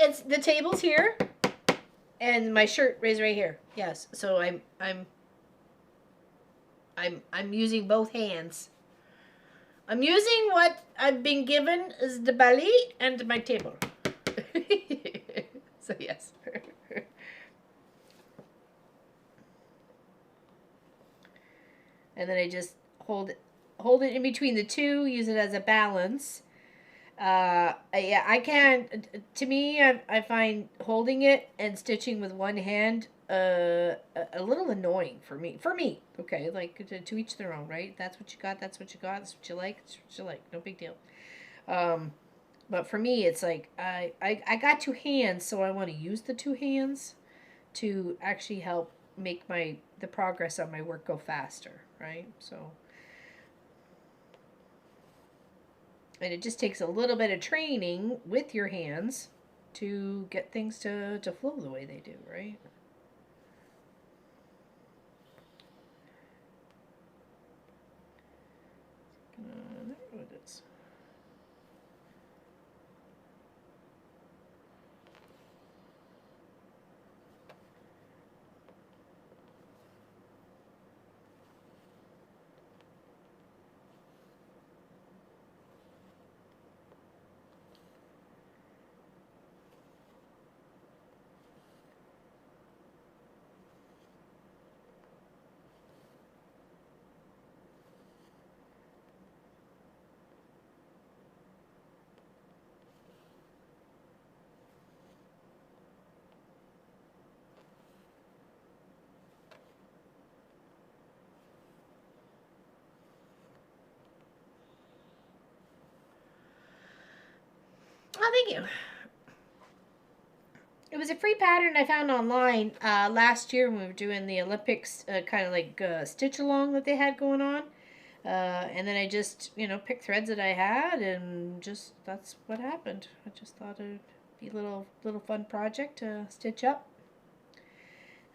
It's the table's here, and my shirt is right here. Yes, so I'm using both hands. I'm using what I've been given as the belly and my table. So yes. And then I just hold it in between the two, use it as a balance. Yeah, I can't. To me, I find holding it and stitching with one hand a little annoying for me. Okay, like to each their own, right? That's what you got. That's what you got. That's what you like. That's what you like. No big deal. But for me, it's like I got two hands, so I want to use the two hands to actually help make the progress on my work go faster, right? So. And it just takes a little bit of training with your hands to get things to flow the way they do, right? There it is. Oh, thank you. It was a free pattern I found online last year when we were doing the Olympics, kind of like stitch along that they had going on. And then I just, picked threads that I had, and just that's what happened. I just thought it'd be a little fun project to stitch up.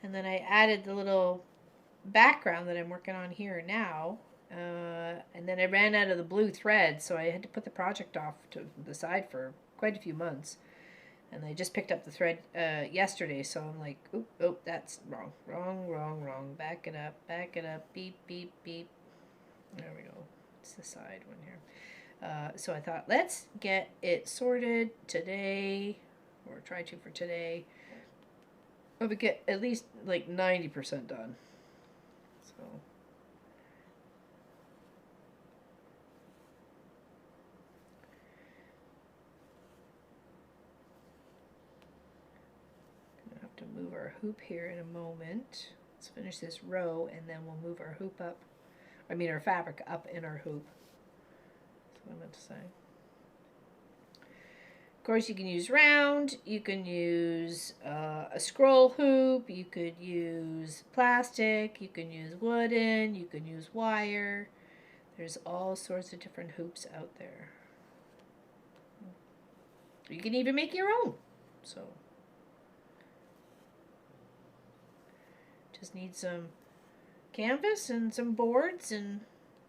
And then I added the little background that I'm working on here now. And then I ran out of the blue thread, so I had to put the project off to the side for quite a few months. And I just picked up the thread yesterday, so I'm like, oh, that's wrong. Back it up, beep, beep, beep. There we go. It's the side one here. So I thought, let's get it sorted today, or try to for today. I would get at least like 90% done. So. Have to move our our hoop here in a moment. Let's finish this row and then we'll move our hoop up. I mean our fabric up in our hoop. That's what I meant to say. Of course, you can use round, you can use a scroll hoop, you could use plastic, you can use wooden, you can use wire. There's all sorts of different hoops out there. You can even make your own. So, just need some canvas and some boards and,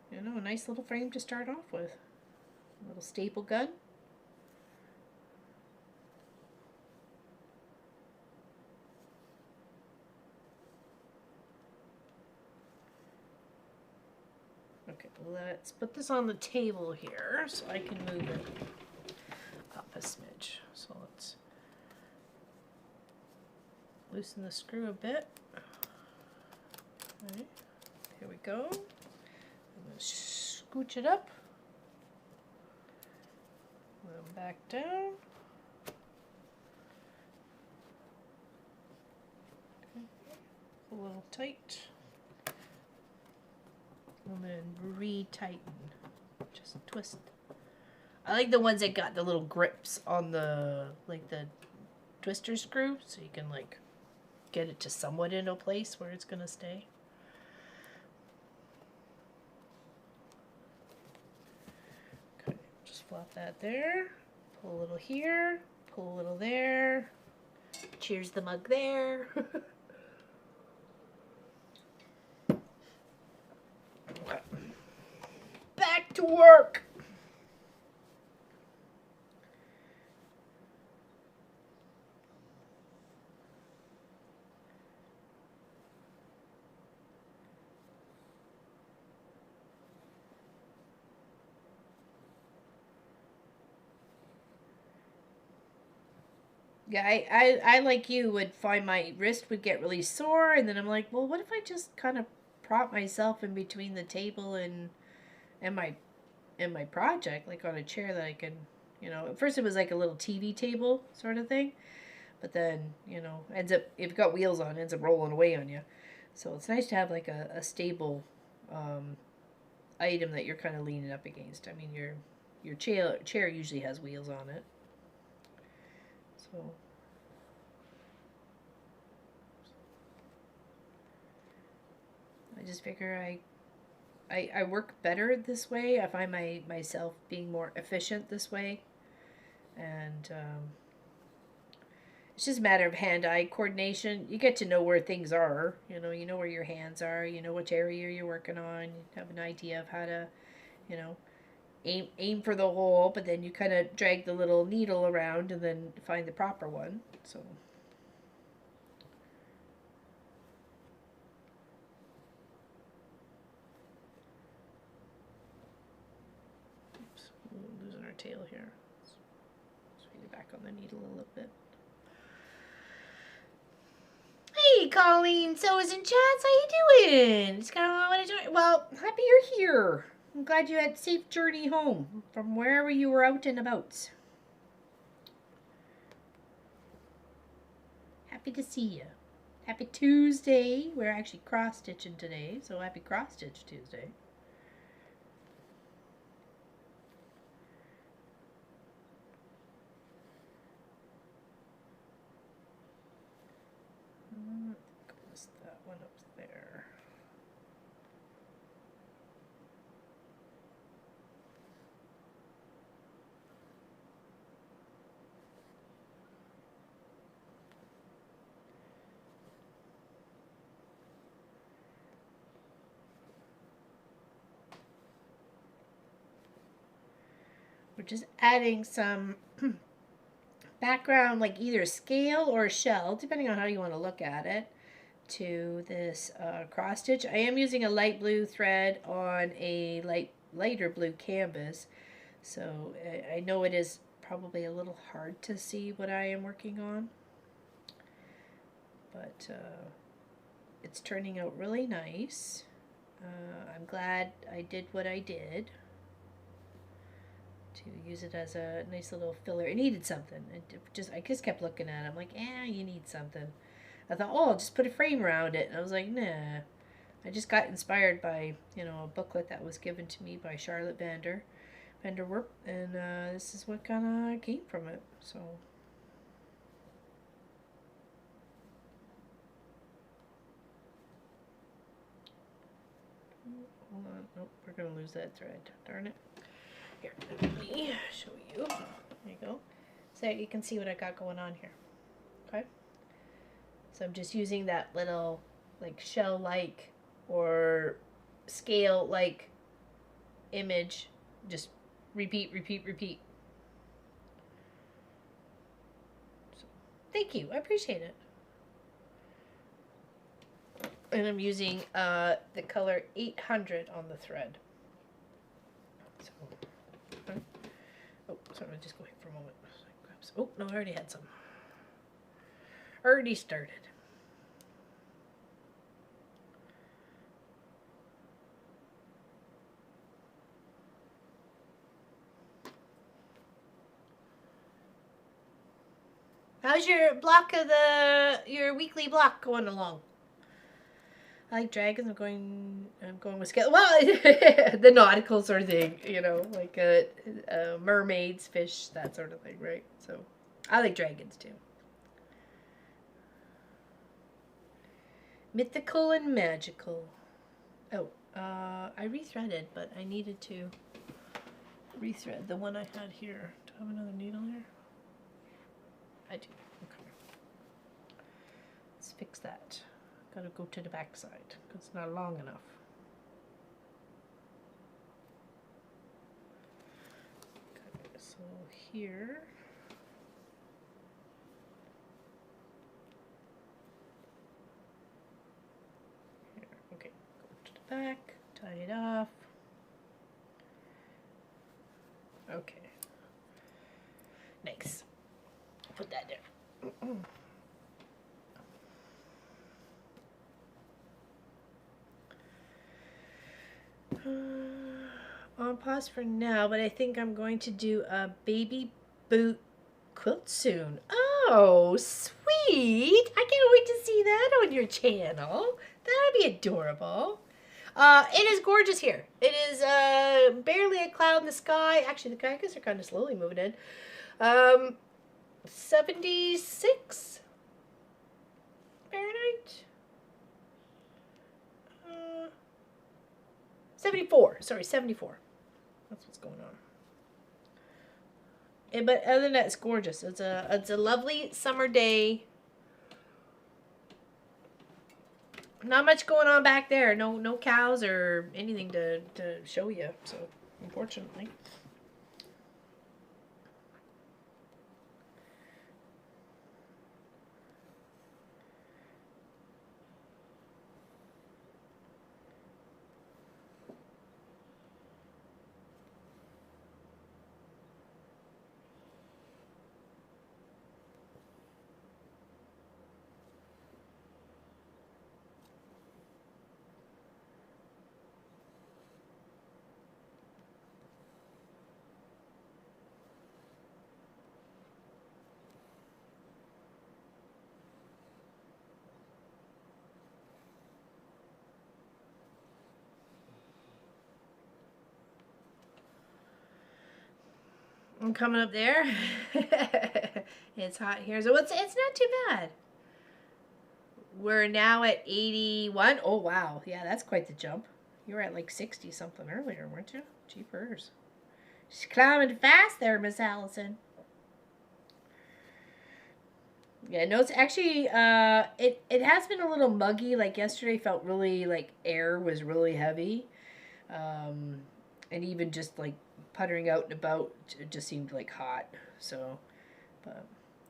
you know, a nice little frame to start off with. A little staple gun. Okay, let's put this on the table here so I can move it up a smidge. So let's loosen the screw a bit. Okay, here we go. I'm going to scooch it up. Then back down. Okay. A little tight. And then re-tighten. Just twist. I like the ones that got the little grips on the, like the twister screw, so you can like get it to somewhat into a place where it's gonna stay. Okay, just flop that there. Pull a little here. Pull a little there. Cheers the mug there. Back to work. Yeah, I like you would find my wrist would get really sore, and then I'm like, well, what if I just kind of prop myself in between the table and my project, like on a chair that I can, you know, at first it was like a little TV table sort of thing, but then, you know, ends up, if you've got wheels on, it ends up rolling away on you. So it's nice to have like a stable item that you're kind of leaning up against. I mean, your chair usually has wheels on it. So I just figure I work better this way. I find myself being more efficient this way. And it's just a matter of hand-eye coordination. You get to know where things are. You know where your hands are. You know which area you're working on. You have an idea of how to, you know, aim for the hole, but then you kind of drag the little needle around and then find the proper one. So oops, we're losing our tail here. Let's get back on the needle a little bit. Hey, Colleen, so is in chats. How you doing? It's kind of what I doing. Well, happy you're here. I'm glad you had a safe journey home from wherever you were out and about. Happy to see you. Happy Tuesday. We're actually cross-stitching today, so happy cross-stitch Tuesday. Close that one up there. We're just adding some background, like either scale or shell, depending on how you want to look at it, to this cross stitch. I am using a light blue thread on a lighter blue canvas, so I know it is probably a little hard to see what I am working on, but it's turning out really nice. I'm glad I did what I did to use it as a nice little filler. It needed something. I just kept looking at it. I'm like, you need something. I thought, oh, I'll just put a frame around it. And I was like, nah. I just got inspired by, a booklet that was given to me by Charlotte Vanderwerp, and this is what kind of came from it. So. Hold on. Nope, we're going to lose that thread. Darn it. Here, let me show you. There you go. So you can see what I got going on here. Okay? So I'm just using that little, like, shell-like or scale-like image. Just repeat, repeat, repeat. So, thank you. I appreciate it. And I'm using the color 800 on the thread. So, okay. Oh, sorry, I'm just going for a moment. Oh, no, I already had some. Already started. How's your your weekly block going along? I like dragons. I'm going with scale. Well, the nautical sort of thing, like mermaids, fish, that sort of thing, right? So, I like dragons too. Mythical and magical. Oh, I rethreaded, but I needed to rethread the one I had here. Do I have another needle here? I do. Okay. Let's fix that. Gotta go to the back side because it's not long enough. Okay, so here. Okay, go to the back, tie it off. Okay. Nice. Put that there. On pause for now, but I think I'm going to do a baby boot quilt soon. Oh, sweet! I can't wait to see that on your channel. That'd be adorable. It is gorgeous here. It is barely a cloud in the sky. Actually, the guys are kind of slowly moving in. 76 Fahrenheit. 74. Sorry, 74. That's what's going on. But other than that, it's gorgeous. It's a lovely summer day. Not much going on back there. No cows or anything to show you. So, unfortunately. I'm coming up there. It's hot here, so it's not too bad. We're now at 81. Oh wow, yeah, that's quite the jump. You were at like 60 something earlier, weren't you? Jeepers. She's climbing fast there, Miss Allison. Yeah, no, it's actually it has been a little muggy. Like yesterday felt really like air was really heavy. And even just like puttering out and about, it just seemed like hot. So, but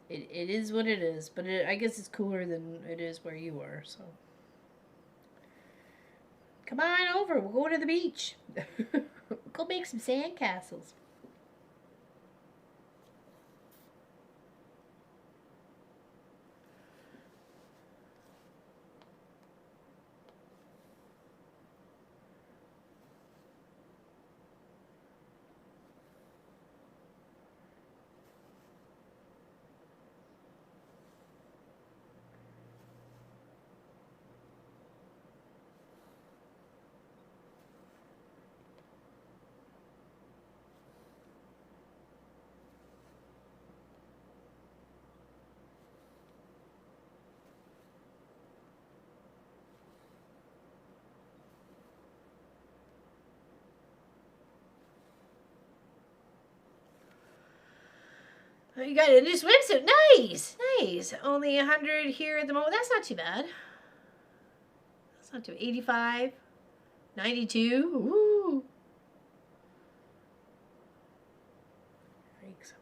it is what it is. But I guess it's cooler than it is where you are. So, come on over. We'll go to the beach. Go make some sand castles. Oh, you got a new swimsuit. Nice, nice. Only 100 here at the moment. That's not too bad. That's not too bad. 85, 92. Woo. Yikes.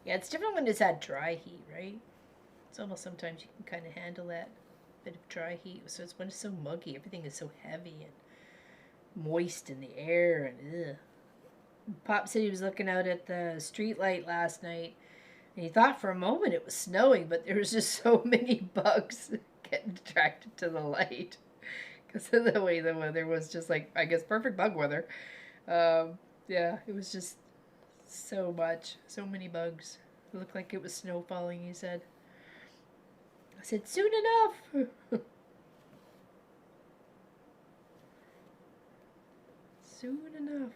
Yeah, it's different when it's at dry heat, right? It's almost sometimes you can kind of handle that bit of dry heat. So it's when it's so muggy, everything is so heavy and moist in the air, and ugh. Pop said he was looking out at the street light last night, and he thought for a moment it was snowing, but there was just so many bugs getting attracted to the light because of the way the weather was, just like, I guess, perfect bug weather. Yeah, it was just so many bugs. It looked like it was snow falling, he said. I said, soon enough. Soon enough.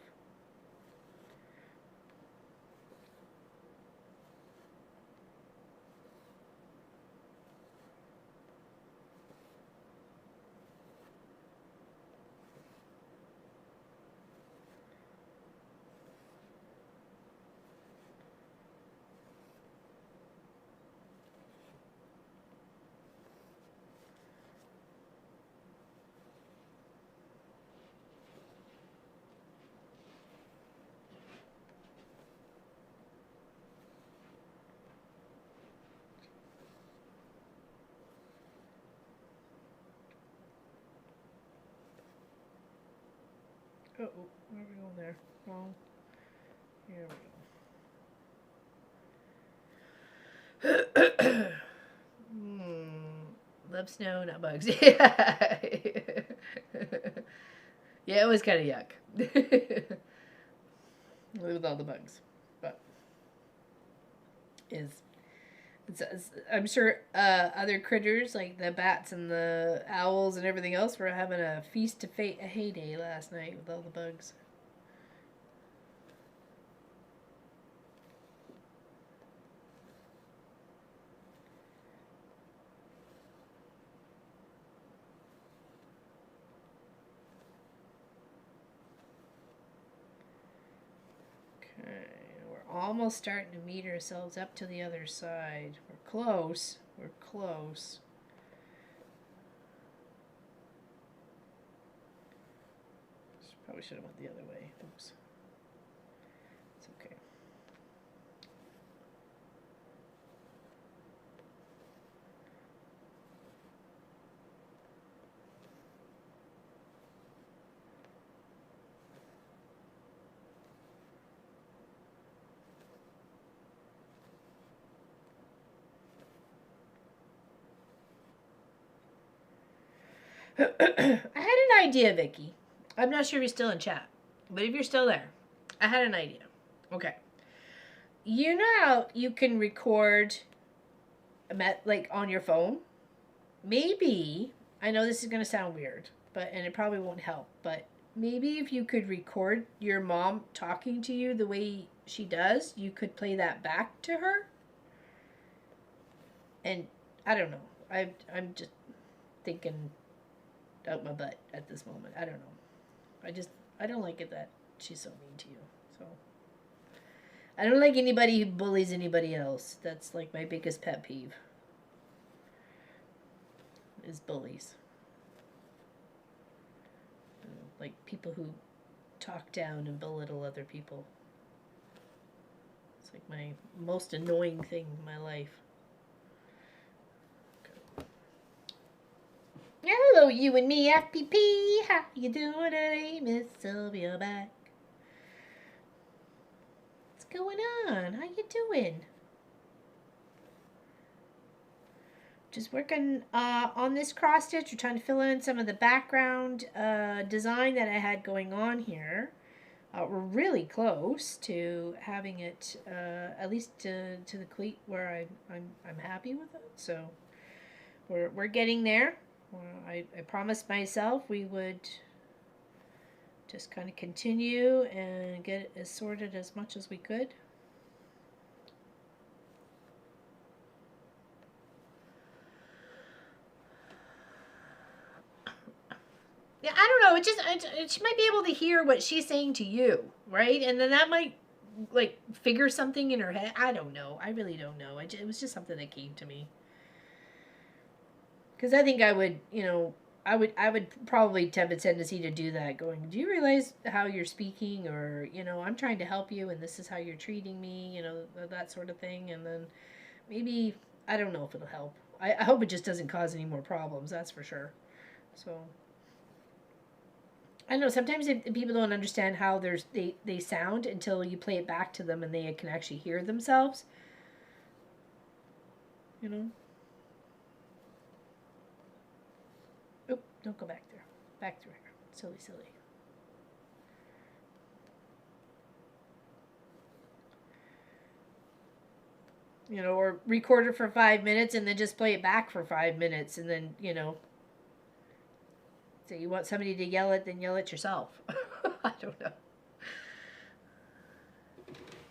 Uh-oh, where are we going there? Wrong. Here we go. Love snow, not bugs. Yeah. Yeah, it was kind of yuck. With all the bugs. But I'm sure other critters like the bats and the owls and everything else were having a feast of a heyday last night with all the bugs. Okay, we're almost starting to meet ourselves up to the other side. We're close. We're close. Probably should have went the other way. Oops. It's okay. I had an idea, Vicky. I'm not sure if you're still in chat, but if you're still there, I had an idea. Okay. You know how you can record like on your phone? Maybe, I know this is going to sound weird, and it probably won't help, but maybe if you could record your mom talking to you the way she does, you could play that back to her. And I don't know. I'm just thinking out my butt at this moment. I don't know. I don't like it that she's so mean to you. So I don't like anybody who bullies anybody else. That's like my biggest pet peeve. Is bullies. Like people who talk down and belittle other people. It's like my most annoying thing in my life. Hello, you and me, FPP. How you doing today, Miss Sylvia back? What's going on? How you doing? Just working on this cross stitch. We're trying to fill in some of the background design that I had going on here. We're really close to having it at least to the cleat where I'm happy with it. So we're getting there. I promised myself we would just kind of continue and get it as sorted as much as we could. Yeah, I don't know. She might be able to hear what she's saying to you, right? And then that might like figure something in her head. I don't know. I really don't know. It was just something that came to me. Because I think I would, I would probably have a tendency to do that. Going, do you realize how you're speaking, or I'm trying to help you, and this is how you're treating me, that sort of thing. And then maybe I don't know if it'll help. I hope it just doesn't cause any more problems. That's for sure. So I know sometimes people don't understand how they sound until you play it back to them and they can actually hear themselves. Oop, don't go back there. Back through here. Silly. Or record it for 5 minutes and then just play it back for 5 minutes and then, so you want somebody to yell it, then yell it yourself. I don't know.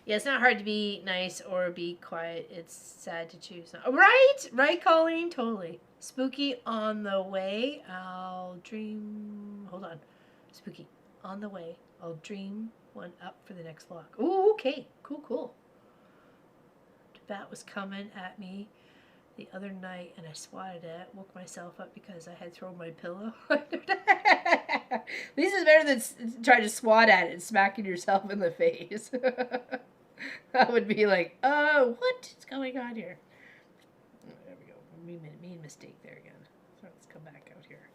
Yeah, it's not hard to be nice or be quiet. It's sad to choose. Right, Colleen? Totally. Spooky on the way. I'll dream. Hold on. Spooky on the way. I'll dream one up for the next vlog. Ooh, okay. Cool. The bat was coming at me the other night and I swatted it. Woke myself up because I had thrown my pillow. This is better than trying to swat at it and smacking yourself in the face. That would be like, oh, what is going on here? There we go. Mean mistake there again. So let's come back out here.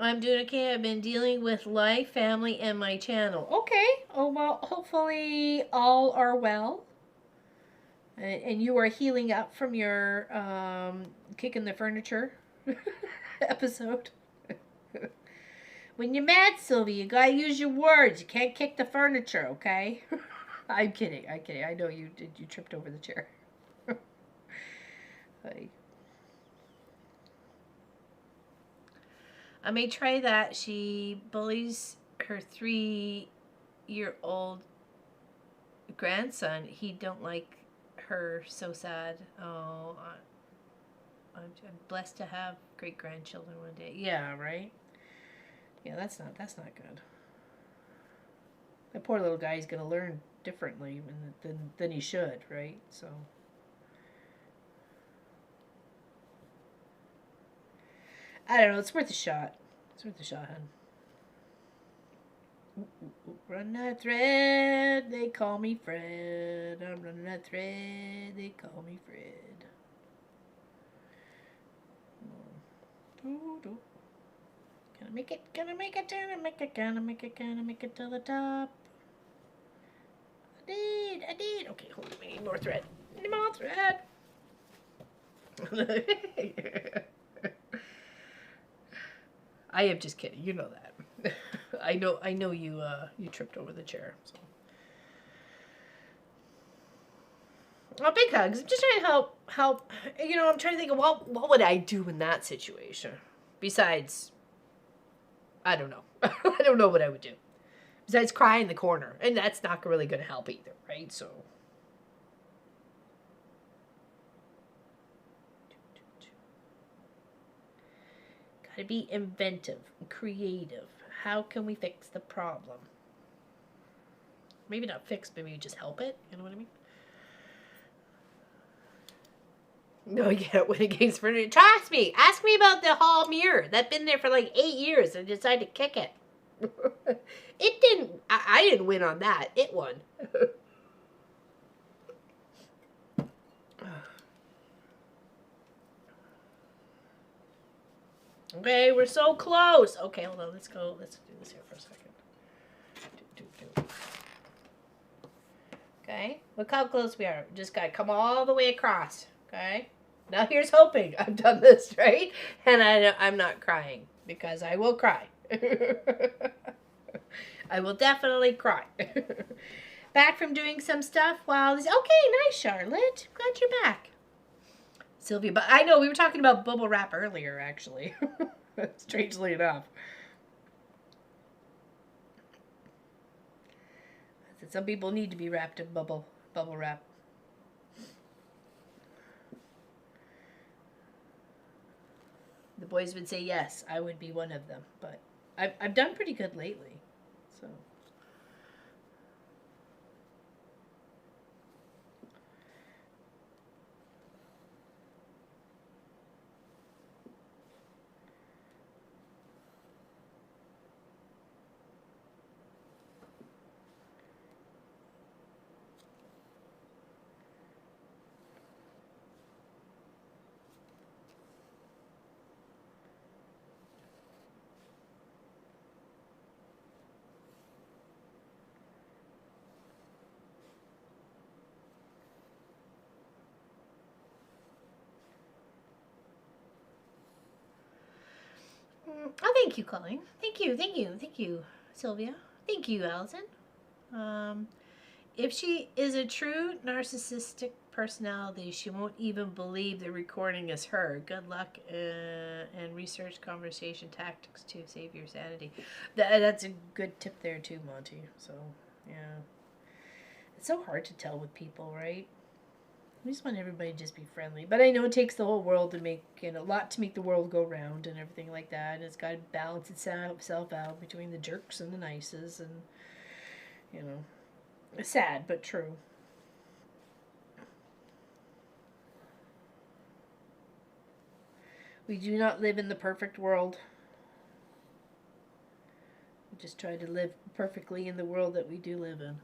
I'm doing okay. I've been dealing with life, family, and my channel. Okay. Oh, well, hopefully all are well. And you are healing up from your kicking the furniture episode. When you're mad, Sylvie, you gotta use your words. You can't kick the furniture, okay? I'm kidding. I know you did. You tripped over the chair. I may try that. She bullies her 3-year-old grandson. He don't like her. So sad. Oh, I'm blessed to have great grandchildren one day. Yeah, right. Yeah, that's not good. That poor little guy is gonna learn differently than he should, right? So. I don't know. It's worth a shot. It's worth a shot, hun. Run that thread. They call me Fred. I'm running that thread. They call me Fred. Gonna make it to the top. I did. Okay, hold on. We need more thread. More thread. I am just kidding. You know that. I know you tripped over the chair. So. Oh, big hugs. I'm just trying to help. I'm trying to think of what would I do in that situation? Besides, I don't know. I don't know what I would do. Besides cry in the corner. And that's not really going to help either, right? So. To be inventive, creative. How can we fix the problem? Maybe not fix, maybe just help it. You know what I mean? No, yeah, when it gains furniture. Trust me. Ask me about the hall mirror. That's been there for like 8 years and I decided to kick it. It didn't. I didn't win on that. It won. Okay, we're so close. Okay, hold on. Let's go. Let's do this here for a second. Okay, look how close we are. Just gotta come all the way across. Okay. Now here's hoping I've done this right, and I'm not crying because I will cry. I will definitely cry. Back from doing some stuff while this. Okay, nice, Charlotte. Glad you're back. Sylvia, but I know we were talking about bubble wrap earlier, actually. Strangely enough. Some people need to be wrapped in bubble wrap. The boys would say yes, I would be one of them, but I've done pretty good lately, so. Oh, thank you, Colleen. Thank you, Sylvia. Thank you, Allison. If she is a true narcissistic personality, she won't even believe the recording is her. Good luck and research conversation tactics to save your sanity. That's a good tip there too, Monty. So, yeah. It's so hard to tell with people, right? I just want everybody to just be friendly. But I know it takes the whole world to make, a lot to make the world go round and everything like that. And it's got to balance itself out between the jerks and the nices and, sad but true. We do not live in the perfect world. We just try to live perfectly in the world that we do live in.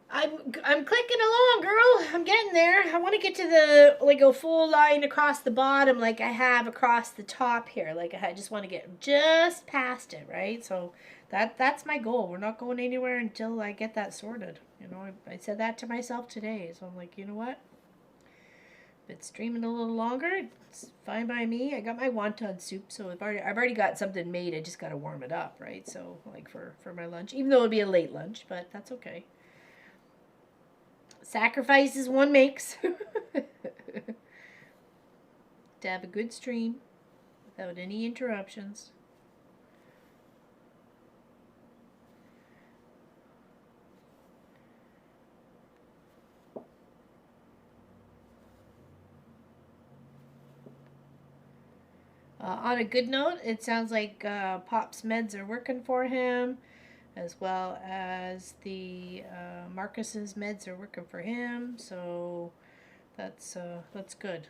I'm clicking along, girl. I'm getting there. I want to get to the a full line across the bottom, like I have across the top here. Like I just want to get just past it, right? So that's my goal. We're not going anywhere until I get that sorted. I said that to myself today. So I'm like, you know what? If it's streaming a little longer, it's fine by me. I got my wonton soup, so I've already got something made. I just got to warm it up, right? So like for my lunch, even though it'll be a late lunch, but that's okay. Sacrifices one makes to have a good stream without any interruptions. On a good note, it sounds like Pop's meds are working for him, as well as the Marcus's meds are working for him. So that's good.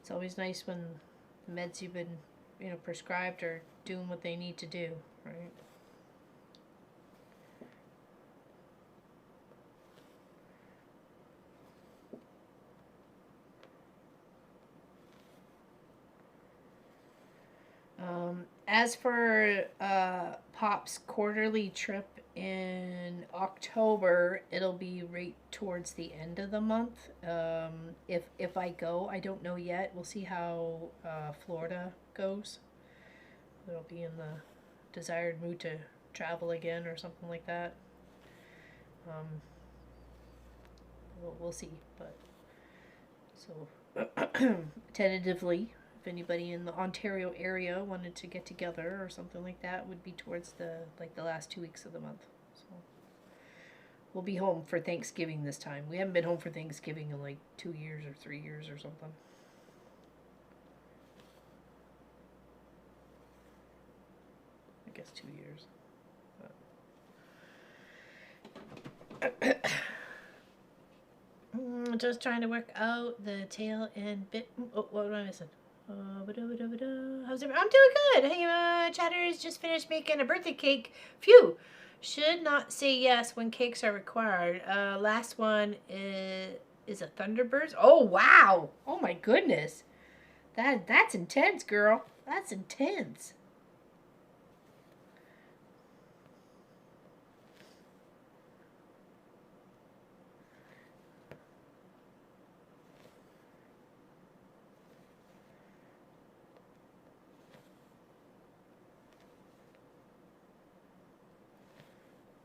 It's always nice when the meds you've been prescribed are doing what they need to do, right? As for Pop's quarterly trip in October, it'll be right towards the end of the month. If I go, I don't know yet. We'll see how Florida goes. It'll be in the desired mood to travel again or something like that. We'll see, but so tentatively, if anybody in the Ontario area wanted to get together or something like that, would be towards the last 2 weeks of the month. So we'll be home for Thanksgiving this time. We haven't been home for Thanksgiving in like 2 years or 3 years or something. it's 2 years. Just trying to work out the tail and bit. Oh, what am I missing? How's it? I'm doing good. Hey, Chatter's just finished making a birthday cake. Phew. Should not say yes when cakes are required. Last one is a Thunderbirds. Oh wow! Oh my goodness, that's intense, girl. That's intense.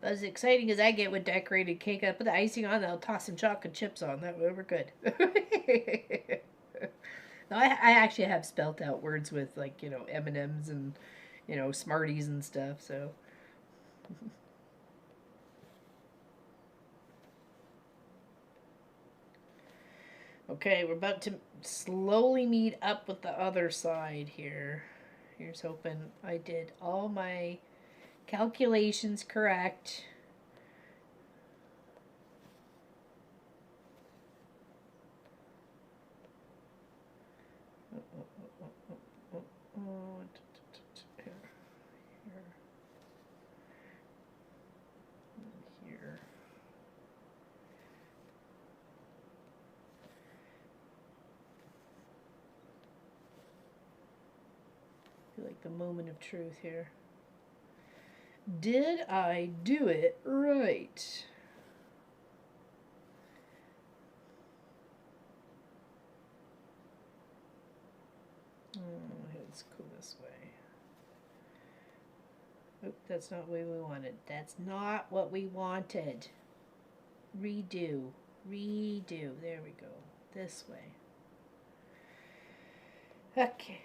As exciting as I get with decorated cake, I put the icing on, and I'll toss some chocolate chips on. That way we're good. No, I actually have spelt out words with, like, you know, M&Ms and, you know, Smarties and stuff, so. Okay, we're about to slowly meet up with the other side here. Here's hoping I did all my calculations correct. Here. I feel like the moment of truth here. Did I do it right? Let's go this way. Oop, that's not what we wanted. That's not what we wanted. Redo. Redo. There we go. This way. Okay.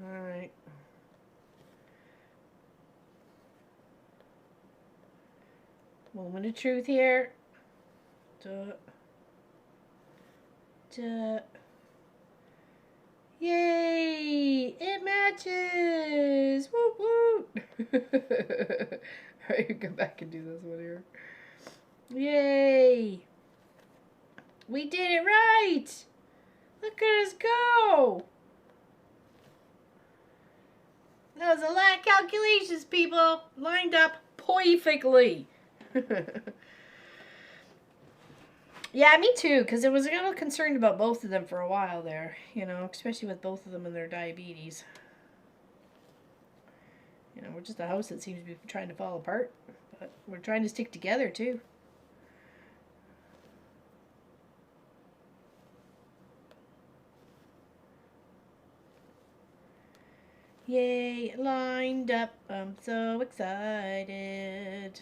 All right. Moment of truth here. Duh. Duh. Yay! It matches! Woo woo! Alright, go back and do this one here. Yay! We did it right! Look at us go! That was a lot of calculations, people. Lined up perfectly. Yeah, me too, because I was a little concerned about both of them for a while there, you know, especially with both of them and their diabetes. You know, we're just a house that seems to be trying to fall apart, but we're trying to stick together too. Yay, lined up. I'm so excited.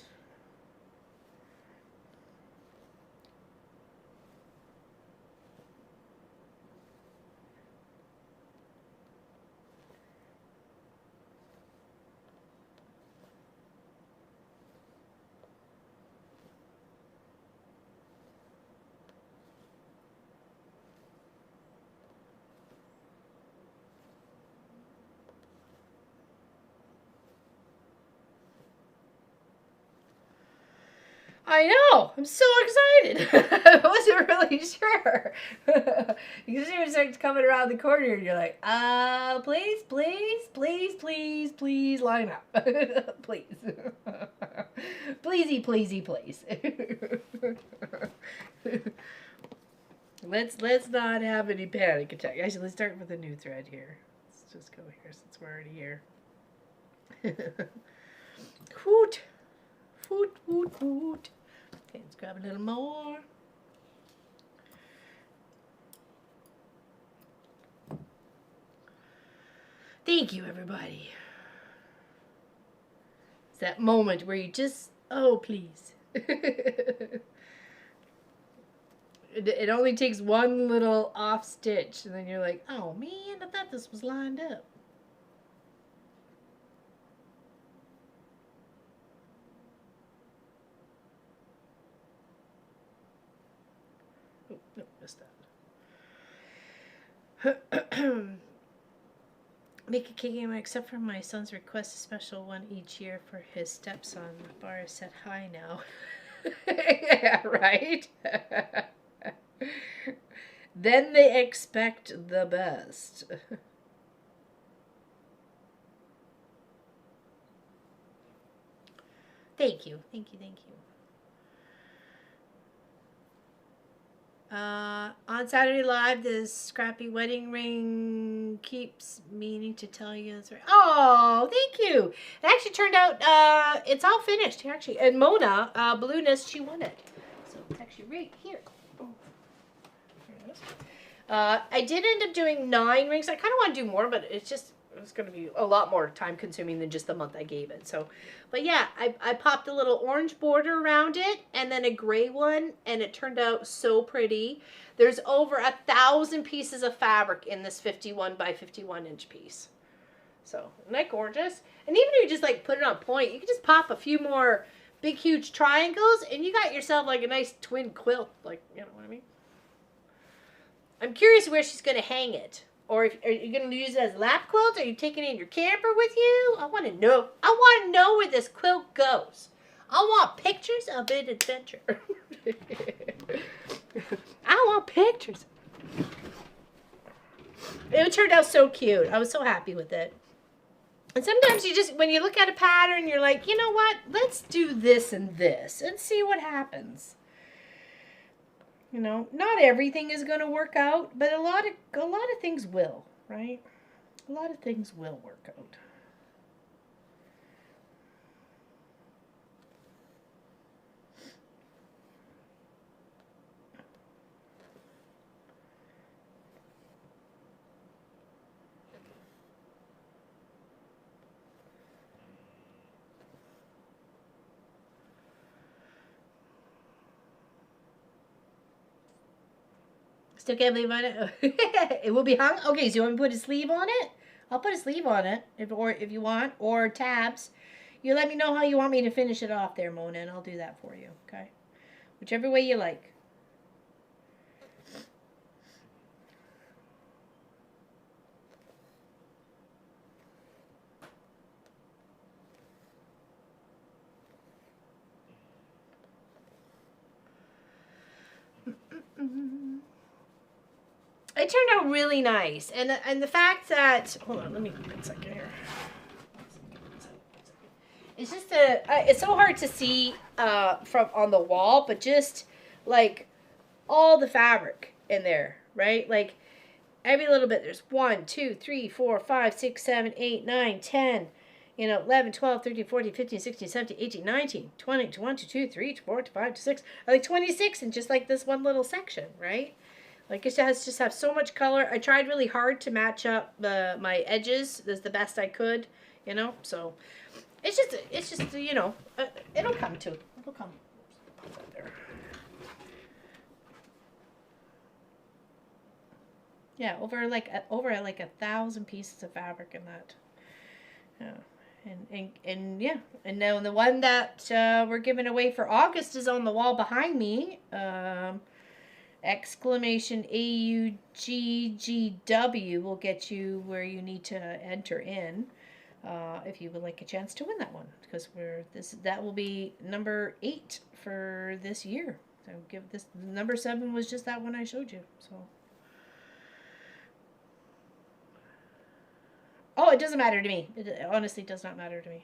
I know! I'm so excited! I wasn't really sure. You see it starts coming around the corner and you're like, please, please, please, please, please line up. Please. Pleasey, pleasey, please. Let's not have any panic attack. Actually, let's start with a new thread here. Let's just go here since we're already here. Hoot! Hoot, hoot, hoot. Okay, let's grab a little more. Thank you, everybody. It's that moment where you just, oh, please. It only takes one little off stitch, and then you're like, oh man, I thought this was lined up. Oh, no, missed that. Make a cake except for my son's request, a special one each year for his stepson. The bar is set high now. Yeah, right? Then they expect the best. Thank you. Thank you. Thank you. On Saturday Live, the scrappy wedding ring keeps meaning to tell you. That's right. Oh, thank you. It actually turned out, it's all finished, actually. And Mona, Balloonist, she won it. So it's actually right here. Oh. There it is. I did end up doing 9 rings. I kind of want to do more, but it's going to be a lot more time consuming than just the month I gave it. So, but yeah, I popped a little orange border around it and then a gray one, and it turned out so pretty. There's over 1,000 pieces of fabric in this 51 by 51 inch piece. So, isn't that gorgeous? And even if you just like put it on point, you can just pop a few more big, huge triangles and you got yourself like a nice twin quilt. Like, you know what I mean? I'm curious where she's going to hang it. Or are you going to use it as a lap quilt? Are you taking it in your camper with you? I want to know. I want to know where this quilt goes. I want pictures of an adventure. I want pictures. It turned out so cute. I was so happy with it. And sometimes you just, when you look at a pattern, you're like, you know what? Let's do this and see what happens. You know, not everything is going to work out, but a lot of things will, right? A lot of things will work out. Still can't believe on it. It will be hung. Okay, so you want me to put a sleeve on it? I'll put a sleeve on it, if you want, or tabs. You let me know how you want me to finish it off there, Mona, and I'll do that for you. Okay, whichever way you like. It turned out really nice, and the fact that, hold on, let me put a second here. It's just it's so hard to see from on the wall, but just like all the fabric in there, right? Like every little bit. There's 1, 2, 3, 4, 5, 6, 7, 8, 9, 10. 11, 12, 13, 14, 15, 16, 17, 18, 19, 20, 21, 22, 23, 24, 25, 26, like 26 in just like this one little section, right? Like it has just have so much color. I tried really hard to match up my edges as the best I could, so it's just it'll come to, it'll come. Put that there. Yeah, over 1,000 pieces of fabric in that. Yeah. And yeah, and now the one that we're giving away for August is on the wall behind me. Exclamation AUGGW will get you where you need to enter in if you would like a chance to win that one, because that will be number 8 for this year. So give this number 7 was just that one I showed you. So oh, it doesn't matter to me. It honestly does not matter to me.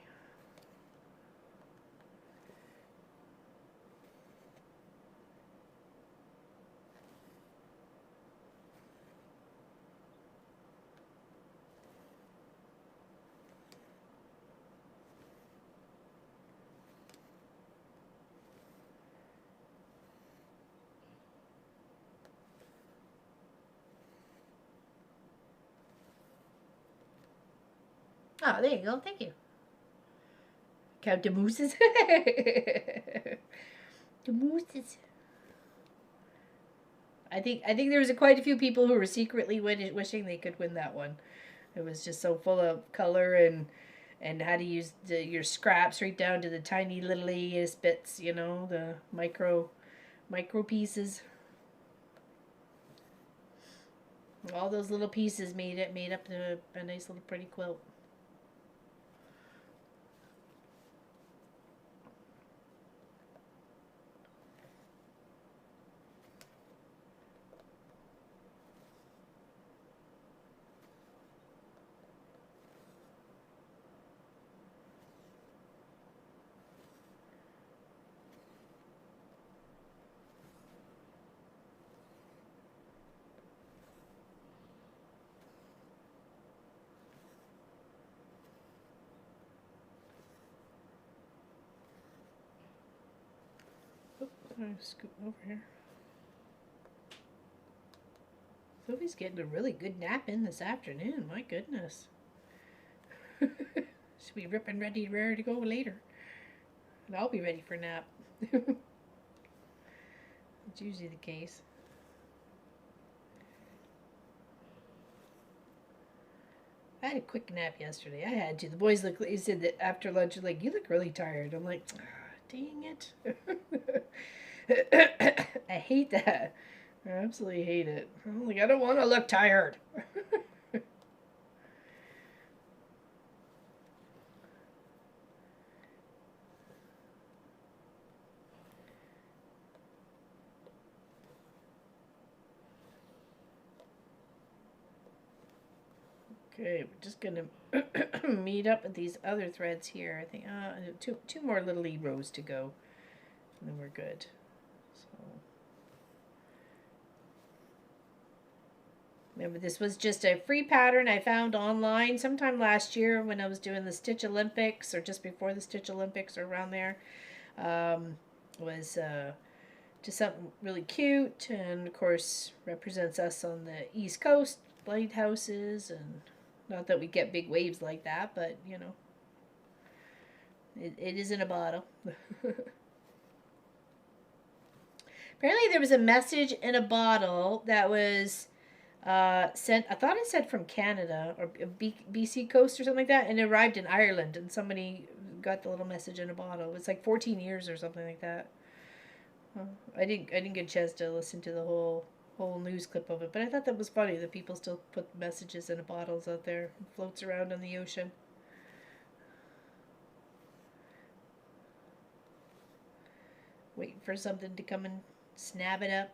Oh, there you go. Thank you. Count the mooses. The mooses. I think there was quite a few people who were secretly wishing they could win that one. It was just so full of color and how to use your scraps right down to the tiny littlest bits, you know, the micro pieces. All those little pieces made up a nice little pretty quilt. I'm scooting over here. Sophie's getting a really good nap in this afternoon. My goodness. She'll be ripping ready to go later. And I'll be ready for a nap. It's usually the case. I had a quick nap yesterday. I had to. The boys they said that after lunch, like, you look really tired. I'm like, dang it. I hate that. I absolutely hate it. I'm like, I don't want to look tired. Okay, we're just gonna meet up with these other threads here. I think two more little rows to go, and then we're good. So remember, this was just a free pattern I found online sometime last year when I was doing the Stitch Olympics, or just before the Stitch Olympics, or around there. Was just something really cute, and of course represents us on the East Coast, lighthouses, and not that we get big waves like that, but you know, it is in a bottle. Apparently there was a message in a bottle that was sent, I thought it said from Canada or BC coast or something like that, and it arrived in Ireland, and somebody got the little message in a bottle. It's like 14 years or something like that. I didn't get a chance to listen to the whole news clip of it, but I thought that was funny that people still put messages in bottles out there and floats around on the ocean. Waiting for something to come and snap it up.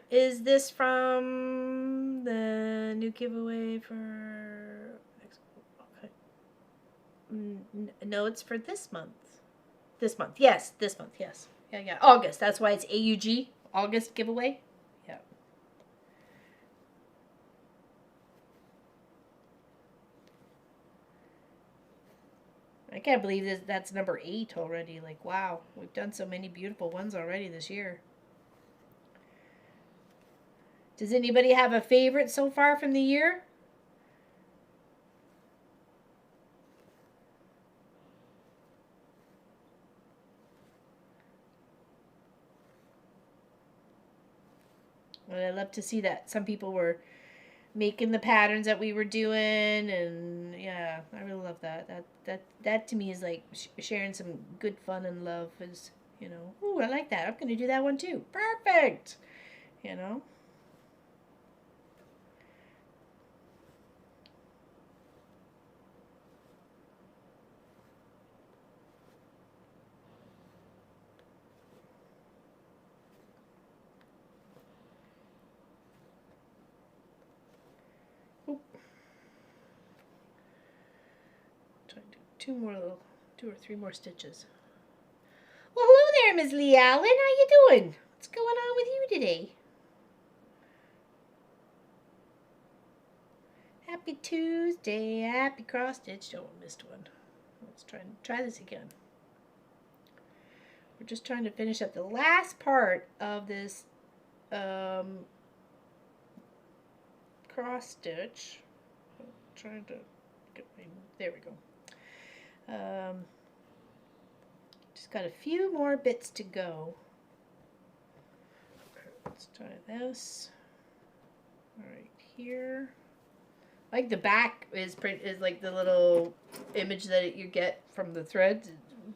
Is this from the new giveaway for... Okay. No, it's for this month. This month, yes. This month, yes. Yeah. August. That's why it's AUG. August giveaway. Yeah. I can't believe that's number 8 already. Like, wow. We've done so many beautiful ones already this year. Does anybody have a favorite so far from the year? Well, I love to see that. Some people were making the patterns that we were doing, and yeah, I really love that. That to me is like sharing some good fun and love. Is, you know, ooh, I like that. I'm gonna do that one too. Perfect. You know. Try to do 2 or 3 more stitches. Well, hello there, Ms. Lee Allen. How you doing? What's going on with you today? Happy Tuesday. Happy cross stitch. Oh, I missed one. Let's try this again. We're just trying to finish up the last part of this cross stitch. I'm trying to get my, there we go. Just got a few more bits to go. Let's try this. Right here. Like the back is like the little image that you get from the threads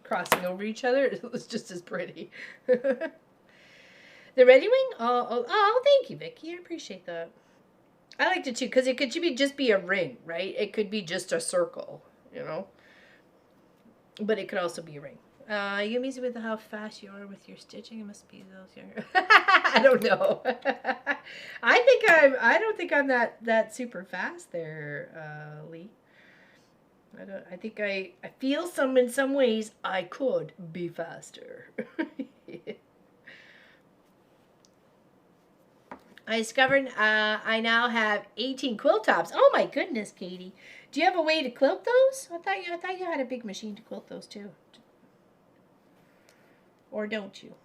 crossing over each other. It was just as pretty. The ready wing? Oh, thank you, Vicky. I appreciate that. I liked it too because it could just be a ring, right? It could be just a circle, you know. But it could also be a ring. You amazing with how fast you are with your stitching. It must be those younger. I don't know. I don't think I'm that super fast there, Lee. I think I feel in some ways I could be faster. I discovered I now have 18 quilt tops. Oh my goodness, Katie. Do you have a way to quilt those? I thought you had a big machine to quilt those too. Or don't you?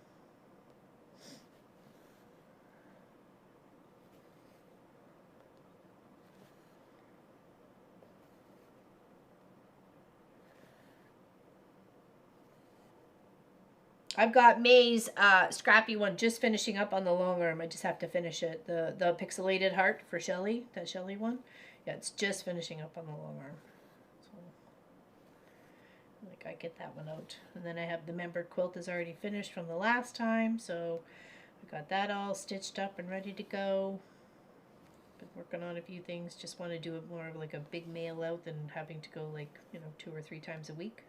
I've got May's scrappy one just finishing up on the long arm. I just have to finish it. The pixelated heart for Shelly, that Shelly one. Yeah, it's just finishing up on the long arm. So, like, I get that one out. And then I have the member quilt is already finished from the last time. So I got that all stitched up and ready to go. Been working on a few things. Just want to do it more of like a big mail out than having to go like, 2 or 3 times a week.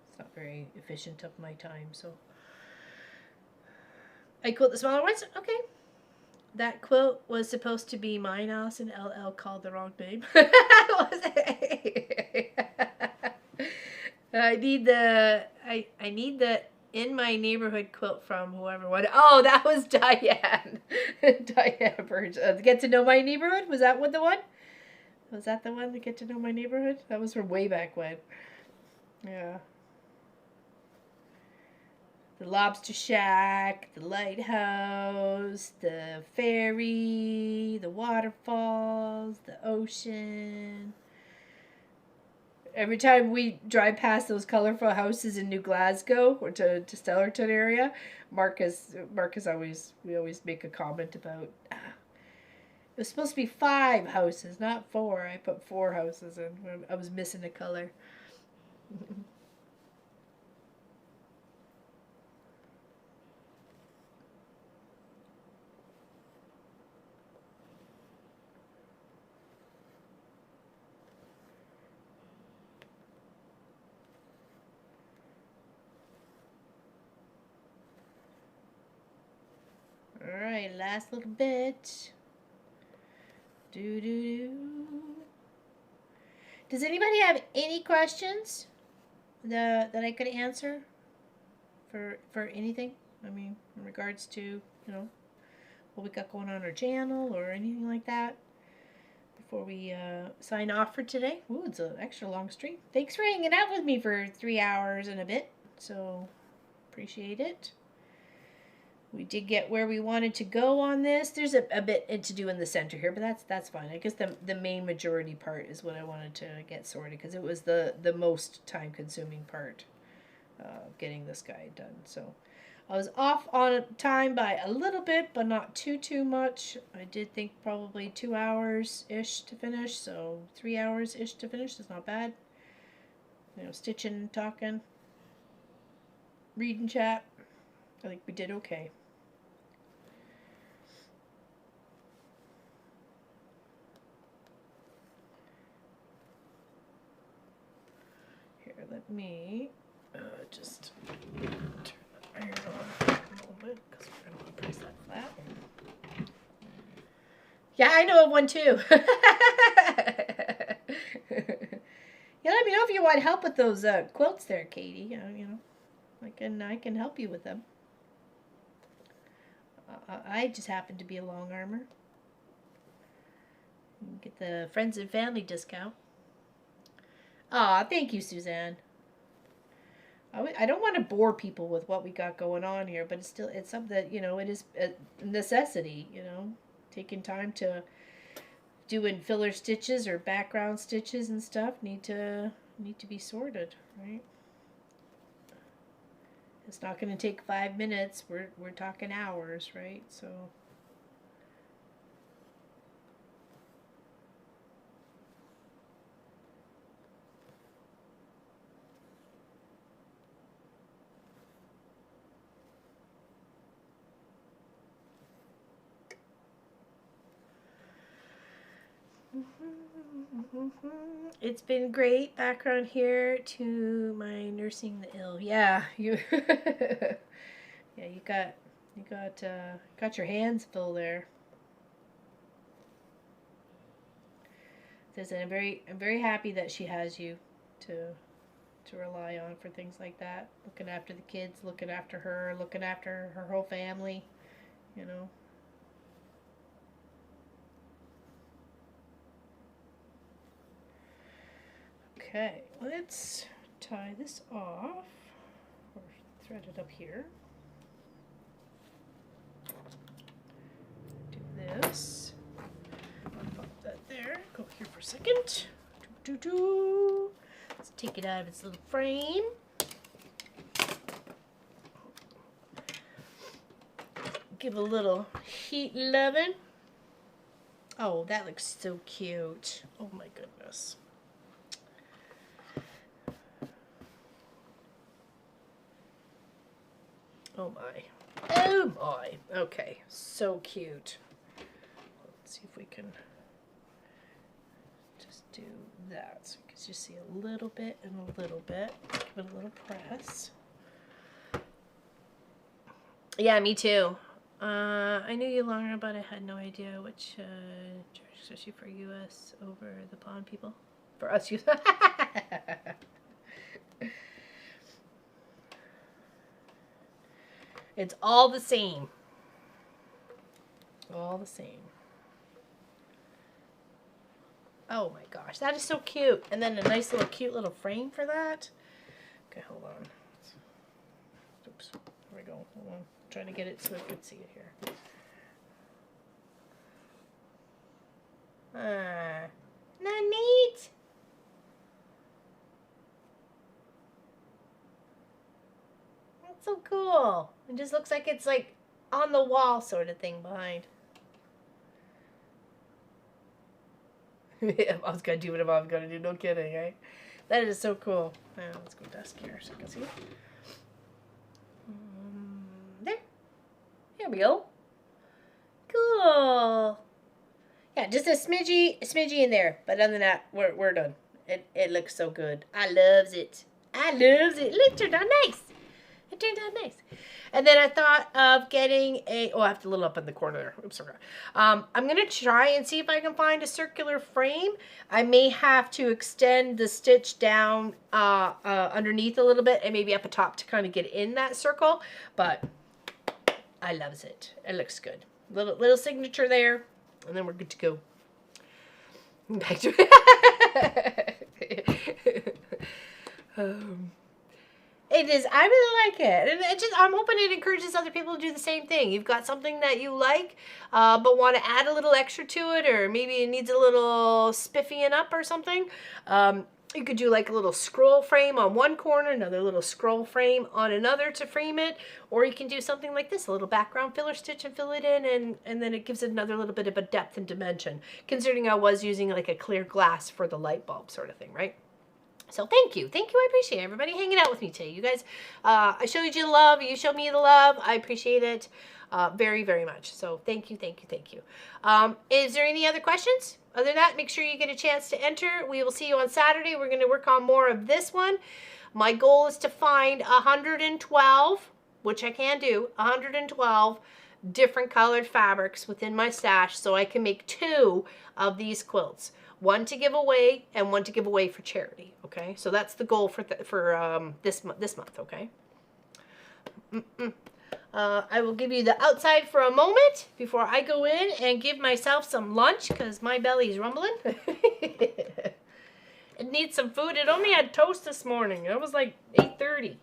It's not very efficient of my time, so I quilt the smaller ones. Okay. That quilt was supposed to be mine, Allison. LL called the wrong name. I need the in my neighborhood quilt from whoever wanted. Oh, that was Diane. Diane Burge. Get to know my neighborhood? Was that the one? Was that the one to get to know my neighborhood? That was from way back when. Yeah. The lobster shack, the lighthouse, the ferry, the waterfalls, the ocean. Every time we drive past those colorful houses in New Glasgow or to Stellarton area, Marcus we always make a comment about it was supposed to be 5 houses, not 4. I put 4 houses in. I was missing a color. Alright, last little bit. Does anybody have any questions that I could answer for anything? I mean, in regards to, what we got going on our channel or anything like that before we sign off for today. Ooh, it's an extra long stream. Thanks for hanging out with me for 3 hours and a bit. So, appreciate it. We did get where we wanted to go on this. There's a bit to do in the center here, but that's fine. I guess the main majority part is what I wanted to get sorted because it was the most time-consuming part of getting this guide done. So I was off on time by a little bit, but not too much. I did think probably 2 hours-ish to finish, so 3 hours-ish to finish is not bad. Stitching, talking, reading chat. I think we did okay. Let me just turn the iron on a little bit because we're going to want to press that flat. Yeah, I know of one too. Yeah, let me know if you want help with those quilts there, Katie. I can help you with them. I just happen to be a long armor. You can get the friends and family discount. Aw, thank you, Suzanne. I don't want to bore people with what we got going on here, but it's something that, it is a necessity, taking time to doing filler stitches or background stitches and stuff need to be sorted, right? It's not going to take 5 minutes. We're talking hours, right? So it's been great background here to my nursing the ill. Yeah, you yeah, you got your hands full there. Says I'm very happy that she has you to rely on for things like that. Looking after the kids, looking after her, looking after her whole family, you know. Okay, let's tie this off, or thread it up here. Do this. Pop that there. Go here for a second. Let's take it out of its little frame. Give a little heat loving. Oh, that looks so cute. Oh my goodness. Oh my. Oh my. Okay. So cute. Let's see if we can just do that. So you can just see a little bit and a little bit. Give it a little press. Yeah, me too. I knew you longer, but I had no idea which charge, especially for US over the pond people. For us, you. It's all the same. All the same. Oh my gosh, that is so cute. And then a nice little cute little frame for that. Okay, hold on. Oops, there we go. Hold on. I'm trying to get it so I can see it here. Not neat. That's so cool. It just looks like it's like on the wall sort of thing behind. I was going to do what I was going to do. No kidding, right? That is so cool. Now, let's go desk here so you can see it. There. There we go. Cool. Yeah, just a smidgy in there. But other than that, we're done. It looks so good. I loves it. I loves it. Look, it turned out nice. It turned out nice. And then I thought of getting a, oh, I have to little up in the corner there. Oops, sorry. I'm going to try and see if I can find a circular frame. I may have to extend the stitch down underneath a little bit and maybe up atop to kind of get in that circle. But I loves it. It looks good. Little signature there. And then we're good to go. Back to it. It is. I really like it, and I'm hoping it encourages other people to do the same thing. You've got something that you like, but want to add a little extra to it, or maybe it needs a little spiffying up or something. You could do like a little scroll frame on one corner, another little scroll frame on another to frame it, or you can do something like this, a little background filler stitch and fill it in, and then it gives it another little bit of a depth and dimension, considering I was using like a clear glass for the light bulb sort of thing, right? So thank you. I appreciate everybody hanging out with me today. You guys, I showed you the love. You showed me the love. I appreciate it very, very much. So thank you. Is there any other questions? Other than that, make sure you get a chance to enter. We will see you on Saturday. We're going to work on more of this one. My goal is to find 112, which I can do, 112 different colored fabrics within my stash so I can make 2 of these quilts. One to give away and one to give away for charity. Okay, so that's the goal for this month. Okay. I will give you the outside for a moment before I go in and give myself some lunch because my belly's rumbling. It needs some food. It only had toast this morning. It was like 8:30.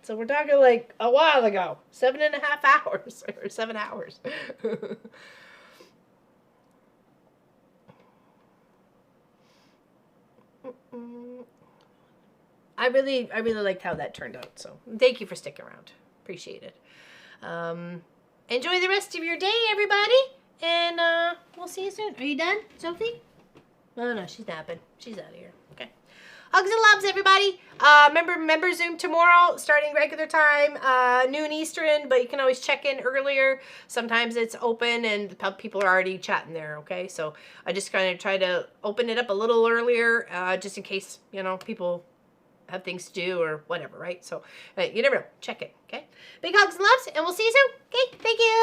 So we're talking like a while ago. 7.5 hours or 7 hours. I really liked how that turned out. So thank you for sticking around. Appreciate it. Enjoy the rest of your day, everybody. And we'll see you soon. Are you done, Sophie? Oh, no, she's napping. She's out of here. Okay. Hugs and loves, everybody. Remember Zoom tomorrow, starting regular time, noon Eastern, but you can always check in earlier. Sometimes it's open and people are already chatting there, okay? So I just kind of try to open it up a little earlier, just in case, you know, people have things to do or whatever, right? So you never know. Check it, okay? Big hugs and loves, and we'll see you soon. Okay, thank you.